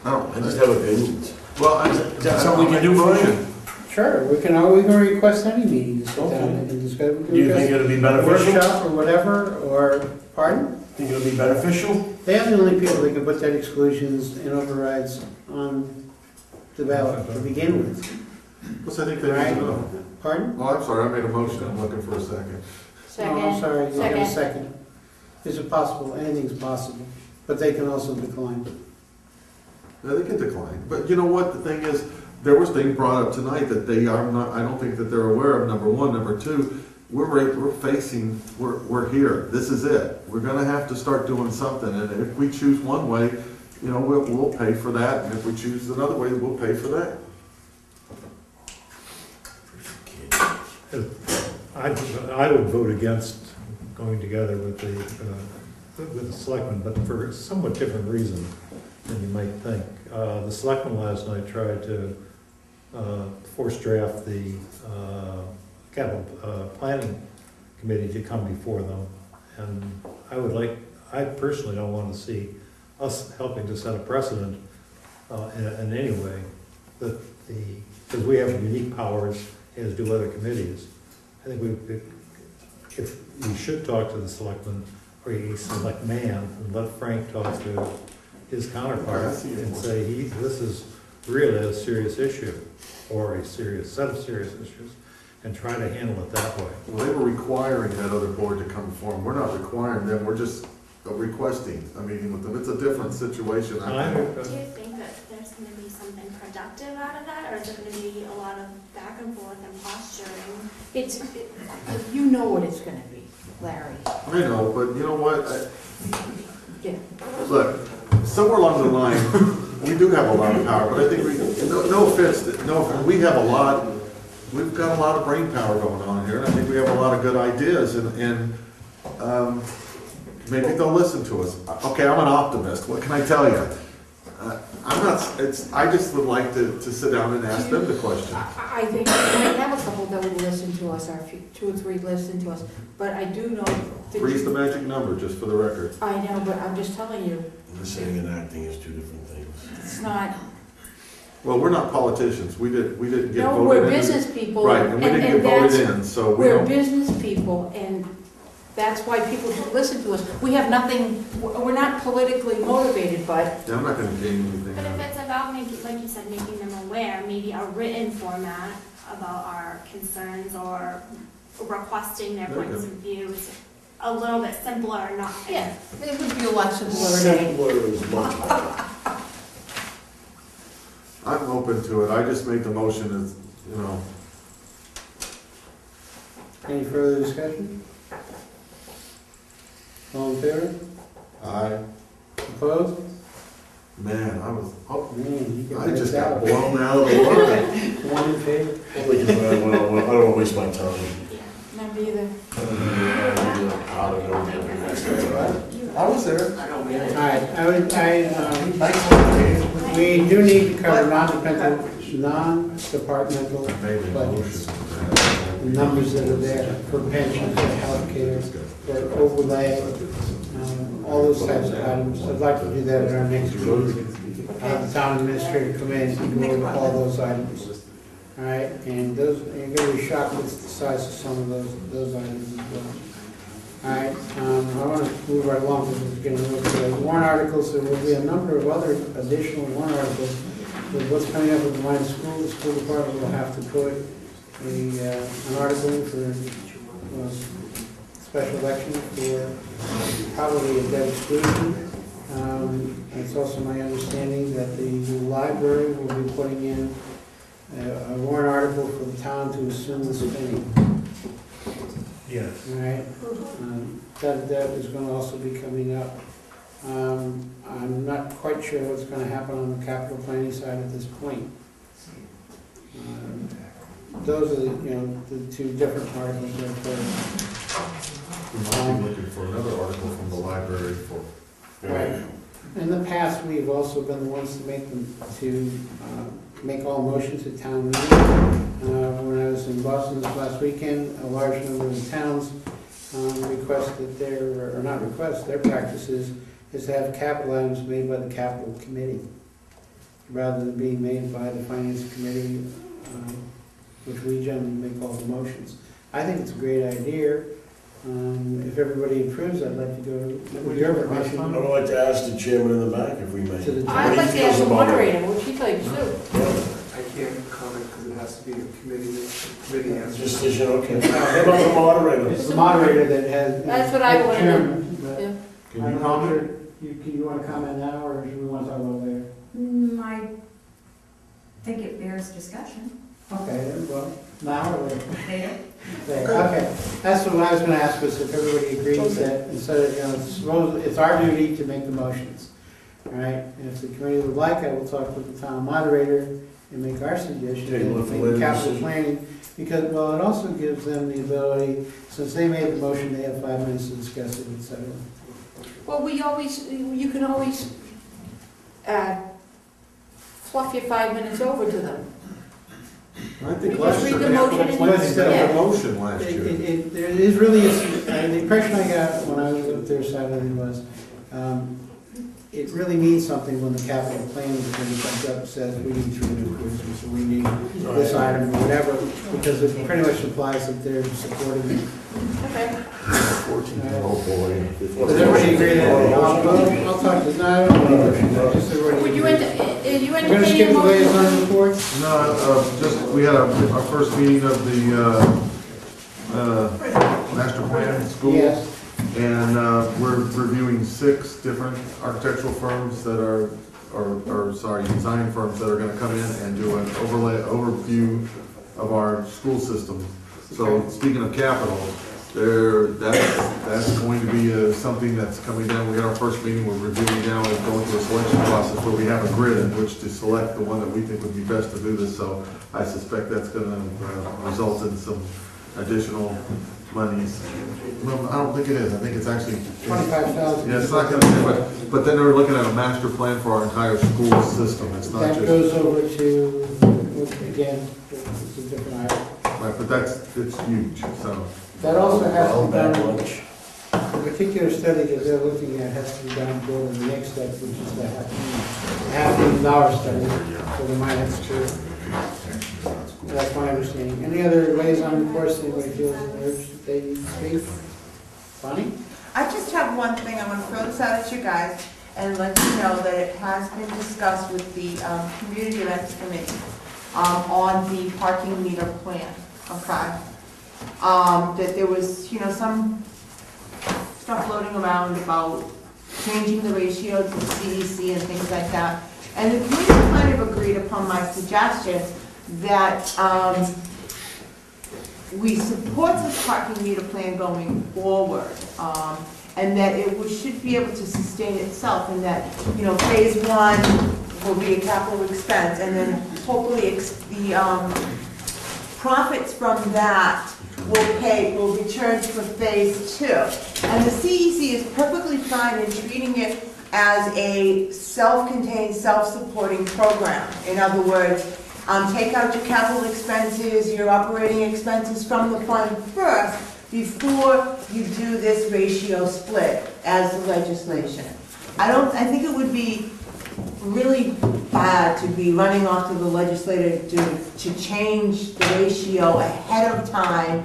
I don't, I just have opinions. well, Is that something we can do, Brian? Sure, we can request any meeting to sit down and discuss. We can Do you think request it'll be a beneficial? workshop or whatever, or, pardon? Think it'll be beneficial? They are the only people that can put that exclusions and overrides on the ballot to begin with. because I think they need Right? to know. Pardon? Oh, I'm sorry, I made a motion, I'm looking for a second. Oh, I'm sorry, you have a second. Is it possible? Anything's possible, but they can also decline. Yeah, they can decline, but you know what, the thing is, there was things brought up tonight that they are not, I don't think that they're aware of, number one. Number two, we're here, this is it. We're gonna have to start doing something, and if we choose one way, you know, we'll pay for that, and if we choose another way, we'll pay for that. I would vote against going together with the selectmen, but for a somewhat different reason than you might think. The selectmen last night tried to force draft the capital planning committee to come before them, and I I personally don't want to see us helping to set a precedent in any way, because we have unique powers, as do other committees. I think if we should talk to the selectman, or a select man, and let Frank talk to his counterpart and say, this is really a serious issue, or a serious set of serious issues, and try to handle it that way. Well, they were requiring that other board to come forward. We're not requiring them, we're just requesting a meeting with them. It's a different situation, I think. Do you think that there's going to be something productive out of that, or is it going to be a lot of back and forth and posturing? You know what it's gonna be, Larry. I know, but you know what? Yeah. Look, somewhere along the line, we do have a lot of power, but I think no offense, we have we've got a lot of brain power going on here, and I think we have a lot of good ideas, and maybe they'll listen to us. Okay, I'm an optimist, what can I tell you? I just would like to sit down and ask them the question. I think we might have a couple that would listen to us, or 2 or 3 listen to us, but I do know that Three's the magic number, just for the record. I know, but I'm just telling you, Listening and acting is two different things. it's not, Well, we're not politicians, we didn't get no, voted we're in. business people. Right, and we didn't get voted in, so we We're don't. business people, and that's why people should listen to us. We have nothing, we're not politically motivated, but Yeah, I'm not gonna gain anything But out if of it. it's about making, like you said, making them aware, maybe a written format about our concerns or requesting their There you points go. of view is a little bit simpler, not. yeah, it would be a lot simpler. Simpler is much better. I'm open to it, I just make the motion as, Any further discussion? All in favor? Opposed? Man, Man, you I get just that got out. blown out of the water. One in favor? Only 'cause I don't want to waste my time. Not either. Out of no I was there. All right, we do need to cover non-departmental Made a budgets. motion. The numbers that are there for pensions, for healthcare, for overlay, all those types of items. I'd like to do that at our next meeting. Have the town administrator come in and go over all those items. All right, and those, you're gonna be shocked at the size of some of those items as well. All right, I want to move right along because we're getting a little bit of warrant articles. There will be a number of other additional warrant articles. With what's coming up with the line of school, the school department will have to put an article in for special election for probably a debt exclusion. It's also my understanding that the library will be putting in a warrant article for the town to assume the spending. Yes. All right, that is going to also be coming up. I'm not quite sure what's going to happen on the capital planning side at this point. Those are the 2 different articles that are I'm looking for another article from the library for. right. In the past, we've also been the ones to make all motions at town meeting. When I was in Boston this last weekend, a large number of towns requested their practices is to have capital items made by the capital committee, rather than being made by the finance committee, which we generally make all the motions. I think it's a great idea. If everybody approves, I'd like to go with your permission. I would like to ask the chairman in the back if we may. To the I'd like to ask the moderator, what she thinks too. I can't comment because it has to be a committee answer. Just as you know, okay. How about the moderator? It's the moderator that has. That's what I wanted to- Chairman, but Yeah. Can I you don't know, comment? you want to comment now, or do we want to talk about it later? I think it bears discussion. Okay, well, now or later? Later. Okay, that's what I was gonna ask, was if everybody agrees that instead of, it's our duty to make the motions. All right, and if the committee would like, I will talk with the town moderator and make our suggestion. Okay, you want to and delay the capital decision? planning, because, well, it also gives them the ability, since they made the motion, they have 5 minutes to discuss it, et cetera. Well, you can always fluff your 5 minutes over to them. I think We last just year read the they had motion and- plenty of Yeah. motion last year. There is really, the impression I got when I was up there Saturday was, it really means something when the capital planning committee comes up and says, we need 3 new cruisers, or we need this item, or whatever, because it pretty much implies that they're supporting it. Does everybody agree that, I'll talk to, no, I don't know, just everybody. Would you, agree. you We're gonna entertain skip a the motion? liaison report? No, just, we had our first meeting of the master plan in school. Yes. And we're reviewing 6 different architectural firms that are design firms that are gonna come in and do an overview of our school system. So speaking of capital, that's going to be something that's coming down. We had our first meeting, we're reviewing now and going through a selection process where we have a grid in which to select the one that we think would be best to do this. So I suspect that's gonna result in some additional monies. No, I don't think it is. I think it's actually 25,000. Yeah, it's not gonna be, but then they're looking at a master plan for our entire school system. It's not That just. goes over to, again, it's a different item. Right, but it's huge, so. That also has to be done, the particular study that they're looking at has to be done for the next step, which is the $500,000 study, so they might have to. That's my understanding. Any other liaison reports anybody feels urged that they need to speak? Bonnie? I just have one thing, I want to throw this out at you guys and let you know that it has been discussed with the Community Events Committee on the parking meter plan, okay? That there was, some stuff floating around about changing the ratio to the CEC and things like that. And the committee kind of agreed upon my suggestion that we support this parking meter plan going forward, and that it should be able to sustain itself, and that, phase 1 will be a capital expense, and then hopefully the profits from that will return for phase 2. And the CEC is perfectly fine in treating it as a self-contained, self-supporting program. In other words, take out your capital expenses, your operating expenses from the fund first before you do this ratio split as the legislation. I think it would be really bad to be running off to the legislature to change the ratio ahead of time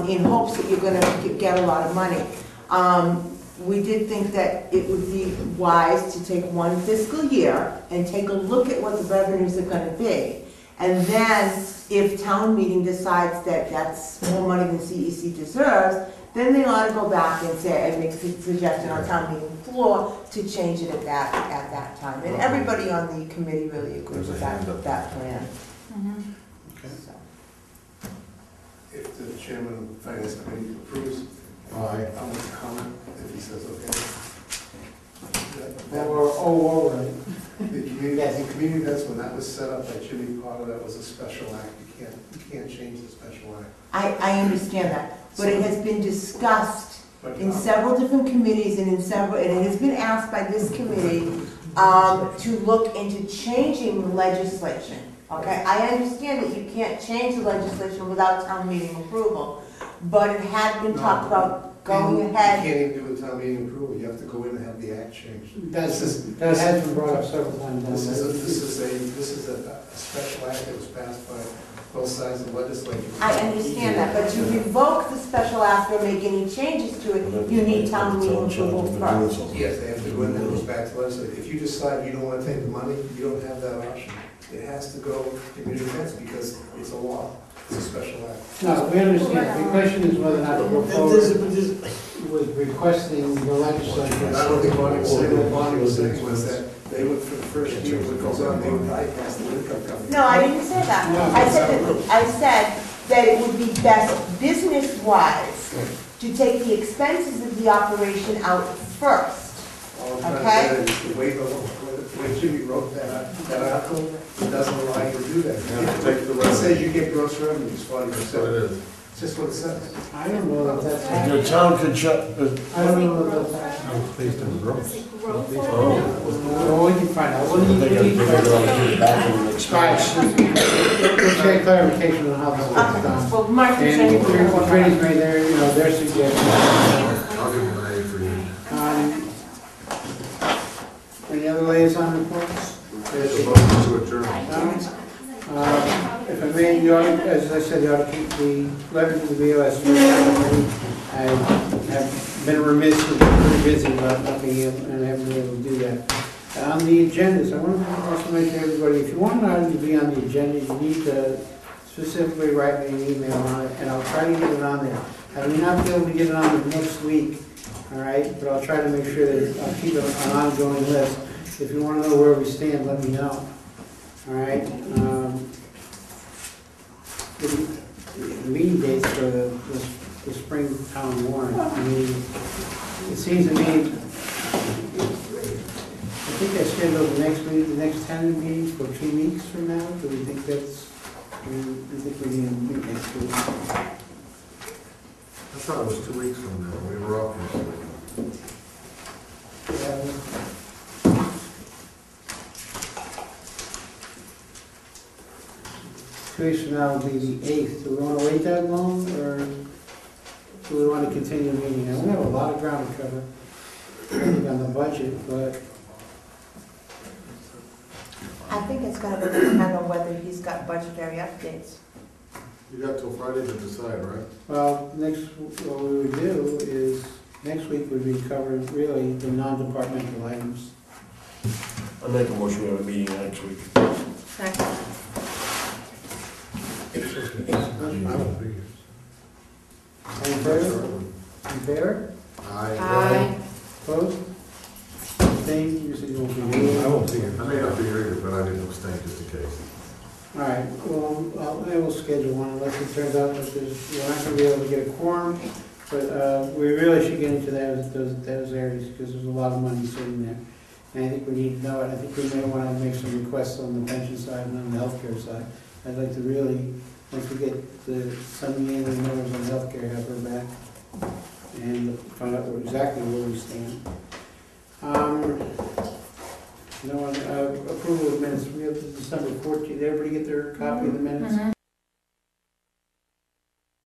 in hopes that you're going to get a lot of money. We did think that it would be wise to take one fiscal year and take a look at what the revenues are going to be. And then if town meeting decides that that's more money than CEC deserves, then they ought to go back and make a suggestion on town meeting floor to change it at that time. And everybody on the committee really agrees with that plan. Okay. So. If the chairman of the finance committee approves, I want to comment if he says okay. All right. The community events, when that was set up by Jimmy Potter, that was a special act. You can't change the special act. I understand that, but it has been discussed in several different committees and it has been asked by this committee to look into changing the legislation. Okay, I understand that you can't change the legislation without town meeting approval, but it had been talked about going ahead. You can't even do a town meeting approval. You have to go in and have the act changed. That has been brought up several times. This is a special act that was passed by both sides of the legislature. I understand that, but to revoke the special act or make any changes to it, you need town meeting approval first. Yes, they have to go in and it goes back to legislature. If you decide you don't want to take the money, you don't have that option. It has to go to community events because it's a law. It's a special act. No, we understand. The question is whether or not to go forward with requesting the legislature. I don't think Bonnie was saying what Bonnie was saying was that they would, for the first year, what goes on, they would bypass the income company. No, I didn't say that. I said that it would be best business-wise to take the expenses of the operation out first. All I'm trying to say is the way Jimmy wrote that article, it doesn't allow you to do that. It says you get gross revenues, 40%. It's just what it says. I don't know if that's Your happening. town could shut, I don't know if that's happening. It's based on growth. Well, we can find out. What do you they gotta figure it out, get it back in the expense. Let's get clarification on how this is done. Well, Mark, you're And saying Trinity's made their, their suggestions. I'll give them an A for you. Any other liaison reports? It's a motion to adjourn. If I may, you ought to, as I said, you ought to keep the letter to the BOS. I have been remiss and pretty busy about not being able, and I haven't been able to do that. On the agendas, I want to also mention to everybody, if you want an item to be on the agenda, you need to specifically write me an email on it, and I'll try to get it on there. I may not be able to get it on the next week, all right, but I'll try to make sure that I'll keep it an ongoing list. If you want to know where we stand, let me know. All right. The meeting dates for the spring town warrant. I mean, it seems to me, I think I scheduled the next meeting, the next town meeting for 2 weeks from now. Do we think that's? We think we need to meet next week. I thought it was 2 weeks from now. We were off this week. 2 weeks from now will be the 8th. Do we want to wait that long, or do we want to continue the meeting? Now, we have a lot of ground to cover on the budget, but I think it's gonna depend on whether he's got budgetary updates. You got till Friday to decide, right? well, what we would do is, next week would be covering really the non-departmental items. I make a motion, we have a meeting next week. Second. I won't be here. All in favor? In favor? Aye. Opposed? Abstained? You said you won't be here. I won't be here. I may not be here either, but I didn't abstain just in case. All right, well, I will schedule one unless it turns out that we're not gonna be able to get a quorum, but we really should get into those areas, because there's a lot of money sitting there. And I think we need to know it. I think we may want to make some requests on the pension side and on the healthcare side. I'd like to really, once we get some of the numbers on healthcare, have her back and find out exactly where we stand. Approval of minutes. We have the December 14th. Did everybody get their copy of the minutes?